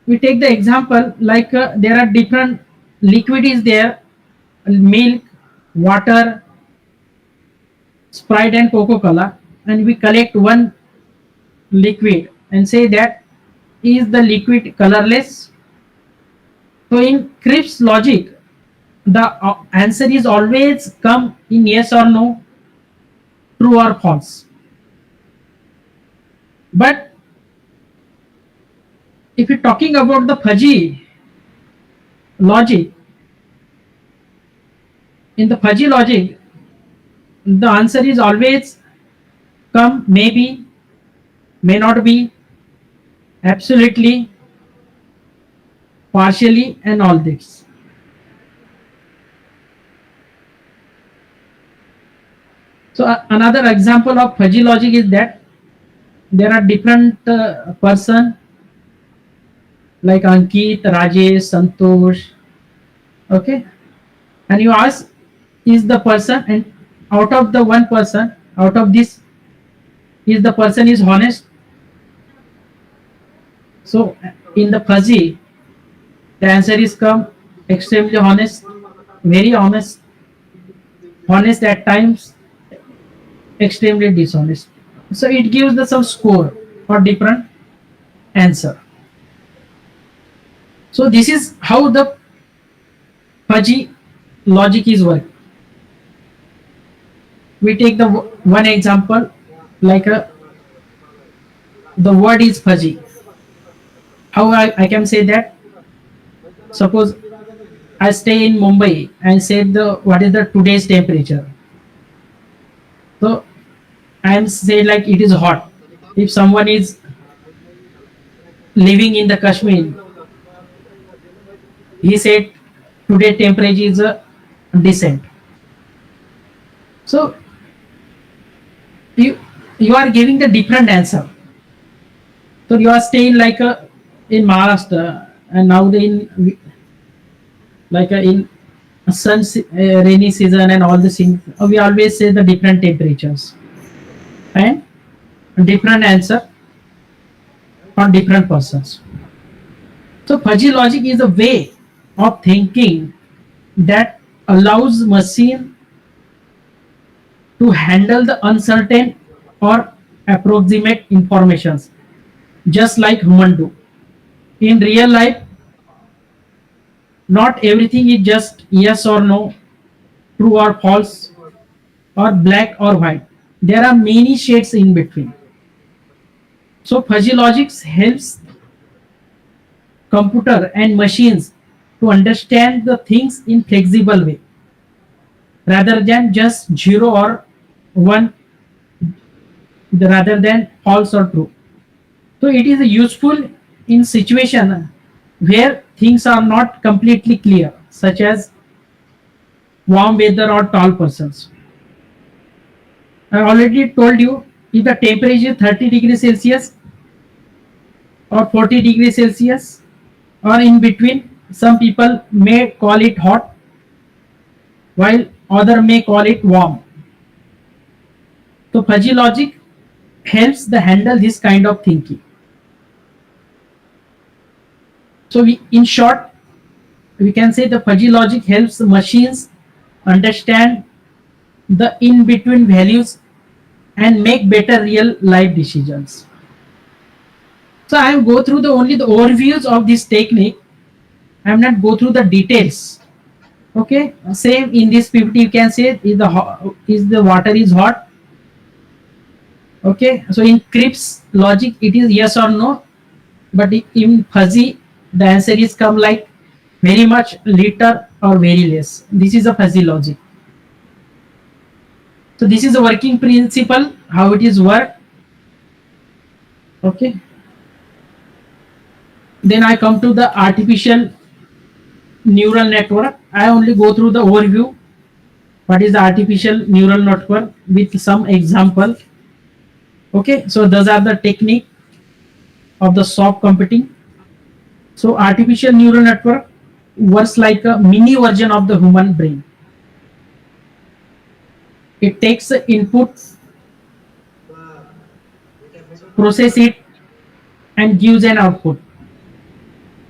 We take the example like there are different liquid is there, milk, water, Sprite and Coca-Cola, and we collect one liquid and say that is the liquid colorless. So in Cripps logic, the answer is always come in yes or no, true or false. But if you're talking about the fuzzy logic, in the fuzzy logic, the answer is always come, maybe, may not be, absolutely, partially, and all this. So another example of fuzzy logic is that there are different person like Ankit, Rajesh, Santosh, okay, and you ask, is the person, and out of the one person, out of this, is the person is honest? So in the fuzzy, the answer is come extremely honest, very honest, honest at times, extremely dishonest. So it gives the some score for different answer. So this is how the fuzzy logic is work. We take the one example like the word is fuzzy. How I can say that? Suppose I stay in Mumbai and say what is the today's temperature. So I am saying like it is hot. If someone is living in the Kashmir, he said today temperature is decent. So you are giving the different answer. So you are staying like in Maharashtra, and now in like in rainy season and all the things, we always say the different temperatures and different answer for different persons. So fuzzy logic is a way of thinking that allows machine to handle the uncertain or approximate informations just like human do. In real life, not everything is just yes or no, true or false, or black or white. There are many shades in between. So fuzzy logic helps computer and machines to understand the things in flexible way rather than just 0 or 1, rather than false or true. So it is useful in situation where things are not completely clear, such as warm weather or tall persons. I already told you, if the temperature is 30 degrees Celsius or 40 degrees Celsius or in between, some people may call it hot while other may call it warm. So fuzzy logic helps the handle this kind of thinking. So in short, we can say the fuzzy logic helps machines understand the in-between values and make better real life decisions. So I will go through only the overviews of this technique. I am not go through the details. Okay, same in this PPT you can say is the water is hot. Okay, so in Cripps logic it is yes or no, but in fuzzy the answer is come like very much, little, or very less. This is a fuzzy logic. So this is a working principle, how it is work. Okay. Then I come to the artificial neural network. I only go through the overview. What is the artificial neural network with some example. Okay, so those are the technique of the soft computing. So artificial neural network works like a mini version of the human brain. It takes the input, process it, and gives an output.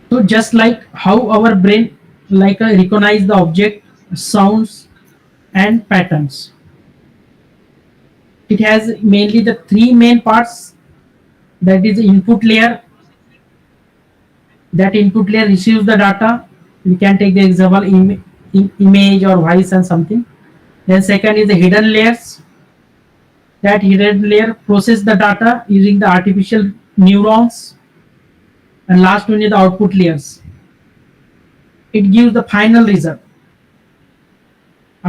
So just like how our brain recognize the object, sounds, and patterns. It has mainly the three main parts. That is the input layer. That input layer receives the data. We can take the example image or voice and something. Then second is the hidden layers. That hidden layer process the data using the artificial neurons. And last one is the output layers. It gives the final result.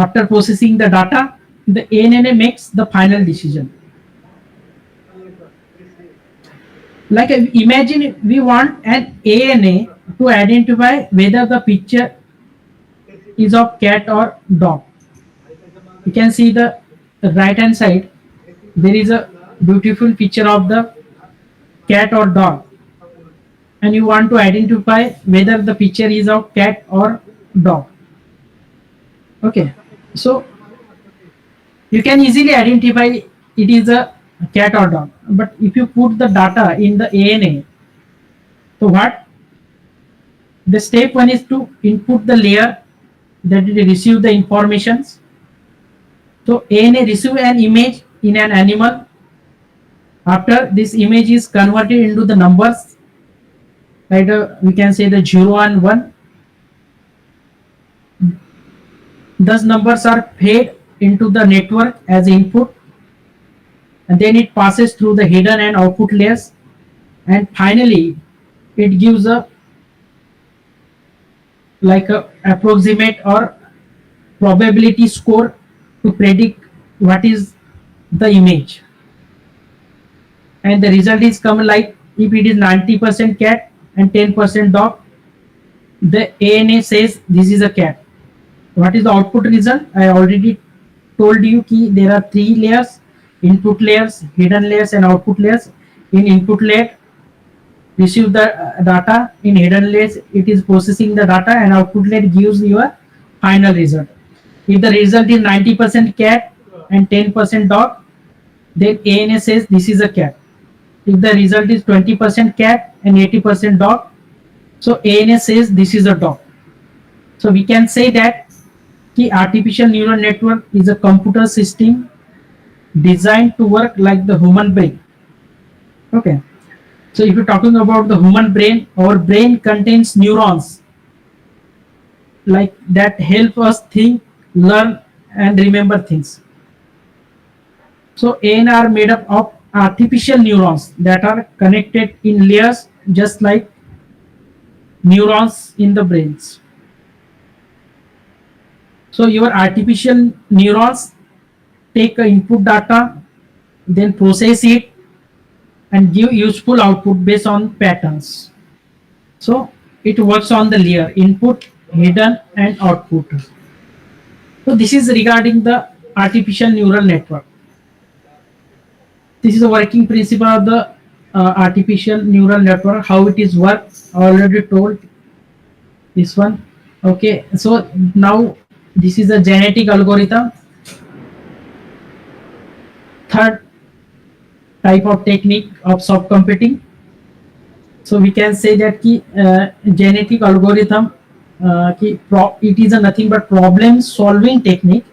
after processing the data, the ANN makes the final decision. Like imagine we want an ANA to identify whether the picture is of cat or dog. You can see the right hand side, there is a beautiful picture of the cat or dog, and you want to identify whether the picture is of cat or dog. Okay, so you can easily identify it is a cat or dog. But if you put the data in the ANA, so what the step one is to input the layer that it receive the informations. So ANA receive an image in an animal. After this image is converted into the numbers, right? We can say the 0 and 1. Those numbers are fed into the network as input, and then it passes through the hidden and output layers, and finally it gives a like a approximate or probability score to predict what is the image, and the result is come like if it is 90% cat and 10% dog, the ANA says this is a cat. What is the output result? I already told you ki there are 3 layers: input layers, hidden layers, and output layers. In input layer, receive the data. In hidden layers, it is processing the data, and output layer gives you a final result. If the result is 90% cat and 10% dog, then ANA says this is a cat. If the result is 20% cat and 80% dog, so ANA says this is a dog. So we can say that the artificial neural network is a computer system designed to work like the human brain. Okay. So if you're talking about the human brain, our brain contains neurons like that help us think, learn, and remember things. So AN are made up of artificial neurons that are connected in layers just like neurons in the brains. So your artificial neurons take input data, then process it and give useful output based on patterns. So it works on the layer input, hidden, and output. So this is regarding the artificial neural network. This is a working principle of the artificial neural network, how it is worked. I already told this one. Okay, so now this is a genetic algorithm. Third type of technique of soft computing. So we can say that genetic algorithm it is a nothing but problem solving technique,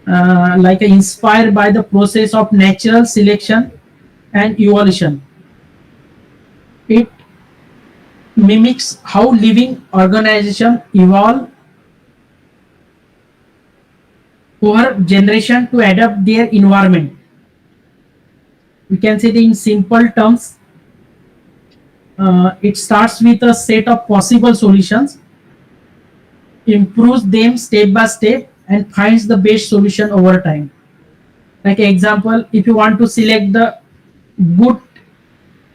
inspired by the process of natural selection and evolution. It mimics how living organizations evolve over generation to adapt their environment. We can say that in simple terms, it starts with a set of possible solutions, improves them step by step, and finds the best solution over time. Like example, if you want to select the good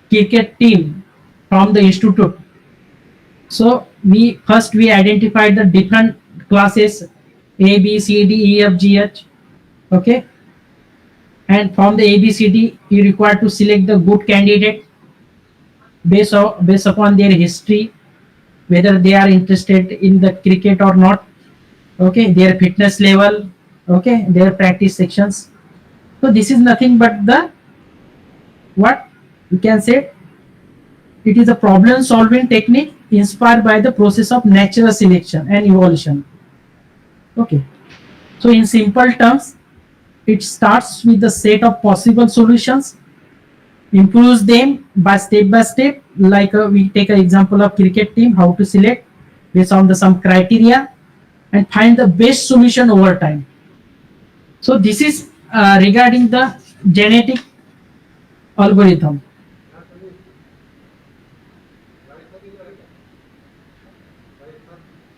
cricket team from the institute, so we identified the different classes A, B, C, D, E, F, G, H. Okay, and from the A, B, C, D, you require to select the good candidate based upon their history, whether they are interested in the cricket or not. Okay, their fitness level. Okay, their practice sections. So this is nothing but the what we can say. It is a problem solving technique inspired by the process of natural selection and evolution. Okay, so in simple terms, it starts with the set of possible solutions, improves them by step, like we take an example of cricket team, how to select based on some criteria and find the best solution over time. So this is regarding the genetic algorithm.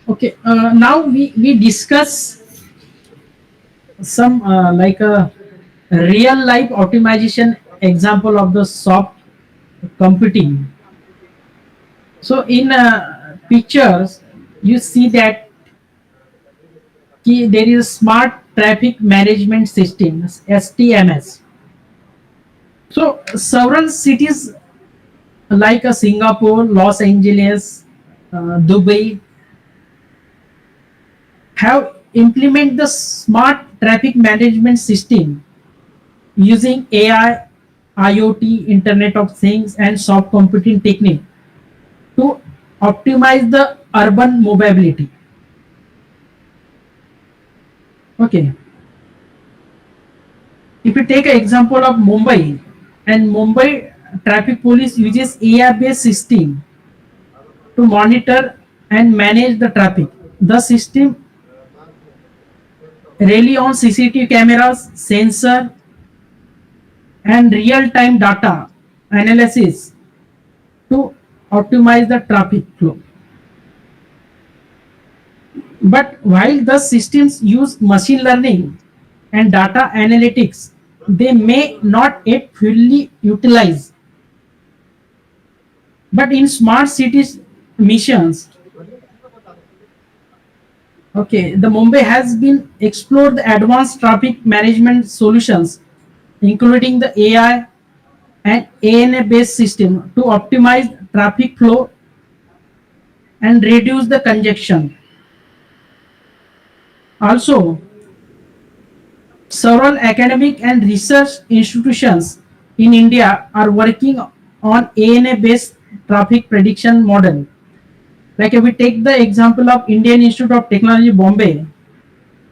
Okay, now we discuss some like a real life optimization example of the soft computing. So in pictures, you see that there is smart traffic management system STMS. So several cities like Singapore, Los Angeles, Dubai have implement the smart traffic management system using AI, IoT, Internet of Things, and soft computing technique to optimize the urban mobility. Okay. If you take an example of Mumbai, and Mumbai traffic police uses AI-based system to monitor and manage the traffic. The system rely on CCTV cameras, sensor, and real-time data analysis to optimize the traffic flow. But while the systems use machine learning and data analytics, they may not yet fully utilize. But in smart cities missions, okay, the Mumbai has been explored the advanced traffic management solutions, including the AI and ANA based system to optimize traffic flow and reduce the congestion. Also, several academic and research institutions in India are working on ANA based traffic prediction model. Like if we take the example of Indian Institute of Technology Bombay,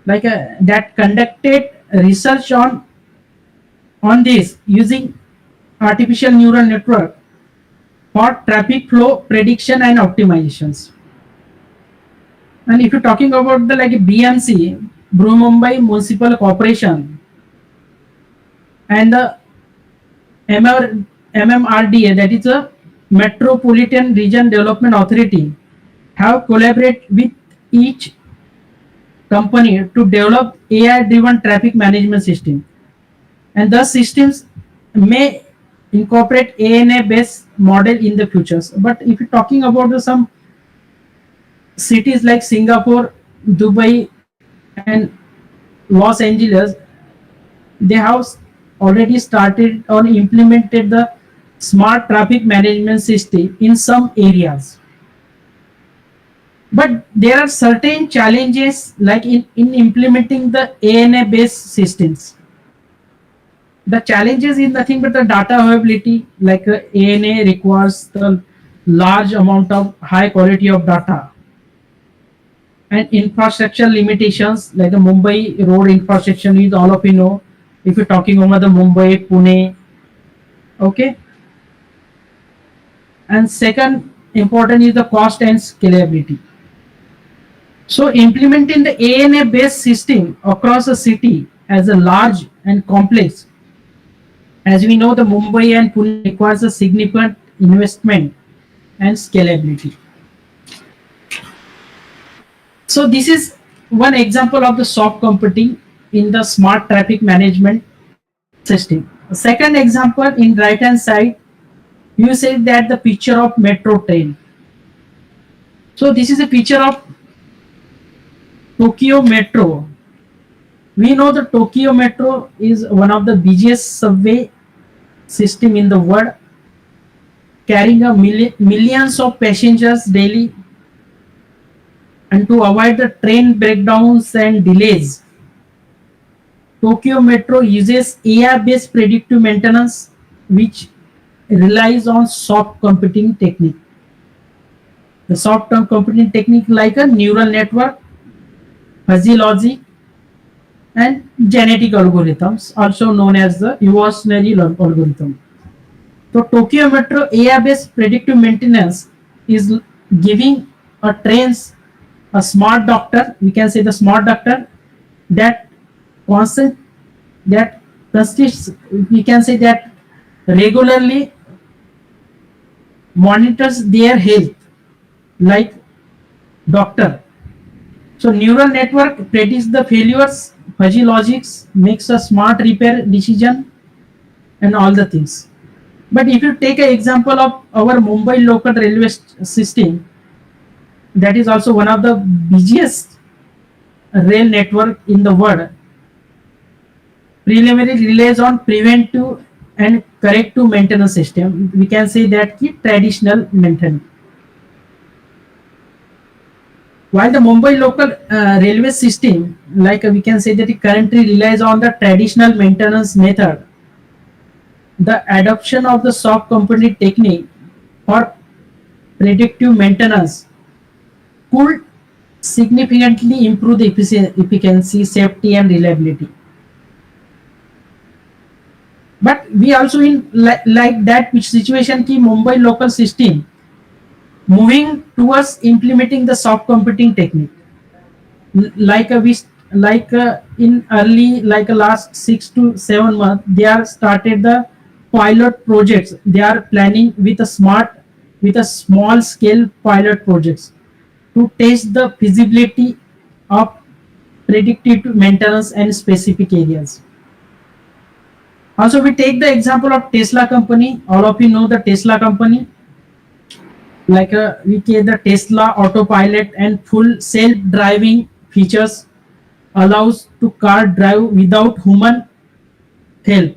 like that conducted research on this using artificial neural network for traffic flow prediction and optimizations. And if you're talking about the like BMC, Mumbai Municipal Corporation, and the MMRDA, that is a Metropolitan Region Development Authority, have collaborated with each company to develop AI-driven traffic management system. And the systems may incorporate ANA-based model in the futures. But if you're talking about some cities like Singapore, Dubai, and Los Angeles, they have already started or implemented the smart traffic management system in some areas. But there are certain challenges like in implementing the ANA based systems. The challenges is nothing but the data availability, like ANA requires the large amount of high quality of data, and infrastructure limitations like the Mumbai road infrastructure is all of you know. If you're talking about the Mumbai, Pune, okay. And second important is the cost and scalability. So implementing the ANA based system across a city as a large and complex, as we know, the Mumbai and Pune requires a significant investment and scalability. So this is one example of the soft computing in the smart traffic management system. The second example in right hand side, you say that the picture of metro train. So this is a picture of Tokyo Metro. We know the Tokyo Metro is one of the busiest subway system in the world, carrying millions of passengers daily. And to avoid the train breakdowns and delays, Tokyo Metro uses AI-based predictive maintenance, which relies on soft computing technique. The soft computing technique like a neural network, fuzzy logic, and genetic algorithms, also known as the evolutionary algorithm. So Tokyo Metro AI-based predictive maintenance is giving a trains a smart doctor, we can say the smart doctor that consists, we can say that regularly monitors their health like doctor. So neural network predicts the failures fuzzy logics makes a smart repair decision and all the things. But if you take an example of our Mumbai local railway system, that is also one of the busiest rail network in the world, primarily relies on preventive and corrective maintenance system. We can say that the traditional maintenance. While the Mumbai local railway system, like we can say that it currently relies on the traditional maintenance method, the adoption of the soft component technique for predictive maintenance could significantly improve the efficiency, safety, and reliability. But we also in like that which situation ki Mumbai local system moving towards implementing the soft computing technique. In early last 6 to 7 months, they are started the pilot projects. They are planning with a small scale pilot projects to test the feasibility of predictive maintenance and specific areas. Also, we take the example of Tesla company. All of you know the Tesla company. We take the Tesla autopilot and full self-driving features allows to car drive without human help.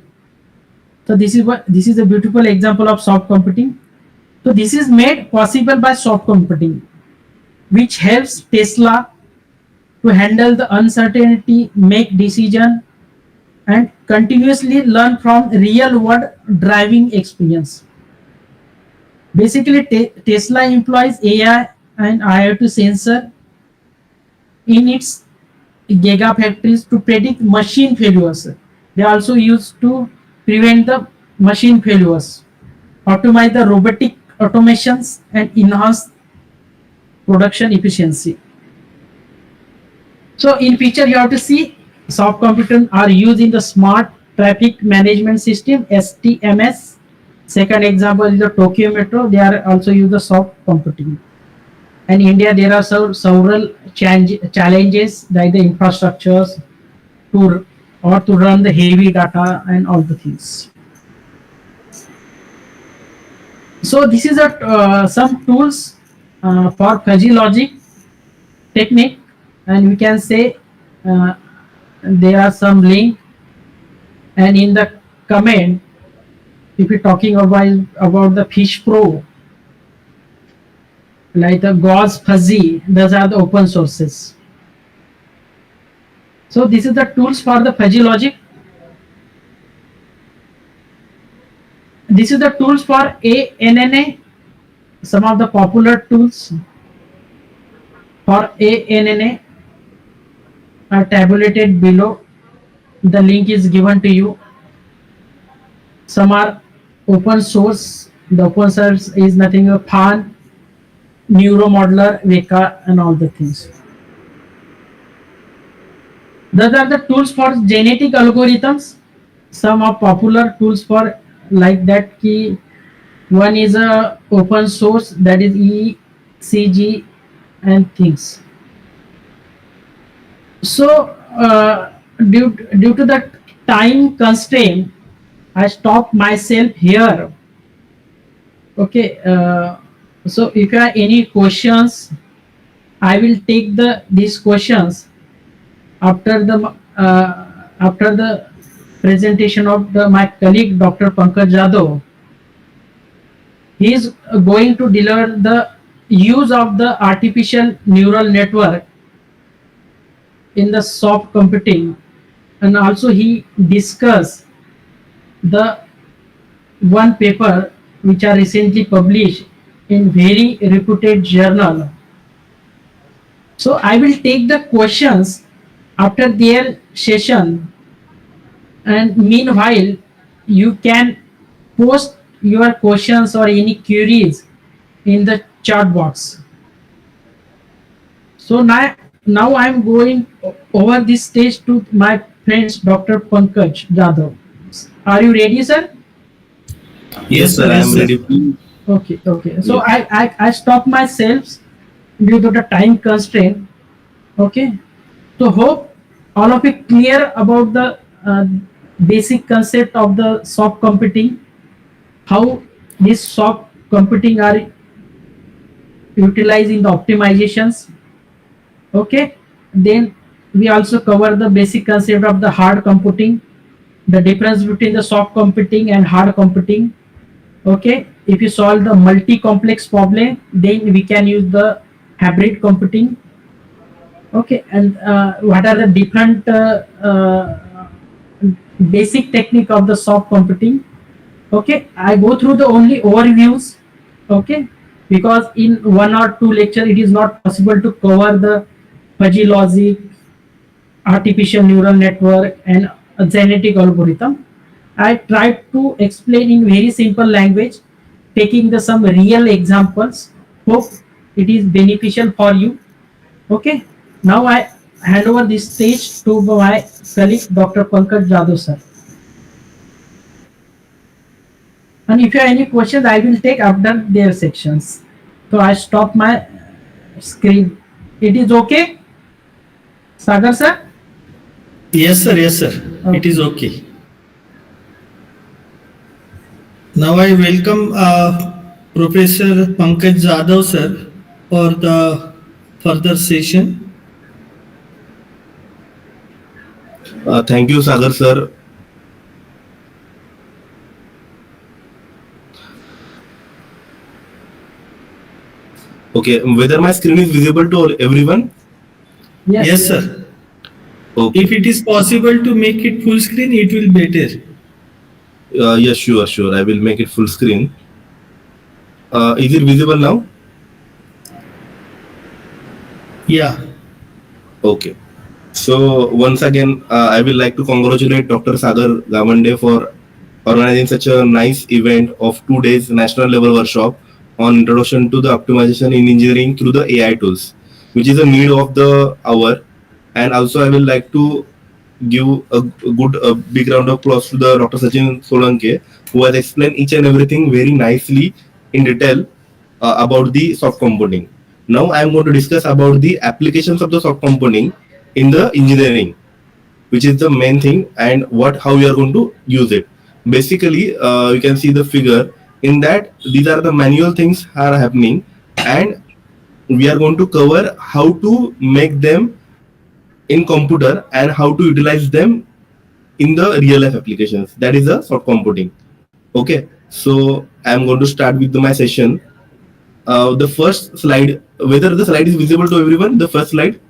So this is a beautiful example of soft computing. So this is made possible by soft computing, which helps Tesla to handle the uncertainty, make decision, and continuously learn from real world driving experience. Basically, Tesla employs AI and IoT sensor in its gigafactories to predict machine failures. They also used to prevent the machine failures, automate the robotic automations, and enhance production efficiency. So in future, you have to see soft computers are used in the smart traffic management system, STMS. Second example is the Tokyo Metro. They are also use the soft computing. And in India, there are several challenges like the infrastructures to run the heavy data and all the things. So this is some tools for fuzzy logic technique, and we can say there are some link, and in the comment, if you're talking about the Fish Pro, like the Gauss Fuzzy, those are the open sources. So this is the tools for the fuzzy logic. This is the tools for ANNA, some of the popular tools for ANNA are tabulated below. The link is given to you. Some are open source. The open source is nothing but PAN, Neuromodeler, Weka, and all the things. Those are the tools for genetic algorithms. Some are popular tools for like that. Key one is a open source, that is ECG and things. So due to the time constraint, I stop myself here. Okay. So if you have any questions, I will take these questions after the presentation of my colleague Dr. Pankaj Jadhav. He is going to deliver the use of the artificial neural network in the soft computing, and also he discussed the one paper which are recently published in very reputed journal. So I will take the questions after their session, and meanwhile you can post your questions or any queries in the chat box. So now I am going over this stage to my friends Dr. Pankaj Jadhav. Are you ready, sir? Yes, sir. I am ready. Okay. So I stop myself due to the time constraint. Okay. So hope all of it clear about the basic concept of the soft computing, how this soft computing are utilized in the optimizations. Okay, then we also cover the basic concept of the hard computing, the difference between the soft computing and hard computing. Okay, if you solve the multi-complex problem, then we can use the hybrid computing. Okay, and what are the different basic technique of the soft computing? Okay, I go through the only overviews. Okay, because in 1 or 2 lecture it is not possible to cover the fuzzy logic, artificial neural network, and a genetic algorithm. I tried to explain in very simple language, taking the some real examples. Hope it is beneficial for you. Okay, now I hand over this stage to my colleague Dr. Pankaj Jadhav sir. And if you have any questions, I will take after their sections. So I stop my screen. It is okay, Sagar sir? Yes, sir. Yes, sir. It is okay. Now I welcome Professor Pankaj Jadhav sir for the further session. Thank you, Sagar sir. Okay, whether my screen is visible to everyone? Yes, sir. Okay. If it is possible to make it full screen, it will better. Yes, sure. I will make it full screen. Is it visible now? Yeah. Okay. So once again, I will like to congratulate Dr. Sagar Gamande for organizing such a nice event of 2 days national level workshop on introduction to the optimization in engineering through the AI tools, which is a need of the hour. And also I will like to give a big round of applause to the Dr. Sachin Solanke, who has explained each and everything very nicely in detail about the soft computing. Now I am going to discuss about the applications of the soft computing in the engineering, which is the main thing, and how we are going to use it. Basically, you can see the figure in that these are the manual things are happening, and we are going to cover how to make them in computer and how to utilize them in the real life applications. That is the soft computing. Okay, so I am going to start with my session. The first slide, whether the slide is visible to everyone, the first slide.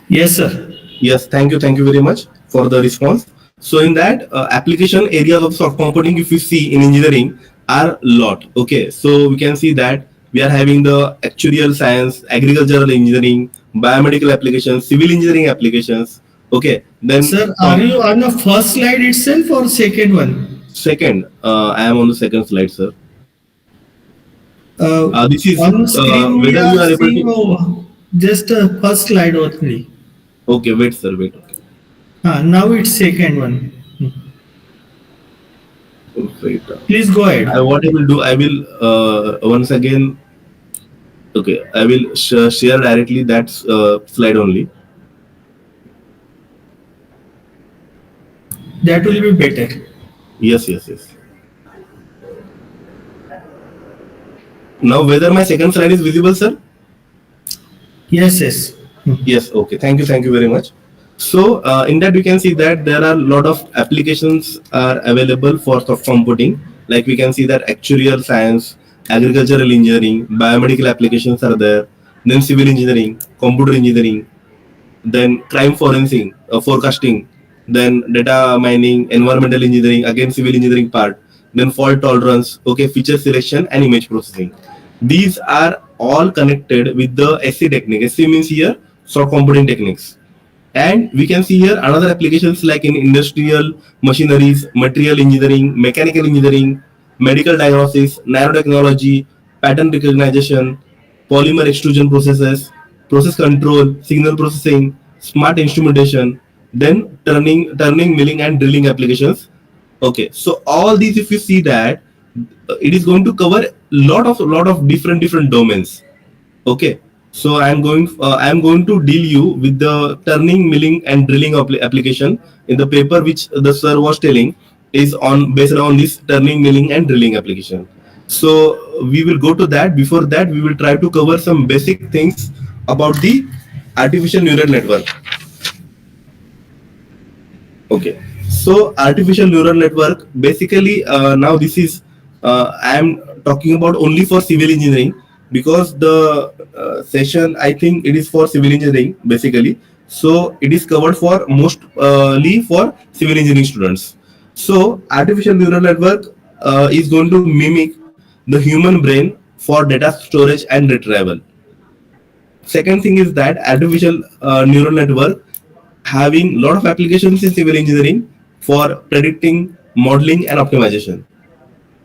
Yes, sir. Yes, thank you very much for the response. So in that application areas of soft computing, if you see in engineering, are lot. Okay, so we can see that we are having the actuarial science, agricultural engineering, biomedical applications, civil engineering applications. Okay, then Sir, are you on the first slide itself or second one? Second, I am on the second slide, sir. This is on screen we whether you are able seeing to just first slide only. Okay, wait, sir, wait. Okay. Now it's second one. Wait. Please go ahead. What I will do, I will once again. Okay, I will share directly that slide only. That will be better. Yes. Now, whether my second slide is visible, sir? Yes. Yes. Okay. Thank you very much. So in that we can see that there are a lot of applications are available for soft computing. Like we can see that actuarial science, agricultural engineering, biomedical applications are there. Then civil engineering, computer engineering, then crime forensic, forecasting, then data mining, environmental engineering, again civil engineering part, then fault tolerance, okay, feature selection and image processing. These are all connected with the SC technique. SC means here soft computing techniques. And we can see here another applications like in industrial machineries, material engineering, mechanical engineering, medical diagnosis, nanotechnology, pattern recognition, polymer extrusion processes, process control, signal processing, smart instrumentation, then turning, milling and drilling applications. Okay, so all these, if you see that, it is going to cover lot of different domains. Okay, So I am going to deal you with the turning, milling, and drilling application in the paper which the sir was telling is on based on this turning, milling, and drilling application. So we will go to that. Before that, we will try to cover some basic things about the artificial neural network. Okay, so artificial neural network basically now this is I am talking about only for civil engineering because the session I think it is for civil engineering basically. So it is covered for mostly for civil engineering students. So artificial neural network is going to mimic the human brain for data storage and retrieval. Second thing is that artificial neural network having a lot of applications in civil engineering for predicting, modeling, and optimization.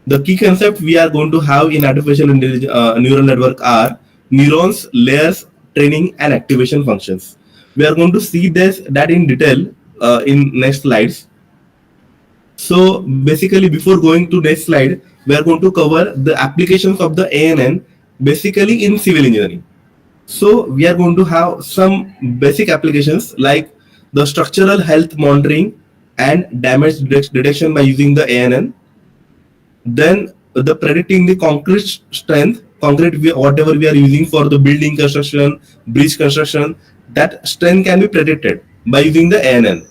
The key concept we are going to have in artificial neural network are neurons, layers, training, and activation functions. We are going to see that in detail in next slides. So basically, before going to next slide, we are going to cover the applications of the ANN basically in civil engineering. So we are going to have some basic applications like the structural health monitoring and damage detection by using the ANN. Then the predicting the concrete strength, whatever we are using for the building construction, bridge construction, that strength can be predicted by using the ANN.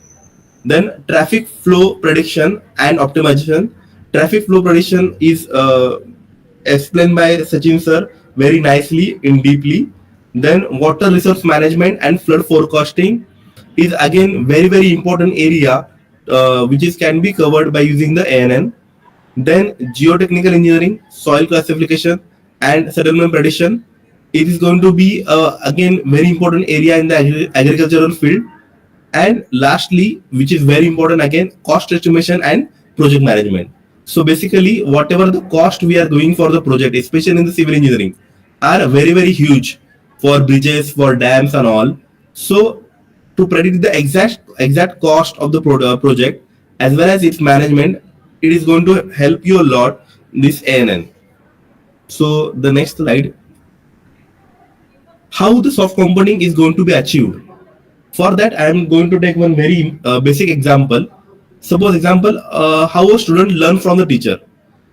Then traffic flow prediction and optimization. Traffic flow prediction is explained by Sachin sir very nicely in deeply. Then water resource management and flood forecasting is again very important area which is can be covered by using the ANN. Then geotechnical engineering, soil classification, and settlement prediction. It is going to be again very important area in the agricultural field. And lastly, which is very important again, cost estimation and project management. So basically, whatever the cost we are doing for the project, especially in the civil engineering, are very huge for bridges, for dams, and all. So to predict the exact cost of the project as well as its management, it is going to help you a lot this ANN. So the next slide, how the soft computing is going to be achieved. For that, I am going to take one very basic example. Suppose example, how a student learn from the teacher.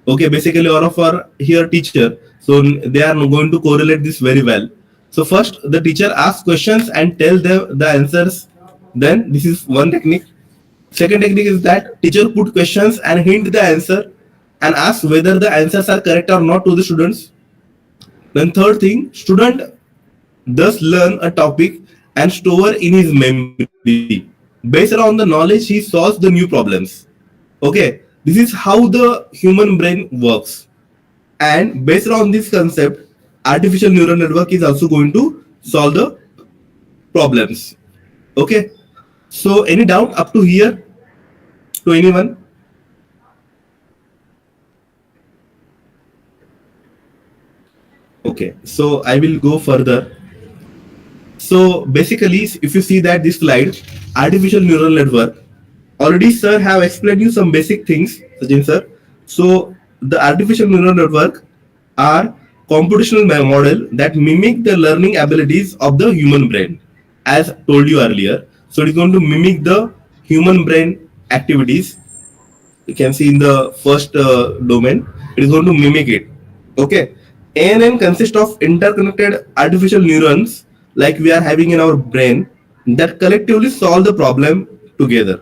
Okay, basically all of our here teacher, so they are going to correlate this very well. So first, the teacher asks questions and tell them the answers. Then this is one technique. Second technique is that teacher put questions and hint the answer and ask whether the answers are correct or not to the students. Then third thing, student thus learn a topic and store in his memory. Based on the knowledge, he solves the new problems. Okay, this is how the human brain works. And based on this concept, artificial neural network is also going to solve the problems. Okay, so any doubt up to here to anyone? Okay, so I will go further. So basically, if you see that this slide, artificial neural network, already sir have explained you some basic things, Sachin sir. So the artificial neural network are computational model that mimic the learning abilities of the human brain, as told you earlier. So it is going to mimic the human brain activities. You can see in the first domain, it is going to mimic it. Okay, ANN consists of interconnected artificial neurons like we are having in our brain that collectively solve the problem together.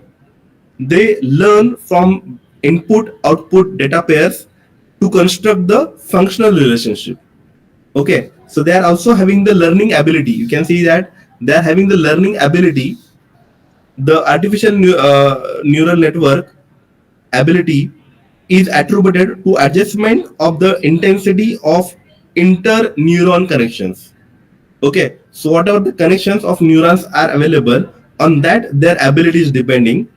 They learn from input-output data pairs to construct the functional relationship. Okay, so they are also having the learning ability. You can see that they are having the learning ability. The artificial neural network ability is attributed to adjustment of the intensity of interneuron connections. Okay, so whatever the connections of neurons are available, on that their ability is depending.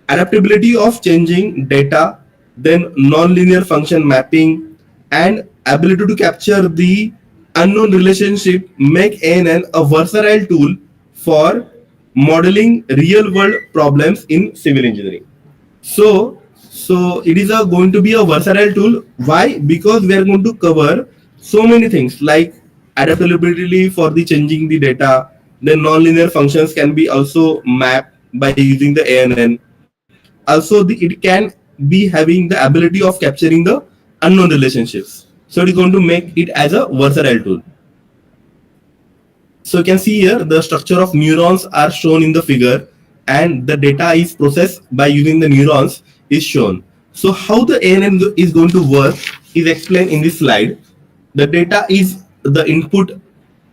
Adaptability of changing data, then nonlinear function mapping, and ability to capture the unknown relationship make ANN a versatile tool for modeling real world problems in civil engineering. So it is going to be a versatile tool. Why? Because we are going to cover so many things like adaptability for the changing the data. Then nonlinear functions can be also mapped by using the ANN. Also, it can be having the ability of capturing the unknown relationships. So it is going to make it as a versatile tool. So you can see here the structure of neurons are shown in the figure, and the data is processed by using the neurons is shown. So how the ANN is going to work is explained in this slide. The data is the input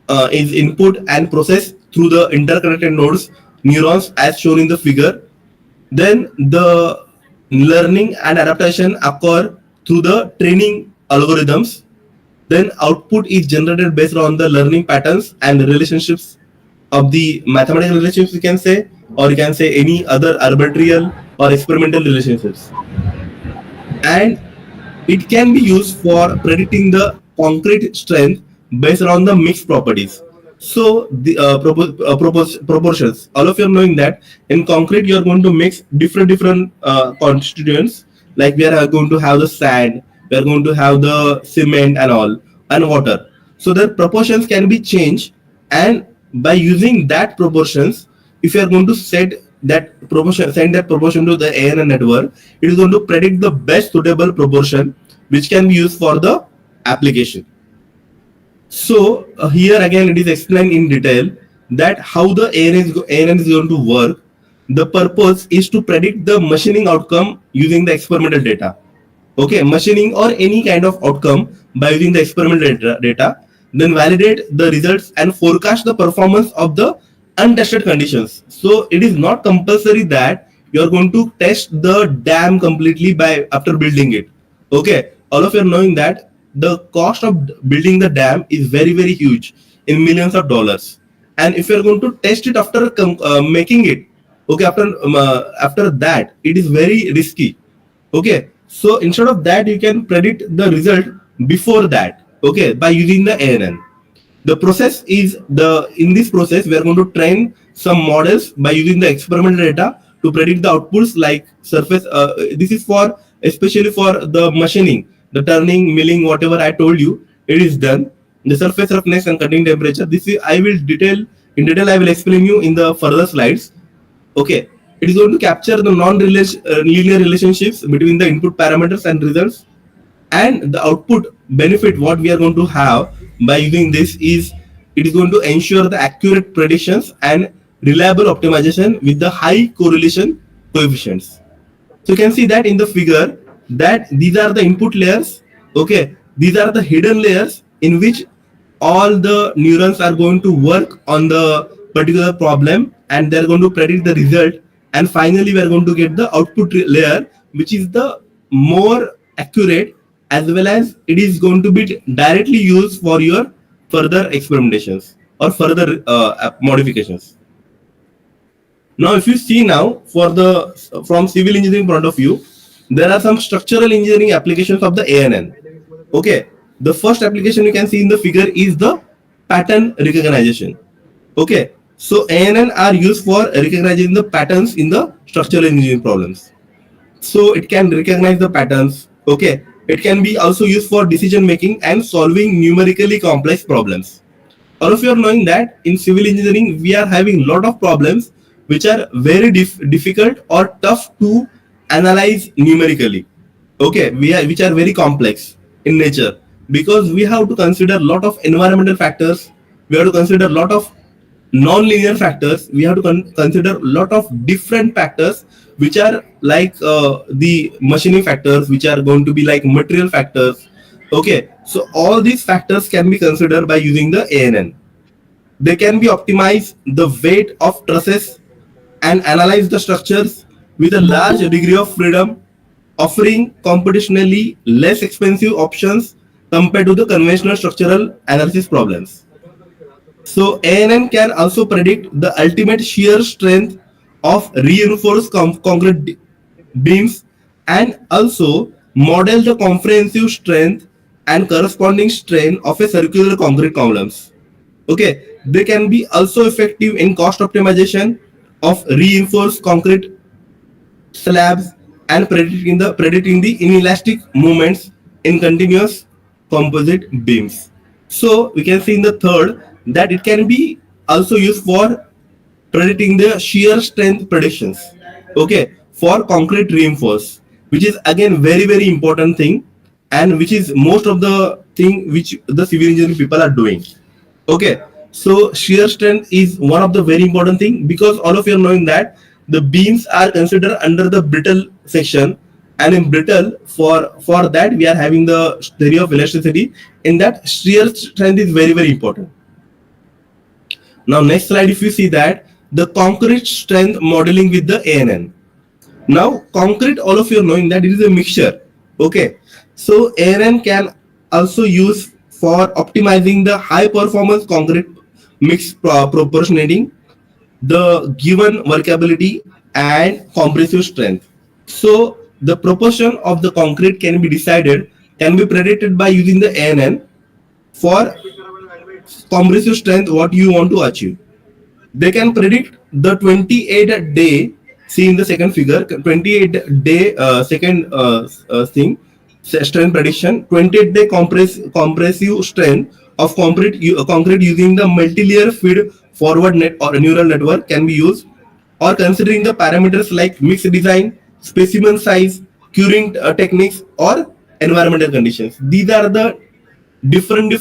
and processed through the interconnected nodes, neurons as shown in the figure. Then the learning and adaptation occur through the training algorithms. Then output is generated based on the learning patterns and the relationships of the mathematical relationships, you can say, or you can say any other arbitrary or experimental relationships. And it can be used for predicting the concrete strength based on the mixed properties. So the proportions, all of you are knowing that in concrete you are going to mix different constituents, like we are going to have the sand, we are going to have the cement and all, and water. So the proportions can be changed, and by using that proportions, if you are going to set that proportion, send that proportion to the ANN network, it is going to predict the best suitable proportion which can be used for the application. So here again it is explained in detail that how the ANN is going to work. The purpose is to predict the machining outcome using the experimental data. Okay, machining or any kind of outcome by using the experimental data, then validate the results and forecast the performance of the untested conditions. So it is not compulsory that you are going to test the dam completely by after building it. Okay, all of you are knowing that the cost of building the dam is very huge, in millions of dollars. And if you are going to test it after making it, okay, after that, it is very risky. Okay, so instead of that, you can predict the result before that, okay, by using the ANN. The process is in this process we are going to train some models by using the experimental data to predict the outputs like surface. This is for especially for the machining, the turning, milling, whatever I told you, it is done. The surface roughness and cutting temperature. This is I will I will explain you in the further slides. Okay, it is going to capture the non-linear relationships between the input parameters and results, and the output benefit what we are going to have by using this is it is going to ensure the accurate predictions and reliable optimization with the high correlation coefficients. So you can see that in the figure that these are the input layers. Okay, these are the hidden layers in which all the neurons are going to work on the particular problem, and they're going to predict the result, and finally we are going to get the output layer which is the more accurate, as well as it is going to be directly used for your further experimentations or further modifications. Now if you see now from civil engineering point of view, there are some structural engineering applications of the ANN. Okay, the first application you can see in the figure is the pattern recognition. Okay, so ANN are used for recognizing the patterns in the structural engineering problems. So it can recognize the patterns. Okay, it can be also used for decision making and solving numerically complex problems. All of you are knowing that in civil engineering we are having a lot of problems which are very difficult or tough to analyze numerically. Okay, which are very complex in nature, because we have to consider a lot of environmental factors, we have to consider a lot of non-linear factors, we have to consider a lot of different factors which are like the machining factors, which are going to be like material factors. Okay, so all these factors can be considered by using the ANN. They can be optimized the weight of trusses and analyze the structures with a large degree of freedom, offering computationally less expensive options compared to the conventional structural analysis problems. So ANN can also predict the ultimate shear strength of reinforced concrete beams, and also model the comprehensive strength and corresponding strain of a circular concrete columns. Okay, they can be also effective in cost optimization of reinforced concrete slabs and predicting the inelastic movements in continuous composite beams. So we can see in the third that it can be also used for predicting the shear strength predictions. Okay, for concrete reinforce, which is again very important thing, and which is most of the thing which the civil engineering people are doing. Okay, so shear strength is one of the very important thing, because all of you are knowing that the beams are considered under the brittle section, and in brittle, for that we are having the theory of elasticity. In that, shear strength is very important. Now next slide, if you see that the concrete strength modeling with the ANN. Now concrete, all of you are knowing that it is a mixture. Okay, so ANN can also use for optimizing the high performance concrete mix proportionating the given workability and compressive strength. So the proportion of the concrete can be predicted by using the ANN for compressive strength what you want to achieve. They can predict the 28 day, see in the second figure, 28 day second thing, strength prediction, 28 day compressive strength of concrete using the multi-layer feed forward net or neural network can be used, or considering the parameters like mix design, specimen size, curing techniques, or environmental conditions. These are the different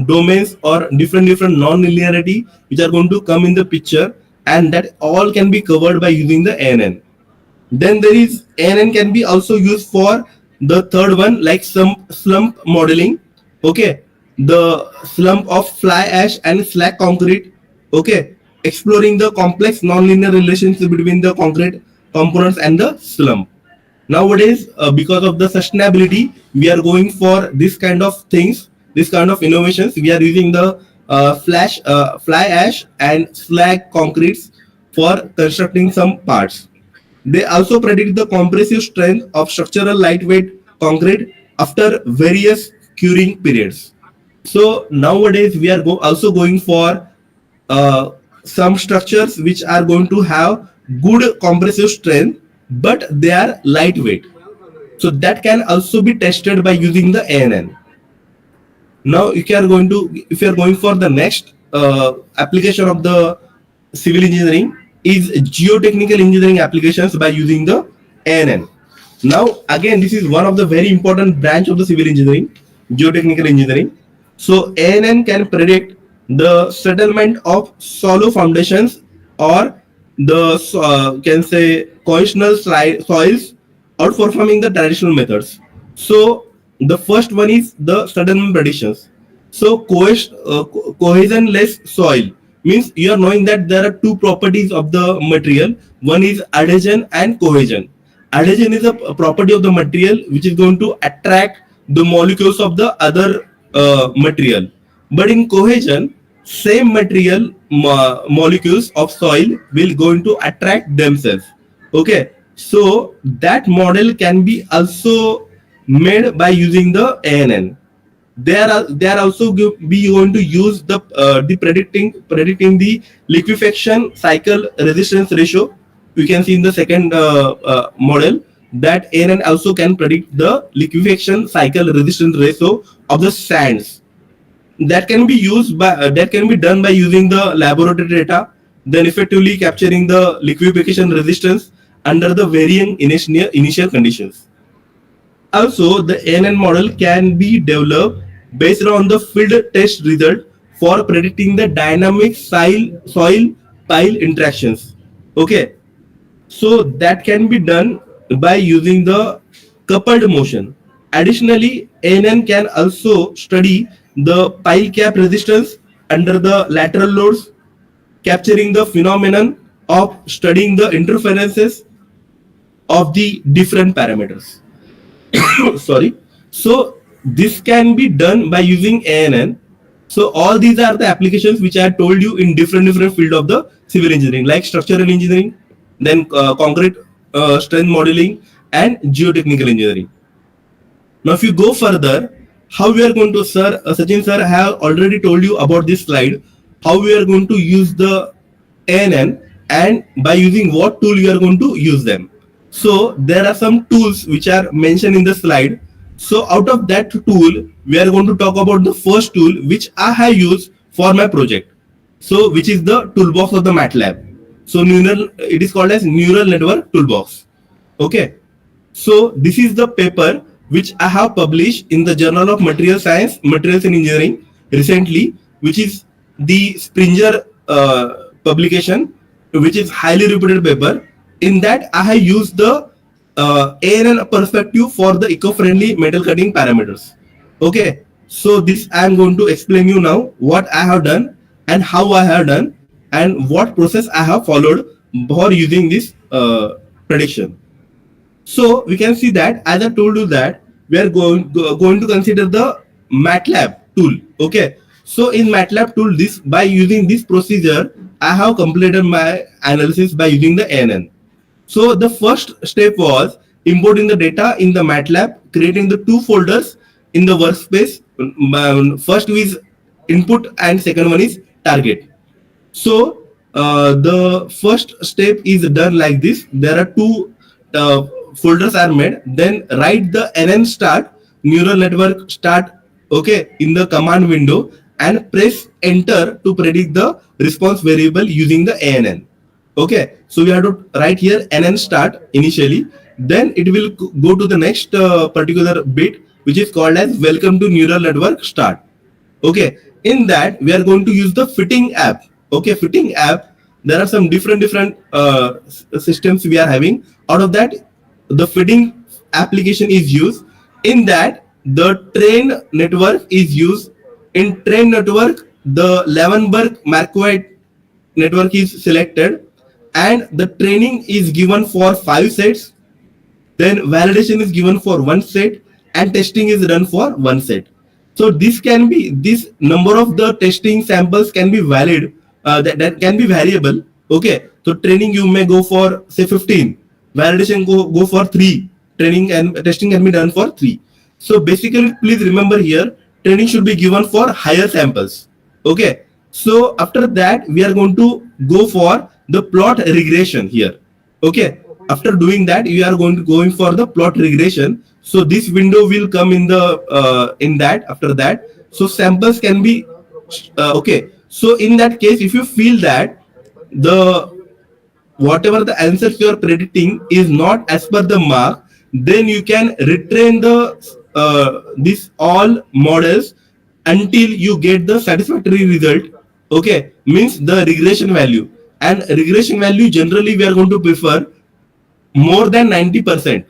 domains or different non-linearity which are going to come in the picture, and that all can be covered by using the ANN. Then there is ANN can be also used for the third one, like some slump modeling. Okay, the slump of fly ash and slack concrete. Okay, exploring the complex non-linear relationship between the concrete components and the slump. Nowadays, because of the sustainability, we are going for this kind of things, this kind of innovations. We are using the fly ash and slag concretes for constructing some parts. They also predict the compressive strength of structural lightweight concrete after various curing periods. So nowadays we are also going for some structures which are going to have good compressive strength, but they are lightweight. So that can also be tested by using the ANN. Now if you are going for the next application of the civil engineering is geotechnical engineering applications by using the ANN. Now again, this is one of the very important branch of the civil engineering, geotechnical engineering. So ANN can predict the settlement of shallow foundations or the can say cohesional soils outperforming the traditional methods. So the first one is the settlement predictions. So cohesionless soil means you are knowing that there are two properties of the material. One is adhesion and cohesion. Adhesion is a property of the material which is going to attract the molecules of the other material. But in cohesion, same material molecules of soil will going to attract themselves. Okay, so that model can be also made by using the ANN. They are also be going to use the predicting the liquefaction cycle resistance ratio. You can see in the second model that ANN also can predict the liquefaction cycle resistance ratio of the sands. That can be used by that can be done by using the laboratory data, then effectively capturing the liquefaction resistance under the varying initial conditions. Also, the ANN model can be developed based on the field test result for predicting the dynamic soil pile interactions. Okay, so that can be done by using the coupled motion. Additionally, ANN can also study the pile cap resistance under the lateral loads, capturing the phenomenon of studying the interferences of the different parameters. Sorry. So this can be done by using ANN. So all these are the applications which I told you in different field of the civil engineering, like structural engineering, then concrete strength modeling, and geotechnical engineering. Now if you go further, how we are going to, Sachin sir have already told you about this slide, how we are going to use the ANN and by using what tool you are going to use them. So there are some tools which are mentioned in the slide. So out of that tool, we are going to talk about the first tool which I have used for my project. So which is the toolbox of the MATLAB. So it is called as Neural Network Toolbox. Okay. So this is the paper which I have published in the Journal of Material Science, Materials and Engineering recently, which is the Springer publication, which is highly reputed paper. In that, I have used the ANN perspective for the eco-friendly metal cutting parameters. Okay, so this I am going to explain you now what I have done and how I have done and what process I have followed for using this prediction. So we can see that as I told you that we are going to consider the MATLAB tool. Okay, so in MATLAB tool, this by using this procedure, I have completed my analysis by using the ANN. So the first step was importing the data in the MATLAB, creating the two folders in the workspace. First is input and second one is target. So the first step is done like this. There are two folders are made. Then write the NN start, neural network start, okay, in the command window and press enter to predict the response variable using the ANN. Okay, so we have to write here NN start initially. Then it will go to the next particular bit, which is called as welcome to neural network start. Okay, in that we are going to use the fitting app. Okay, fitting app, there are some different systems we are having. Out of that, the fitting application is used. In that, the train network is used. In train network, the Levenberg-Marquardt network is selected and the training is given for 5 sets. Then validation is given for 1 set and testing is done for 1 set. So this number of the testing samples can be valid, that can be variable. Okay, so training you may go for say 15, validation go for 3, training and testing can be done for 3. So basically, please remember here, training should be given for higher samples. Okay, so after that we are going to go for the plot regression here. Okay, after doing that you are going for the plot regression. So this window will come in the after that. So samples can be okay. So in that case, if you feel that whatever the answers you are predicting is not as per the mark, then you can retrain this all models until you get the satisfactory result. Okay, means the regression value, and regression value generally we are going to prefer more than 90%.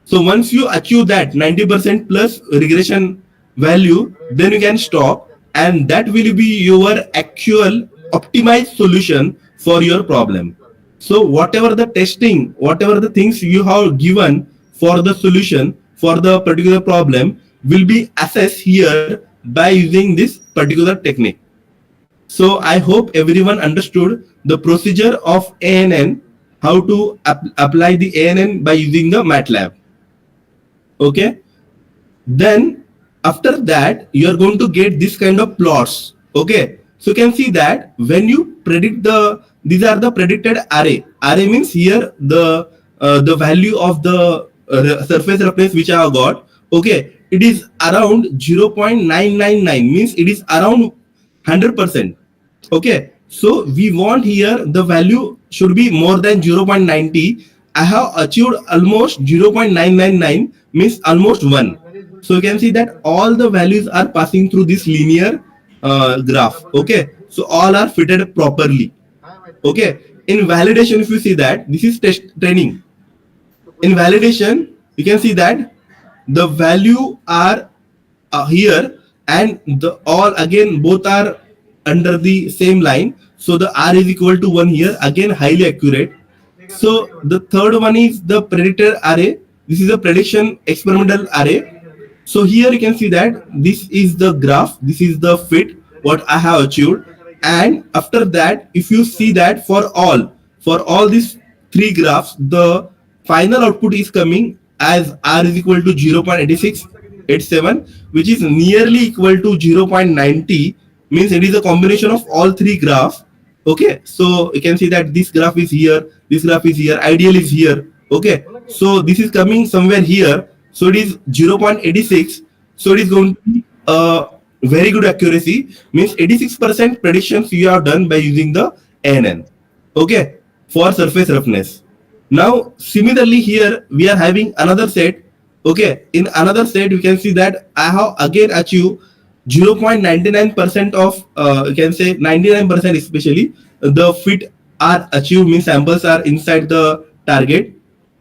So once you achieve that 90% plus regression value, then you can stop, and that will be your actual optimized solution for your problem. So whatever the testing, whatever the things you have given for the solution for the particular problem will be assessed here by using this particular technique. So I hope everyone understood the procedure of ANN, how to apply the ANN by using the MATLAB. Okay, then after that you are going to get this kind of plots. Okay, so you can see that when you predict these are the predicted array. Array means here the value of the surface reference which I have got. Okay, it is around 0.999, means it is around 100%. Okay, so we want here the value should be more than 0.90. I have achieved almost 0.999, means almost 1. So you can see that all the values are passing through this linear graph. Okay, so all are fitted properly. Okay, in validation, if you see that this is training. In validation, you can see that the value are here, and the all again both are under the same line. So the R is equal to 1 here, again highly accurate. So the third one is the predicted array. This is a prediction experimental array. So here you can see that this is the graph, this is the fit what I have achieved. And after that, if you see that for all these 3 graphs, the final output is coming as R is equal to 0.8687, which is nearly equal to 0.90, means it is a combination of all 3 graphs. Okay, so you can see that this graph is here, this graph is here, ideal is here. Okay, so this is coming somewhere here. So it is 0.86. So it is going to be a very good accuracy. Means 86% predictions you have done by using the ANN. Okay, for surface roughness. Now similarly here we are having another set. Okay, in another set you can see that I have again achieved 0.99% of you can say 99% especially the fit are achieved, means samples are inside the target.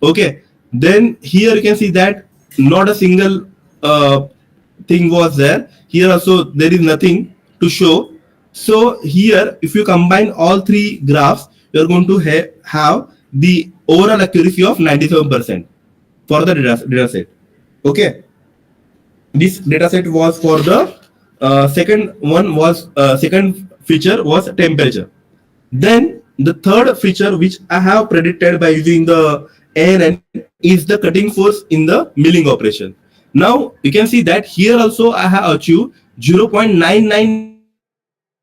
Okay, then here you can see that not a single thing was there. Here also there is nothing to show. So here if you combine all three graphs, you are going to have the overall accuracy of 97% for the data set. Okay, this data set was for the second one was second feature was temperature. Then the third feature which I have predicted by using the ANN is the cutting force in the milling operation. Now you can see that here also I have achieved 0.99,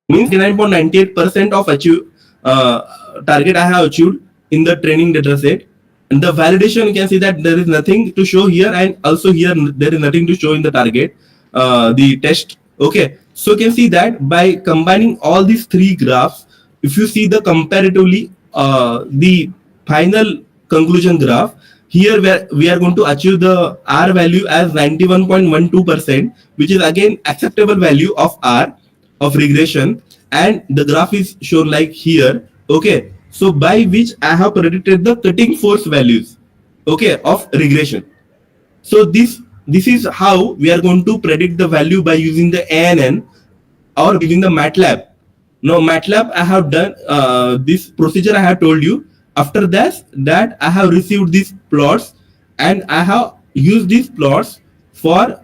means 9.98% of achieve target I have achieved in the training data set. And the validation, you can see that there is nothing to show here, and also here there is nothing to show in the target, the test. Okay, so you can see that by combining all these three graphs, if you see the comparatively the final conclusion graph, here where we are going to achieve the R value as 91.12%, which is again acceptable value of R of regression, and the graph is shown like here. Okay, so by which I have predicted the cutting force values, okay, of regression. So this is how we are going to predict the value by using the ANN or using the MATLAB. Now MATLAB I have done this procedure I have told you. After that I have received these plots and I have used these plots for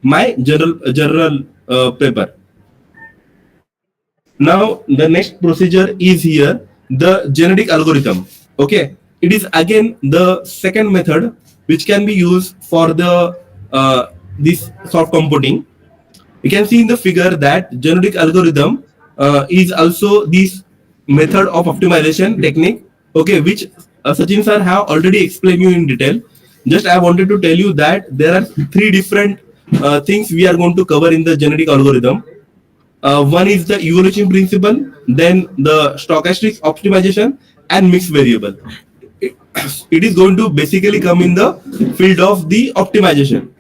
my journal paper. Now the next procedure is here, the genetic algorithm. Okay, it is again the second method which can be used for the this soft computing. You can see in the figure that genetic algorithm is also this method of optimization technique. Okay, which Sachin sir have already explained you in detail. Just I wanted to tell you that there are three different things we are going to cover in the genetic algorithm. One is the evolution principle, then the stochastic optimization, and mixed variable. It is going to basically come in the field of the optimization.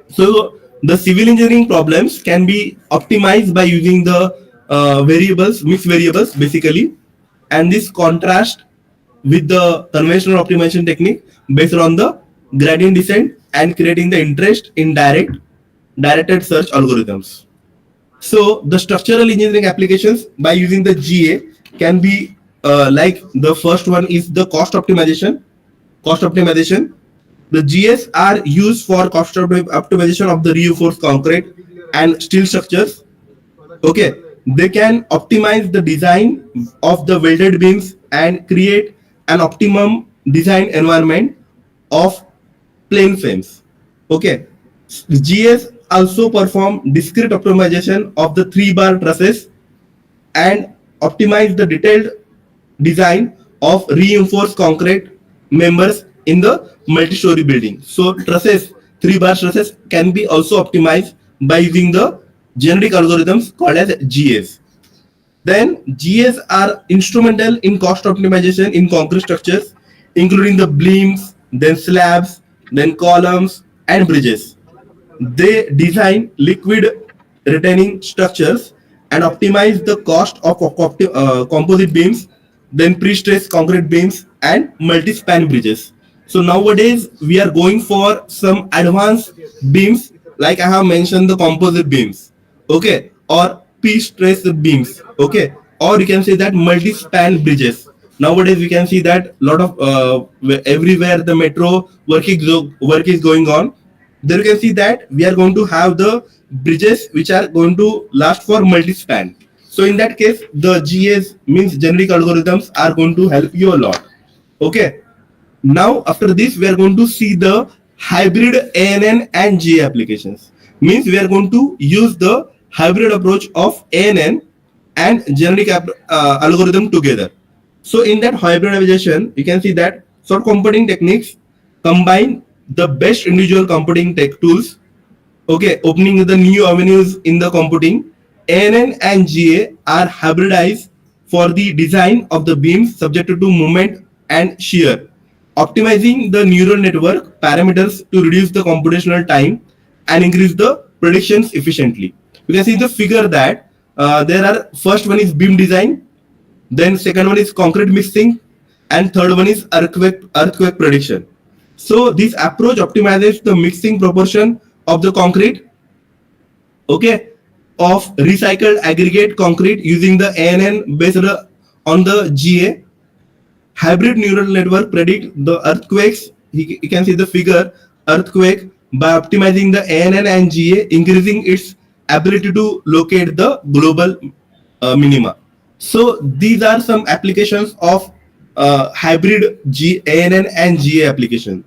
So the civil engineering problems can be optimized by using the variables, mixed variables basically, and this contrast with the conventional optimization technique based on the gradient descent and creating the interest in directed search algorithms. So the structural engineering applications by using the GA can be like the first one is the cost optimization. The GS are used for cost optimization of the reinforced concrete and steel structures. Okay, they can optimize the design of the welded beams and create an optimum design environment of plain frames. Okay, GS also perform discrete optimization of the 3-bar trusses and optimize the detailed design of reinforced concrete members in the multi-story building. So trusses, 3-bar trusses can be also optimized by using the genetic algorithms called as GS. Then GS are instrumental in cost optimization in concrete structures, including the beams, then slabs, then columns and bridges. They design liquid retaining structures and optimize the cost of composite beams, then pre-stressed concrete beams and multi-span bridges. So nowadays we are going for some advanced beams, like I have mentioned the composite beams, okay, or pre-stressed beams, okay, or you can say that multi-span bridges. Nowadays we can see that lot of everywhere the metro work is going on. There you can see that we are going to have the bridges which are going to last for multi-span. So in that case, the GS means generic algorithms are going to help you a lot. Okay. Now after this, we are going to see the hybrid ANN and GA applications. Means we are going to use the hybrid approach of ANN and generic algorithm together. So in that hybridization, you can see that sort computing techniques combine the best individual computing tech tools, okay, opening the new avenues in the computing. ANN and GA are hybridized for the design of the beams subjected to movement and shear, optimizing the neural network parameters to reduce the computational time and increase the predictions efficiently. You can see the figure that there are, first one is beam design, then second one is concrete mixing, and third one is earthquake prediction. So this approach optimizes the mixing proportion of the concrete, okay, of recycled aggregate concrete using the ANN based on the GA. Hybrid neural network predict the earthquakes. You can see the figure, earthquake, by optimizing the ANN and GA, increasing its ability to locate the global minima. So these are some applications of hybrid ANN and GA application.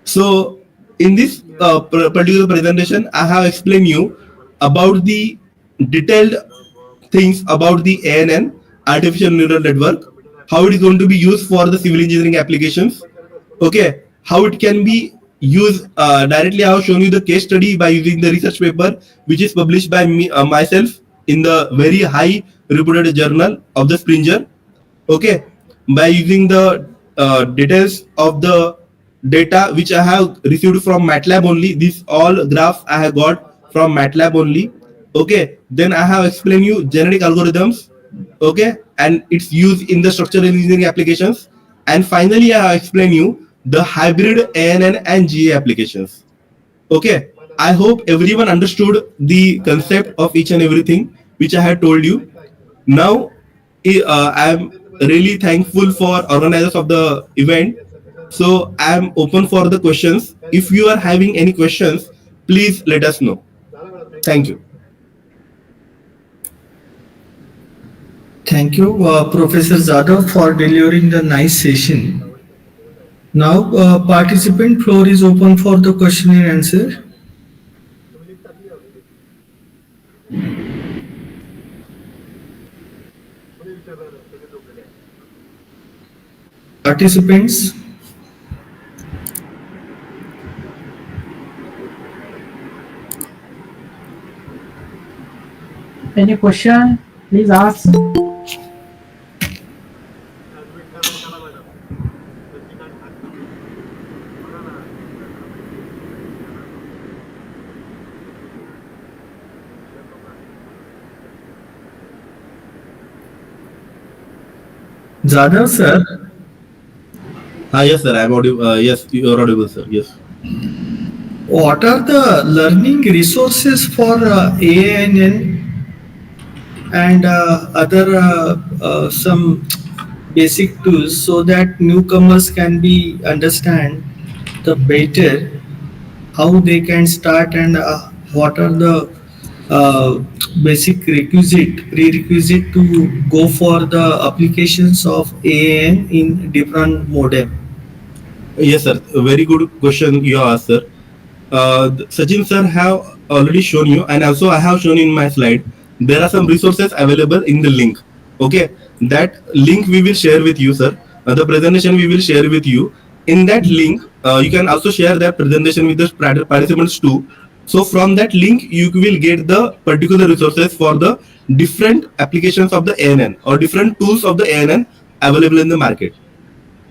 So in this particular presentation, I have explained you about the detailed things about the ANN, artificial neural network, how it is going to be used for the civil engineering applications, okay, how it can be used directly. I have shown you the case study by using the research paper which is published by me myself in the very high reputed journal of the Springer, okay, by using the details of the data which I have received from MATLAB only. This all graphs I have got from MATLAB only, okay. Then I have explained you genetic algorithms, okay, and its use in the structural engineering applications. And finally, I have explained you the hybrid ANN and GA applications, okay. I hope everyone understood the concept of each and everything which I had told you. Now, I am really thankful for organizers of the event. So I am open for the questions. If you are having any questions, please let us know. Thank you. Thank you, Professor Zadav, for delivering the nice session. Now, participant floor is open for the question and answer. Participants, Any question? Please ask. Zadav sir. Yes, sir. I am audible. Yes, you are audible, sir. Yes. What are the learning resources for ANN and other some basic tools so that newcomers can be understand the better how they can start and what are the basic prerequisite to go for the applications of ANN in different modem? Yes, sir. A very good question you asked, sir. Sachin sir have already shown you, and also I have shown in my slide. There are some resources available in the link. Okay, that link we will share with you, sir. The presentation we will share with you. In that link, you can also share that presentation with the participants too. So from that link, you will get the particular resources for the different applications of the ANN or different tools of the ANN available in the market.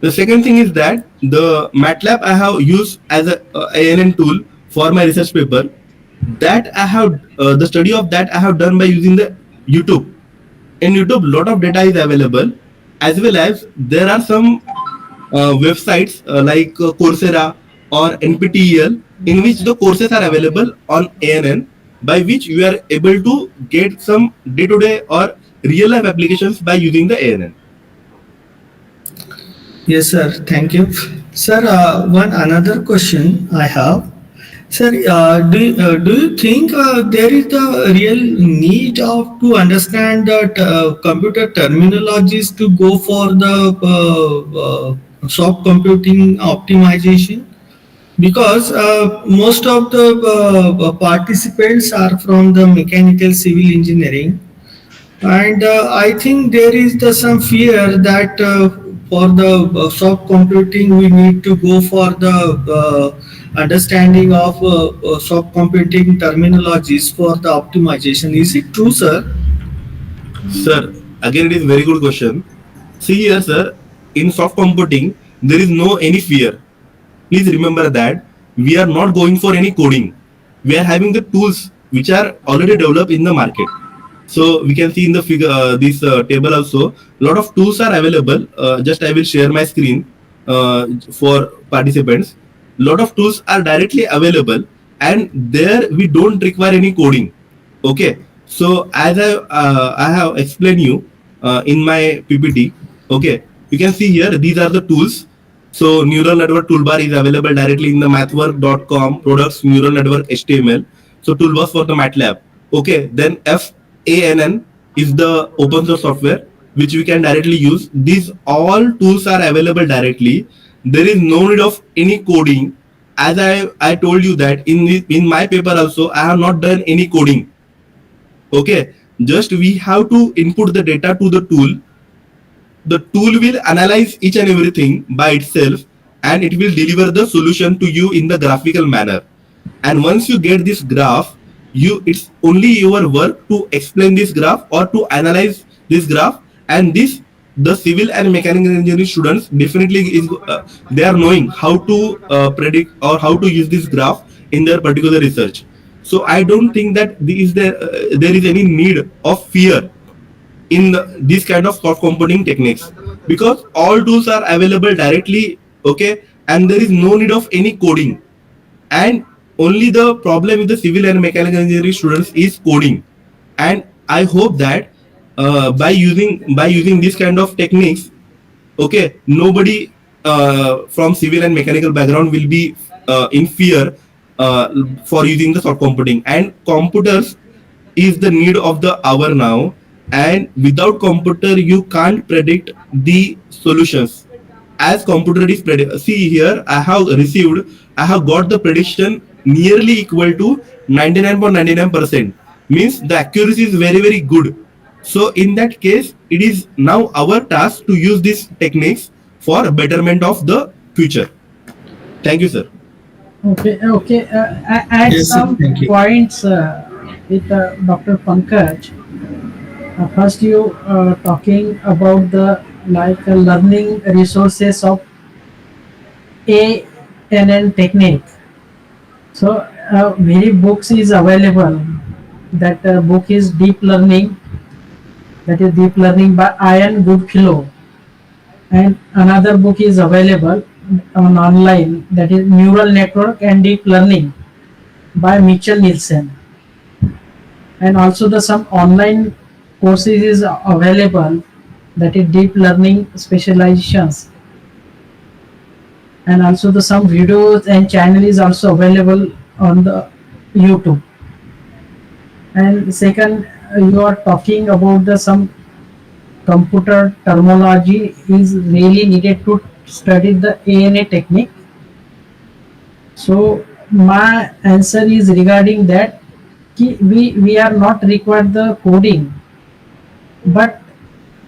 The second thing is that the MATLAB I have used as a ANN tool for my research paper. That I have the study of that I have done by using the YouTube. In YouTube, lot of data is available, as well as there are some websites like Coursera or NPTEL, in which the courses are available on ANN, by which you are able to get some day-to-day or real-life applications by using the ANN. Yes, sir. Thank you. Sir, one another question I have. Sir, do you think there is a real need of to understand the computer terminologies to go for the soft computing optimization? Because most of the participants are from the mechanical civil engineering, and I think there is some fear that for the soft computing we need to go for the understanding of soft computing terminologies for the optimization. Is it true, sir? Sir, again, it is very good question. See here, sir, in soft computing, there is no any fear. Please remember that we are not going for any coding. We are having the tools which are already developed in the market. So we can see in the figure, this table also, lot of tools are available. Just I will share my screen for participants. Lot of tools are directly available, and there we don't require any coding. Okay. So as I have explained you in my PPT, okay, you can see here these are the tools. So neural network toolbar is available directly in the mathwork.com products neural network HTML. So toolbars for the MATLAB. Okay, then FANN is the open source software which we can directly use. These all tools are available directly. There is no need of any coding. As I told you that in my paper also I have not done any coding. Okay, just we have to input the data to the tool. The tool will analyze each and everything by itself, and it will deliver the solution to you in the graphical manner. And once you get this graph, it's only your work to explain this graph or to analyze this graph. And this the civil and mechanical engineering students definitely is they are knowing how to predict or how to use this graph in their particular research. So I don't think that there is any need of fear in this kind of soft computing techniques, because all tools are available directly. Okay, and there is no need of any coding. And only the problem with the civil and mechanical engineering students is coding. And I hope that by using this kind of techniques, okay, nobody from civil and mechanical background will be in fear for using the soft computing. And computers is the need of the hour now, and without computer you can't predict the solutions. As computer is see here, I have got the prediction nearly equal to 99.99%, means the accuracy is very, very good. So in that case, it is now our task to use these techniques for betterment of the future. Thank you, sir. Okay. I add Yes, sir. some Thank you. points with Dr. Pankaj. First, you talking about the learning resources of ANN technique. So very books is available. That book is Deep Learning. That is Deep Learning by Ian Goodfellow. And another book is available on online, that is Neural Network and Deep Learning by Mitchell Nielsen. And also the some online courses is available, that is Deep Learning Specializations. And also the some videos and channel is also available on the YouTube. And second, you are talking about the some computer terminology is really needed to study the ANA technique. So my answer is regarding that we are not required the coding, but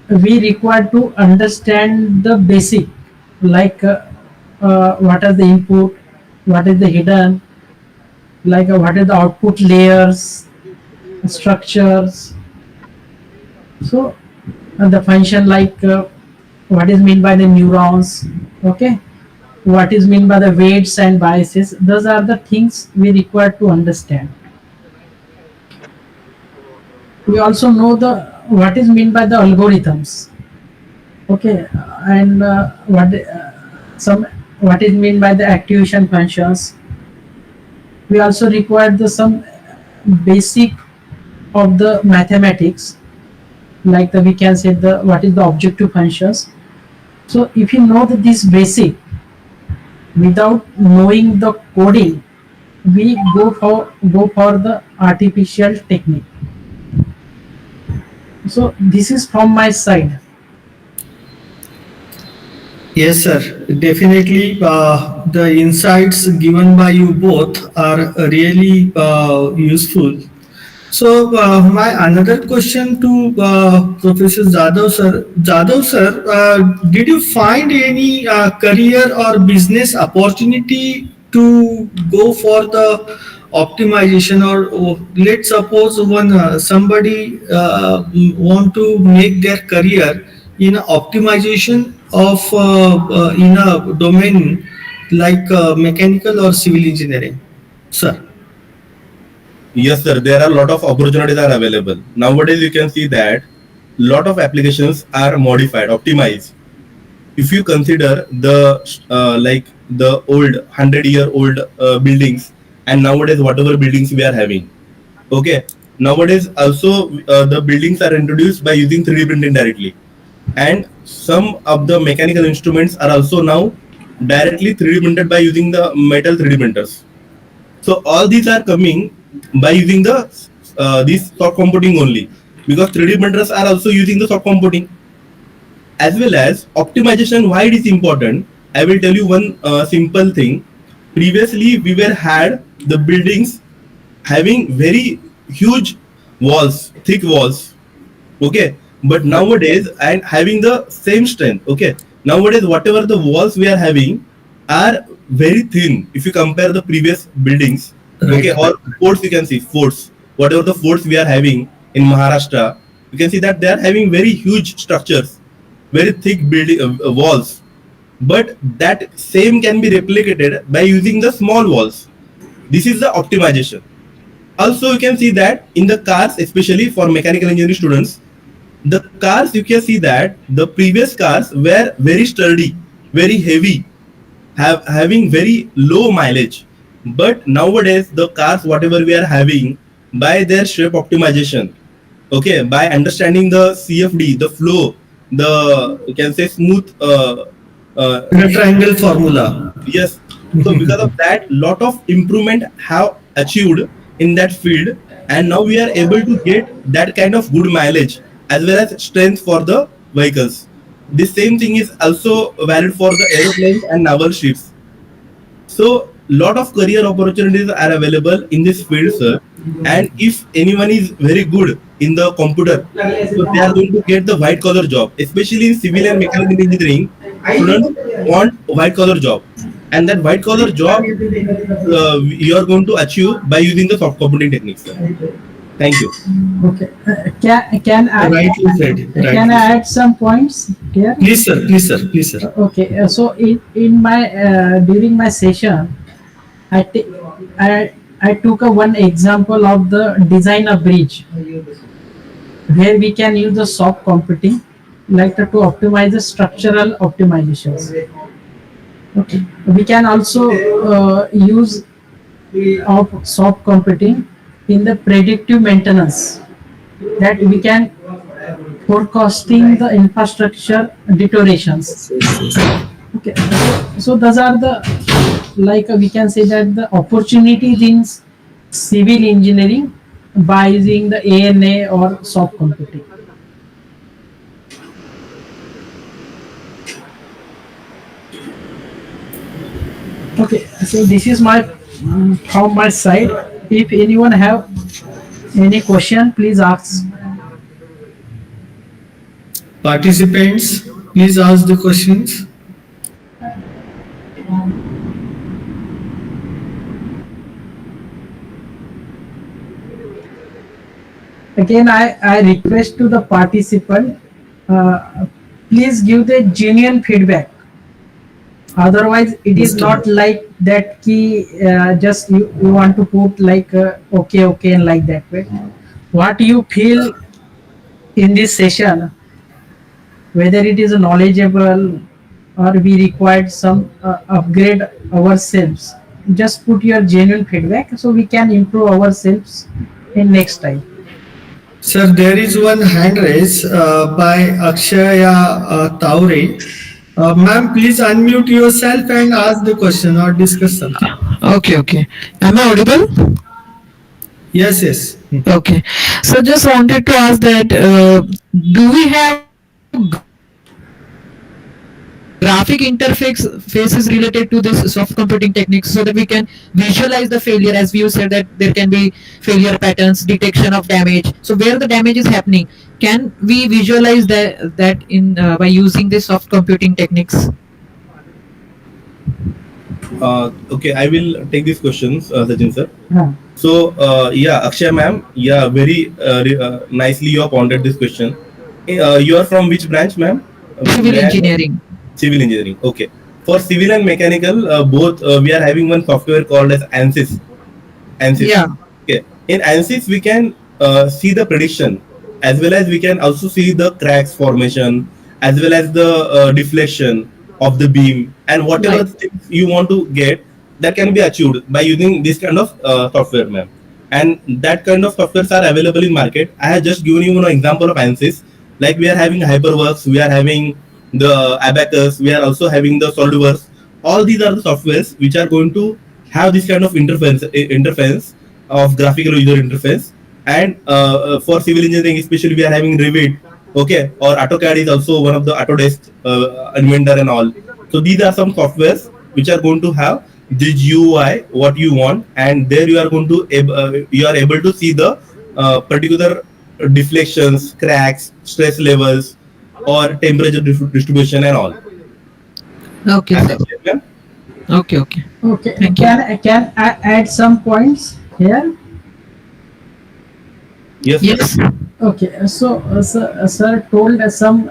we require to understand the basic, like what are the input, what is the hidden, like what is the output layers, structures. So the function, like what is meant by the neurons, okay, what is meant by the weights and biases. Those are the things we require to understand. We also know the what is meant by the algorithms, okay, and what is meant by the activation functions. We also require the some basic of the mathematics, like we can say the what is the objective functions. So if you know that this basic without knowing the coding, we go for the artificial technique. So this is from my side. Yes, sir. Definitely, the insights given by you both are really useful. So, my another question to Professor Jadhav sir. Jadhav sir, did you find any career or business opportunity to go for the optimization, or let's suppose one somebody want to make their career in optimization of in a domain like mechanical or civil engineering, sir. Yes, sir. There are a lot of opportunities are available nowadays. You can see that lot of applications are modified, optimized. If you consider the like the old 100-year-old buildings, and nowadays whatever buildings we are having, okay, nowadays also the buildings are introduced by using 3D printing directly, and some of the mechanical instruments are also now directly 3D printed by using the metal 3D printers. So all these are coming by using the this soft computing only, because 3D printers are also using the soft computing. As well as optimization, why it is important, I will tell you one simple thing. Previously we were had the buildings having very huge walls, thick walls, okay, but nowadays, and having the same strength, okay, nowadays whatever the walls we are having are very thin if you compare the previous buildings, okay, or forts. You can see forts, whatever the forts we are having in Maharashtra, you can see that they are having very huge structures, very thick building walls, but that same can be replicated by using the small walls. This is the optimization. Also you can see that in the cars, especially for mechanical engineering students, the cars, you can see that the previous cars were very sturdy, very heavy, having very low mileage, but nowadays the cars whatever we are having, by their shape optimization, okay, by understanding the CFD, the flow, the, you can say, smooth The triangle formula. yes. So because of that, lot of improvement have achieved in that field, and now we are able to get that kind of good mileage as well as strength for the vehicles. The same thing is also valid for the aeroplanes and naval ships. So lot of career opportunities are available in this field, sir. And if anyone is very good in the computer, so they are going to get the white collar job, especially in civil and mechanical engineering. Students want white collar job, and that white collar job you are going to achieve by using the soft computing techniques, sir. Thank you. Okay. Can I Rightly said. can I add some points here? Please, sir. Please, sir. Please, sir. Okay. So in my during my session, I took one example of the design a bridge, where we can use the soft computing like to optimize the structural optimizations. Okay. We can also use of soft computing in the predictive maintenance, that we can forecasting the infrastructure deteriorations. Okay, so those are the, like we can say that the opportunities in civil engineering by using the ANA or soft computing. Okay, so this is my from my side. If anyone have any question, please ask. Participants, please ask the questions. Again, I request to the participant, please give the genuine feedback. Otherwise, it is not like that key, just you want to put like okay and like that way. What you feel in this session, whether it is knowledgeable or we required some upgrade ourselves, just put your genuine feedback so we can improve ourselves in next time. Sir, there is one hand raise by Akshaya Taure. Ma'am, please unmute yourself and ask the question or discuss something. Okay. Am I audible? Yes. Okay. So just wanted to ask that do we have graphic interfaces related to this soft computing techniques so that we can visualize the failure, as you said that there can be failure patterns, detection of damage. So where the damage is happening, can we visualize that in by using this soft computing techniques? Okay, I will take these questions, Sachin sir. Yeah. So, yeah, Akshay ma'am, yeah, very nicely you have pondered this question. You are from which branch, ma'am? Civil May I know? engineering. Civil engineering. Okay. For civil and mechanical, both we are having one software called as ANSYS. ANSYS. Yeah. Okay. In ANSYS, we can see the prediction as well as we can also see the cracks formation as well as the deflection of the beam and whatever Right. things you want to get that can be achieved by using this kind of software, ma'am. And that kind of softwares are available in market. I have just given you an example of ANSYS. Like we are having HyperWorks, we are having the Abacus, we are also having the SolidWorks. All these are the softwares which are going to have this kind of interface of graphical user interface. And for civil engineering, especially, we are having Revit, okay, or AutoCAD is also one of the Autodesk inventor and all. So these are some softwares which are going to have this UI what you want, and there you are going to you are able to see the particular deflections, cracks, stress levels, or temperature distribution and all. Okay, Am I sir. clear, ma'am? Okay, okay. Okay. Thank you. Can I add some points here? Yes. Yes. Okay. So, sir told us some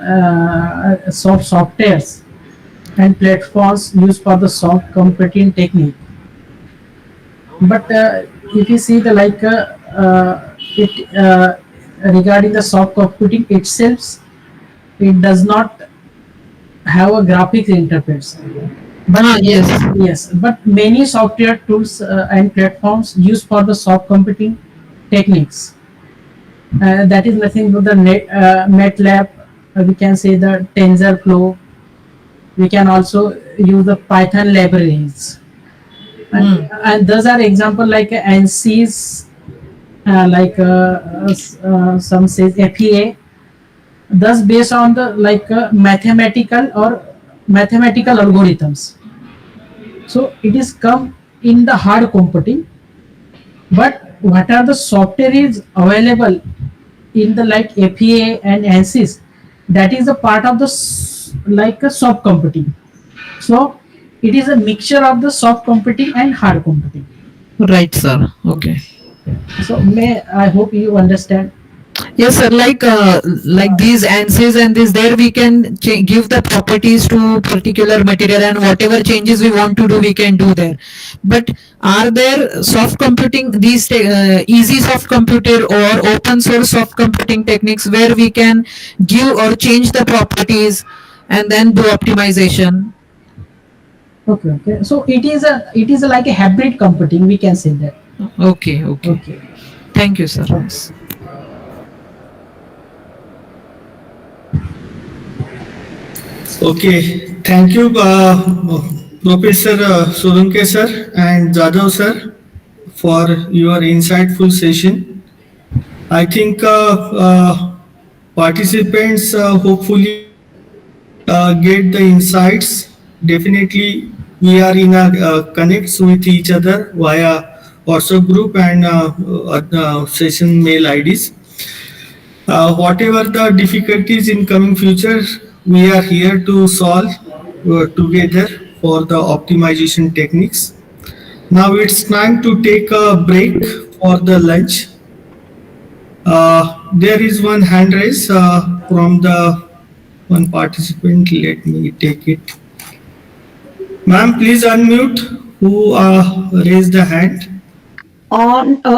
softwares and platforms used for the soft computing technique. But if you see the regarding the soft computing itself, it does not have a graphics interface. But yes. But many software tools and platforms used for the soft computing techniques. That is nothing but the MATLAB. We can say the TensorFlow. We can also use the Python libraries. And those are example like ANSYS, some says FEA. Thus, based on the mathematical algorithms. So it is come in the hard computing. But what are the software is available in the FEA and ANSYS? That is a part of the soft computing. So it is a mixture of the soft computing and hard computing. Right, sir. Okay. So I hope you understand. Yes, sir. Like these ANSYS and this, there we can give the properties to particular material, and whatever changes we want to do, we can do there. But are there soft computing, these easy soft computer or open source soft computing techniques where we can give or change the properties and then do optimization? Okay. So it is like a hybrid computing. We can say that. Okay. Okay. Thank you, sir. Okay, thank you, Professor Solanke sir and Jadhav sir, for your insightful session. I think participants hopefully get the insights. Definitely, we are in a connects with each other via WhatsApp group and session mail IDs. Whatever the difficulties in coming future, we are here to solve together for the optimization techniques. Now it's time to take a break for the lunch. There is one hand raise from the one participant. Let me take it. Ma'am, please unmute. Who raised the hand?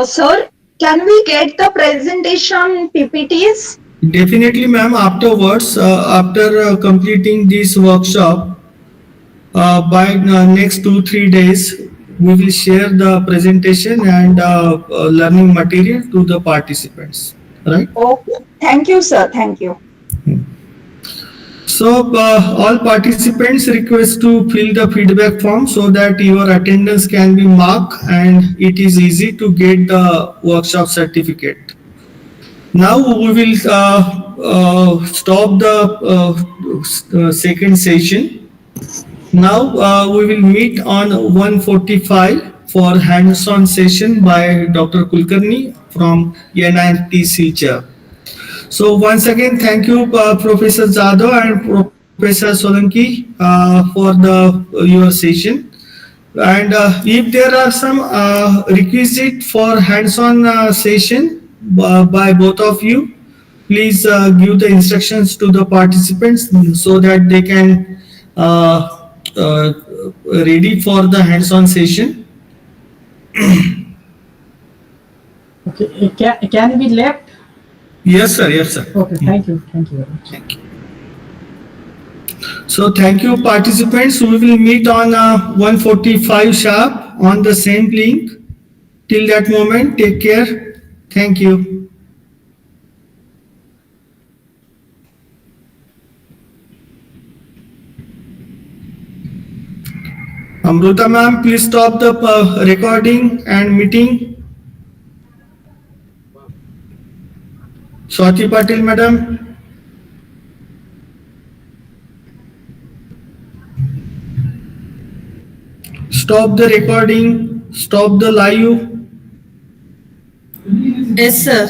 Sir, can we get the presentation PPTs? Definitely, ma'am. Afterwards, after completing this workshop, by next 2-3 days, we will share the presentation and learning material to the participants. Right? Okay. Thank you, sir. Thank you. So, all participants request to fill the feedback form so that your attendance can be marked and it is easy to get the workshop certificate. Now we will stop the second session. Now we will meet on 1:45 for hands-on session by Dr. Kulkarni from NIT Silchar. So once again, thank you, Professor Jadhav and Professor Solanki, for your session. And if there are some requisite for hands-on session by both of you, please give the instructions to the participants so that they can ready for the hands-on session. Okay, can we left? Yes, sir. Yes, sir. Okay, thank you very much. Thank you. So thank you, participants. We will meet on 1:45 sharp on the same link. Till that moment, take care. Thank you. Amruta ma'am, please stop the recording and meeting. Swati Patil madam. Stop the recording. Stop the live. Yes, sir.